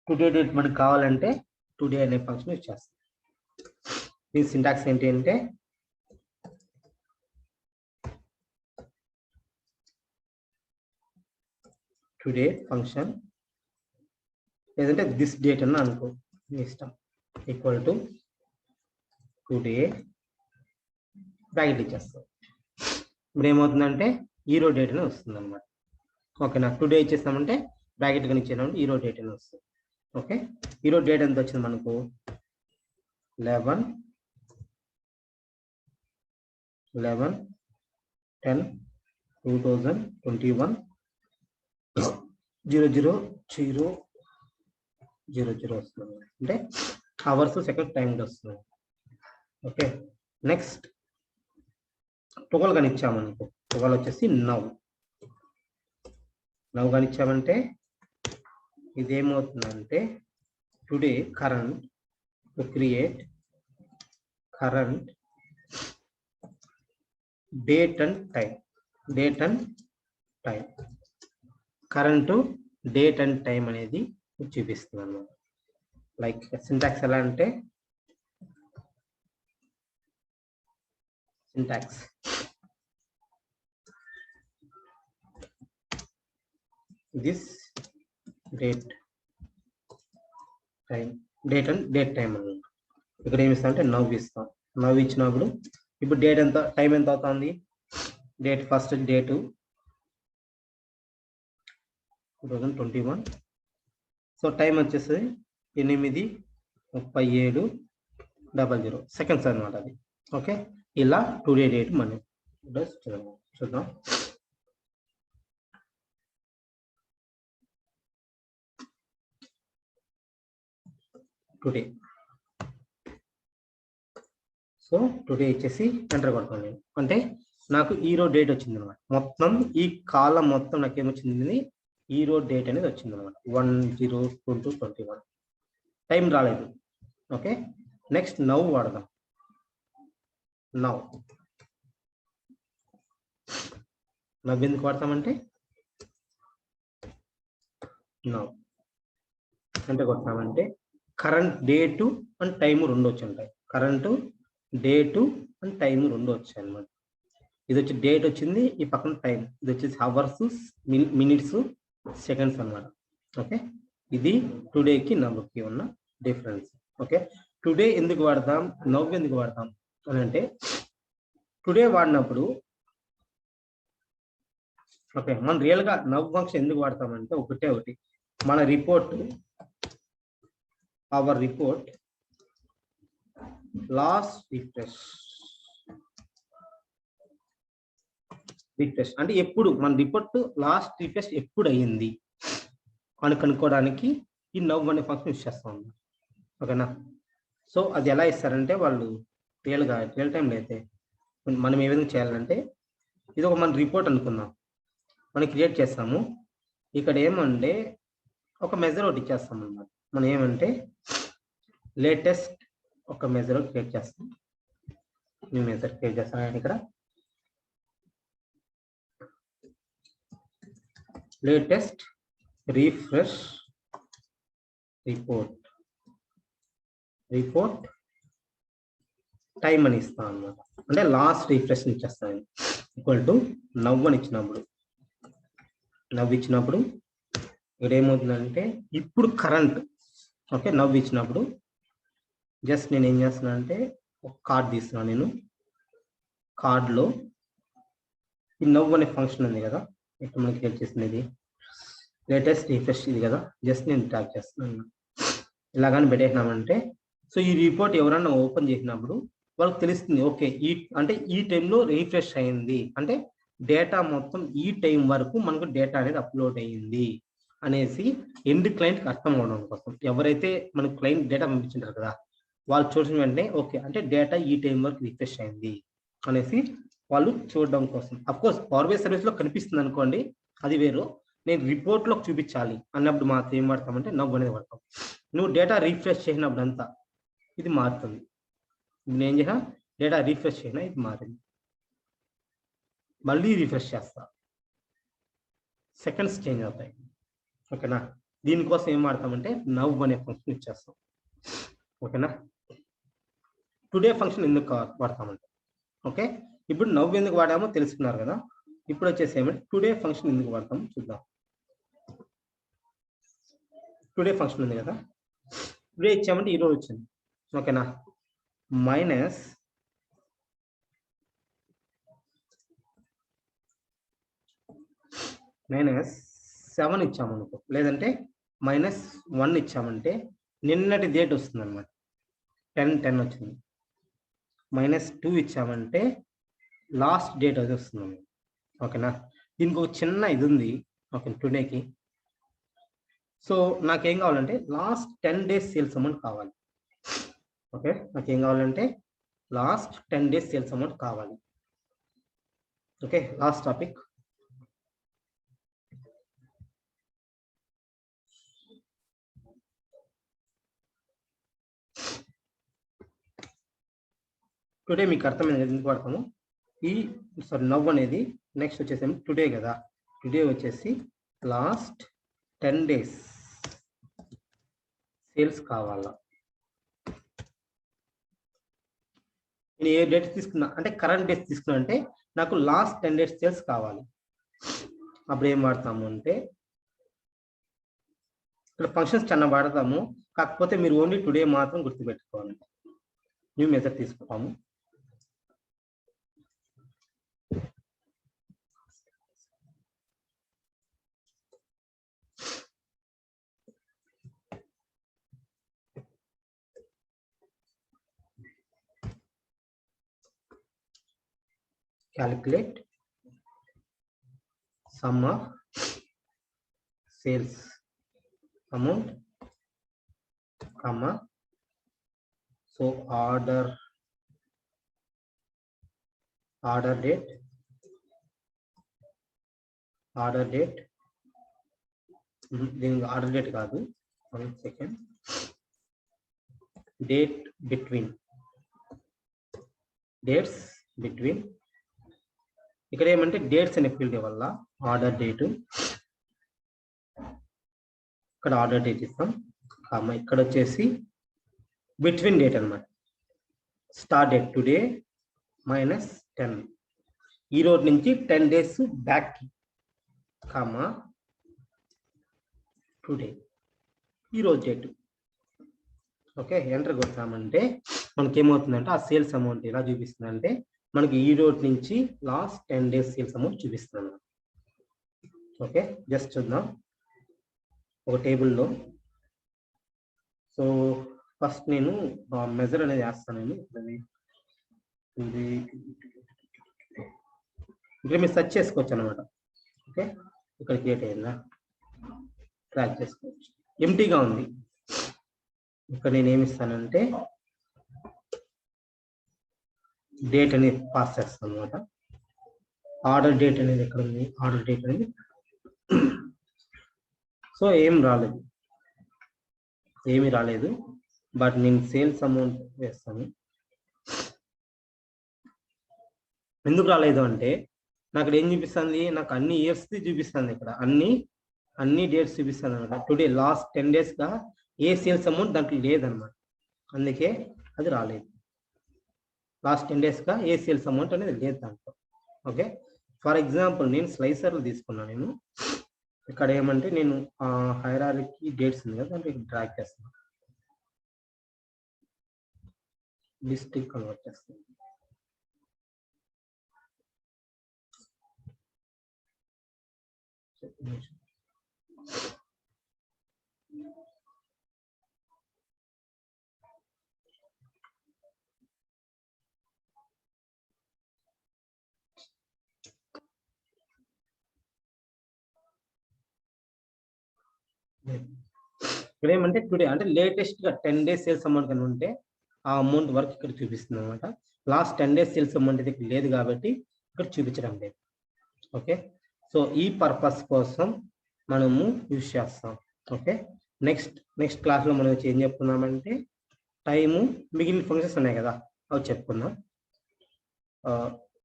Today date మనకు కావాలంటే టుడే అనే ఫంక్షన్ ఇచ్చేస్తాం. దీని సింటాక్స్ ఏంటి అంటే టుడే ఫంక్షన్ లేదంటే దిస్ డేట్ అన్న అనుకో, మీ ఇష్టం, ఈక్వల్ టు టుడే బ్రాకెట్ ఇచ్చేస్తాం. ఇప్పుడు ఏమవుతుందంటే ఈరోజు డేట్ అని వస్తుంది అనమాట. ఓకేనా, టుడే ఇచ్చేస్తామంటే బ్రాకెట్ కానీ ఇచ్చేయాలంటే ఈరోజు డేట్ అని వస్తుంది. ఓకే, ఈరోజు డేట్ ఎంత వచ్చింది మనకు 11/10/2021 00:00 వస్తుంది. అంటే అవర్స్ సెకండ్ టైం వస్తుంది. ఓకే, నెక్స్ట్ 12 కానీ ఇచ్చామనుకో, 12 వచ్చేసి నవ్ కానీ ఇచ్చామంటే ఇదేమవుతుందంటే today current, to create current date and time, current date and time అనేది చూపిస్తుంది అన్నమాట. లైక్ సింటాక్స్ ఎలా అంటే syntax this date time, date and date time అన్నమాట. ఇక్కడ ఏమి ఇస్తాం అంటే నవ్వు ఇస్తాం. నవ్వు ఇచ్చినప్పుడు ఇప్పుడు డేట్ ఎంత, టైం ఎంత అవుతుంది, date first date 2021, so time వచ్చేసి 8:37:00 సెకండ్స్ అనమాట అది. ఓకే, ఇలా టుడే డేట్ మనం చూద్దాం. టుడే, సో టుడే ఇచ్చేసి ఎంటర్ కొడతాను నేను. అంటే నాకు ఈరోజు డేట్ వచ్చింది అనమాట. మొత్తం ఈ కాలం మొత్తం నాకు ఏమొచ్చింది, ఈరోజు డేట్ అనేది వచ్చింది అనమాట. 1/0/2021 టైం రాలేదు. ఓకే, నెక్స్ట్ నవ్ వాడదాం. నవ్ ఎందుకు వాడతామంటే నవ్ అంటే కొడతామంటే కరెంట్ డేటు అండ్ టైము రెండు వచ్చి ఉంటాయి. కరెంటు డేటు అండ్ టైము రెండు వచ్చాయి అనమాట. ఇది వచ్చి డేట్ వచ్చింది, ఈ పక్కన టైం, ఇది వచ్చేసి అవర్స్, మినిట్స్, సెకండ్స్ అనమాట. ఓకే, ఇది టుడేకి నవ్వుకి ఉన్న డిఫరెన్స్. ఓకే, టుడే ఎందుకు వాడతాం, నవ్వు ఎందుకు వాడతాం అని అంటే టుడే వాడినప్పుడు ఓకే మనం రియల్గా నవ్వు ఫంక్షన్ ఎందుకు వాడతామంటే ఒకటి మన report, our report last refresh అంటే ఎప్పుడు మన రిపోర్ట్ లాస్ట్ రిఫ్రెష్ ఎప్పుడు అయ్యింది అని కనుక్కోవడానికి ఈ నవ్ అనే ఫంక్షన్ యూస్ చేస్తాం. ఓకేనా, సో అది ఎలా ఇస్తారంటే వాళ్ళు రియల్ టైంలో అయితే మనం ఏ విధంగా చేయాలంటే ఇది ఒక మన రిపోర్ట్ అనుకుందాం, మనం క్రియేట్ చేస్తాము. ఇక్కడ ఏమంటే ఒక మెజర్ ఒకటి ఇచ్చేస్తాం అన్నమాట. మనం ఏమంటే లేటెస్ట్ ఒక మెజర్ క్రియేట్ చేస్తాం. న్యూ మెజర్ క్రియేట్ చేస్తాం. ఇక్కడ లేటెస్ట్ రీఫ్రెష్ రిపోర్ట్ టైం అని ఇస్తాను అనమాట. అంటే లాస్ట్ రీఫ్రెష్ ఇచ్చేస్తాను ఈక్వల్ టు నవ్ అని ఇచ్చినప్పుడు ఇక్కడ ఏమవుతుందంటే ఇప్పుడు కరెంట్. ఓకే, నవ్ ఇచ్చినప్పుడు జస్ట్ నేను ఏం చేస్తున్నాను అంటే ఒక కార్డ్ తీస్తున్నాను. నేను కార్డ్లో ఈ నవ్ అనే ఫంక్షన్ ఉంది కదా, ఇక్కడ మనకి హెల్ప్ చేసినది లేటెస్ట్ రీఫ్రెష్ ఇది కదా, జస్ట్ నేను ట్యాప్ చేస్తున్నాను. ఇలాగని పెట్టేసినామంటే సో ఈ రిపోర్ట్ ఎవరన్నా ఓపెన్ చేసినప్పుడు వాళ్ళకి తెలుస్తుంది, ఓకే ఈ టైంలో రీఫ్రెష్ అయింది అంటే డేటా మొత్తం ఈ టైం వరకు మనకు డేటా అనేది అప్లోడ్ అయ్యింది అనేసి ఎండ్ క్లయింట్కి అర్థం అవడం కోసం. ఎవరైతే మనకు క్లయింట్ డేటా పంపించారు కదా వాళ్ళు చూసిన వెంటనే ఓకే అంటే డేటా ఈ టైం వరకు రిఫ్రెష్ అయింది అనేసి వాళ్ళు చూడడం కోసం. అఫ్కోర్స్ పవర్ బై సర్వీస్ లో కనిపిస్తుంది అనుకోండి, అది వేరు. నేను రిపోర్ట్ లో చూపించాలి అన్నప్పుడు మాత్రం ఏం వాడతామంటే నవ్వు అనేది వాడతాం. నువ్వు డేటా రీఫ్రెష్ చేసినప్పుడు అంతా ఇది మారుతుంది. నేను చేసిన డేటా రీఫ్రెష్ చేసినా ఇది మారింది, మళ్ళీ రీఫ్రెష్ చేస్తా, సెకండ్స్ చేంజ్ అవుతాయి. ఓకేనా, దీనికోసం ఏం వాడతామంటే నవ్ అనే ఫంక్షన్ ఇచ్చేస్తాం. ఓకేనా, టుడే ఫంక్షన్ ఎందుకు వాడతామంటే ఓకే ఇప్పుడు నవ్ ఎందుకు వాడామో తెలుసుకున్నారు కదా. ఇప్పుడు వచ్చేసి ఏమంటే టుడే ఫంక్షన్ ఎందుకు వాడతామో చూద్దాం. టుడే ఫంక్షన్ ఉంది కదా, టుడే ఇచ్చామంటే ఈరోజు వచ్చింది. ఓకేనా, మైనస్ -7 ఇచ్చామనుకో, లేదంటే -1 ఇచ్చామంటే నిన్నటి డేట్ వస్తుంది అనమాట, 10 వచ్చింది. -2 ఇచ్చామంటే లాస్ట్ డేట్ అది వస్తుంది. ఓకేనా, దీనికి ఒక చిన్న ఇది ఉంది ఓకే టుడేకి. సో నాకేం కావాలంటే లాస్ట్ 10 days సేల్స్ అమౌంట్ కావాలి. ఓకే, నాకేం కావాలంటే లాస్ట్ 10 days సేల్స్ అమౌంట్ కావాలి. Okay, last topic today. మీకు అర్థమైంది ఎందుకు వాడతాము నవ్ అనేది. నెక్స్ట్ వచ్చేసి టుడే కదా, టుడే వచ్చేసి లాస్ట్ 10 days సేల్స్ కావాలా. నేను ఏ డేట్ తీసుకున్నా అంటే కరెంట్ డేస్ తీసుకున్నా అంటే నాకు లాస్ట్ 10 days సేల్స్ కావాలి. అప్పుడు ఏం వాడతాము అంటే ఇక్కడ ఫంక్షన్స్ చాలా వాడతాము, కాకపోతే మీరు ఓన్లీ టుడే మాత్రం గుర్తుపెట్టుకోవాలి. న్యూ మెథడ్ తీసుకుంటాము. calculate sum of sales amount, comma, so order date, దీనికి ఆర్డర్ డేట్ కాదు, 1 second, డేట్స్ బిట్వీన్ ఇక్కడ ఏమంటే డేట్స్ అనే ఫీల్డ్ వల్ల ఆర్డర్ డేట్, ఇక్కడ ఆర్డర్ డేట్ ఇస్తాం, కామా ఇక్కడ వచ్చేసి బిట్వీన్ డేట్ అన్నమాట. స్టార్ట్ డేట్ టుడే -10, ఈ రోజు నుంచి 10 days బ్యాక్, కామా టుడే ఈ రోజు డేట్. ఓకే, ఎంటర్ కొట్టామంటే మనకి ఏమవుతుందంటే ఆ సేల్స్ అమౌంట్ ఎలా చూపిస్తుంది అంటే మనకి ఈ రోజు నుంచి లాస్ట్ 10 days సేల్స్ అమౌంట్ చూపిస్తున్నాను. ఓకే, జస్ట్ చూద్దాం ఒక టేబుల్లో. సో ఫస్ట్ నేను మెజర్ అనేది వేస్తాను. ఇక్కడ మీరు సెర్చ్ చేసుకోవచ్చు అనమాట. ఓకే, ఇక్కడ క్రియేట్ అయిందా, ట్రాక్ చేసుకోవచ్చు. ఎంటీగా ఉంది. ఇక్కడ నేను ఏమి ఇస్తానంటే డేట్ అనేది పాస్ చేస్తాను అనమాట. ఆర్డర్ డేట్ అనేది ఎక్కడ ఉంది, ఆర్డర్ డేట్ అనేది సో ఏమి రాలేదు, బట్ నేను సేల్స్ అమౌంట్ వేస్తాను. ఎందుకు రాలేదు అంటే నాకు ఏం చూపిస్తుంది, నాకు అన్ని ఇయర్స్ చూపిస్తుంది. ఇక్కడ అన్ని అన్ని డేట్స్ చూపిస్తాను అనమాట. టుడే లాస్ట్ 10 days గా ఏ సేల్స్ అమౌంట్ దాంట్లో లేదనమాట, అందుకే అది రాలేదు. లాస్ట్ 10 days గా ఏ సేల్స్ అమౌంట్ అనేది లేదు దాంట్లో. ఓకే, ఫర్ ఎగ్జాంపుల్ నేను స్లైసర్లు తీసుకున్నాను. నేను ఇక్కడ ఏమంటే నేను హైరార్కీ డేట్స్ ఉంది కదా, దాంట్లో డ్రాగ్ చేస్తాను, లిస్ట్ కన్వర్ట్ చేస్తాను. ఇక్కడ ఏమంటే టుడే అంటే లేటెస్ట్ గా 10 days సేల్స్ అమౌంట్ కనుక ఉంటే ఆ అమౌంట్ వరకు ఇక్కడ చూపిస్తుంది అనమాట. లాస్ట్ 10 days సేల్స్ అమౌంట్ అయితే లేదు కాబట్టి ఇక్కడ చూపించడం లేదు. ఓకే, సో ఈ పర్పస్ కోసం మనము యూజ్ చేస్తాం. ఓకే, నెక్స్ట్ క్లాస్లో మనం ఏం చెప్పుకున్నామంటే టైము మిగిలిన ఫంక్షన్స్ ఉన్నాయి కదా, అవి చెప్పుకుందాం.